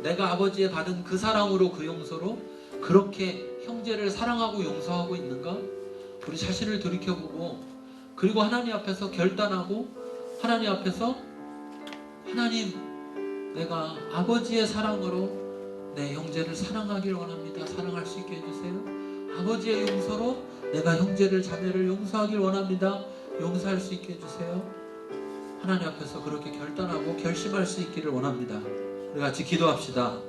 내가 아버지의 받은 그 사랑으로, 그 용서로 그렇게 형제를 사랑하고 용서하고 있는가? 우리 자신을 돌이켜보고, 그리고 하나님 앞에서 결단하고, 하나님 앞에서 하나님, 내가 아버지의 사랑으로 내 형제를 사랑하길 원합니다. 사랑할 수 있게 해주세요. 아버지의 용서로 내가 형제를, 자매를 용서하길 원합니다. 용서할 수 있게 해주세요. 하나님 앞에서 그렇게 결단하고 결심할 수 있기를 원합니다. 우리 같이 기도합시다.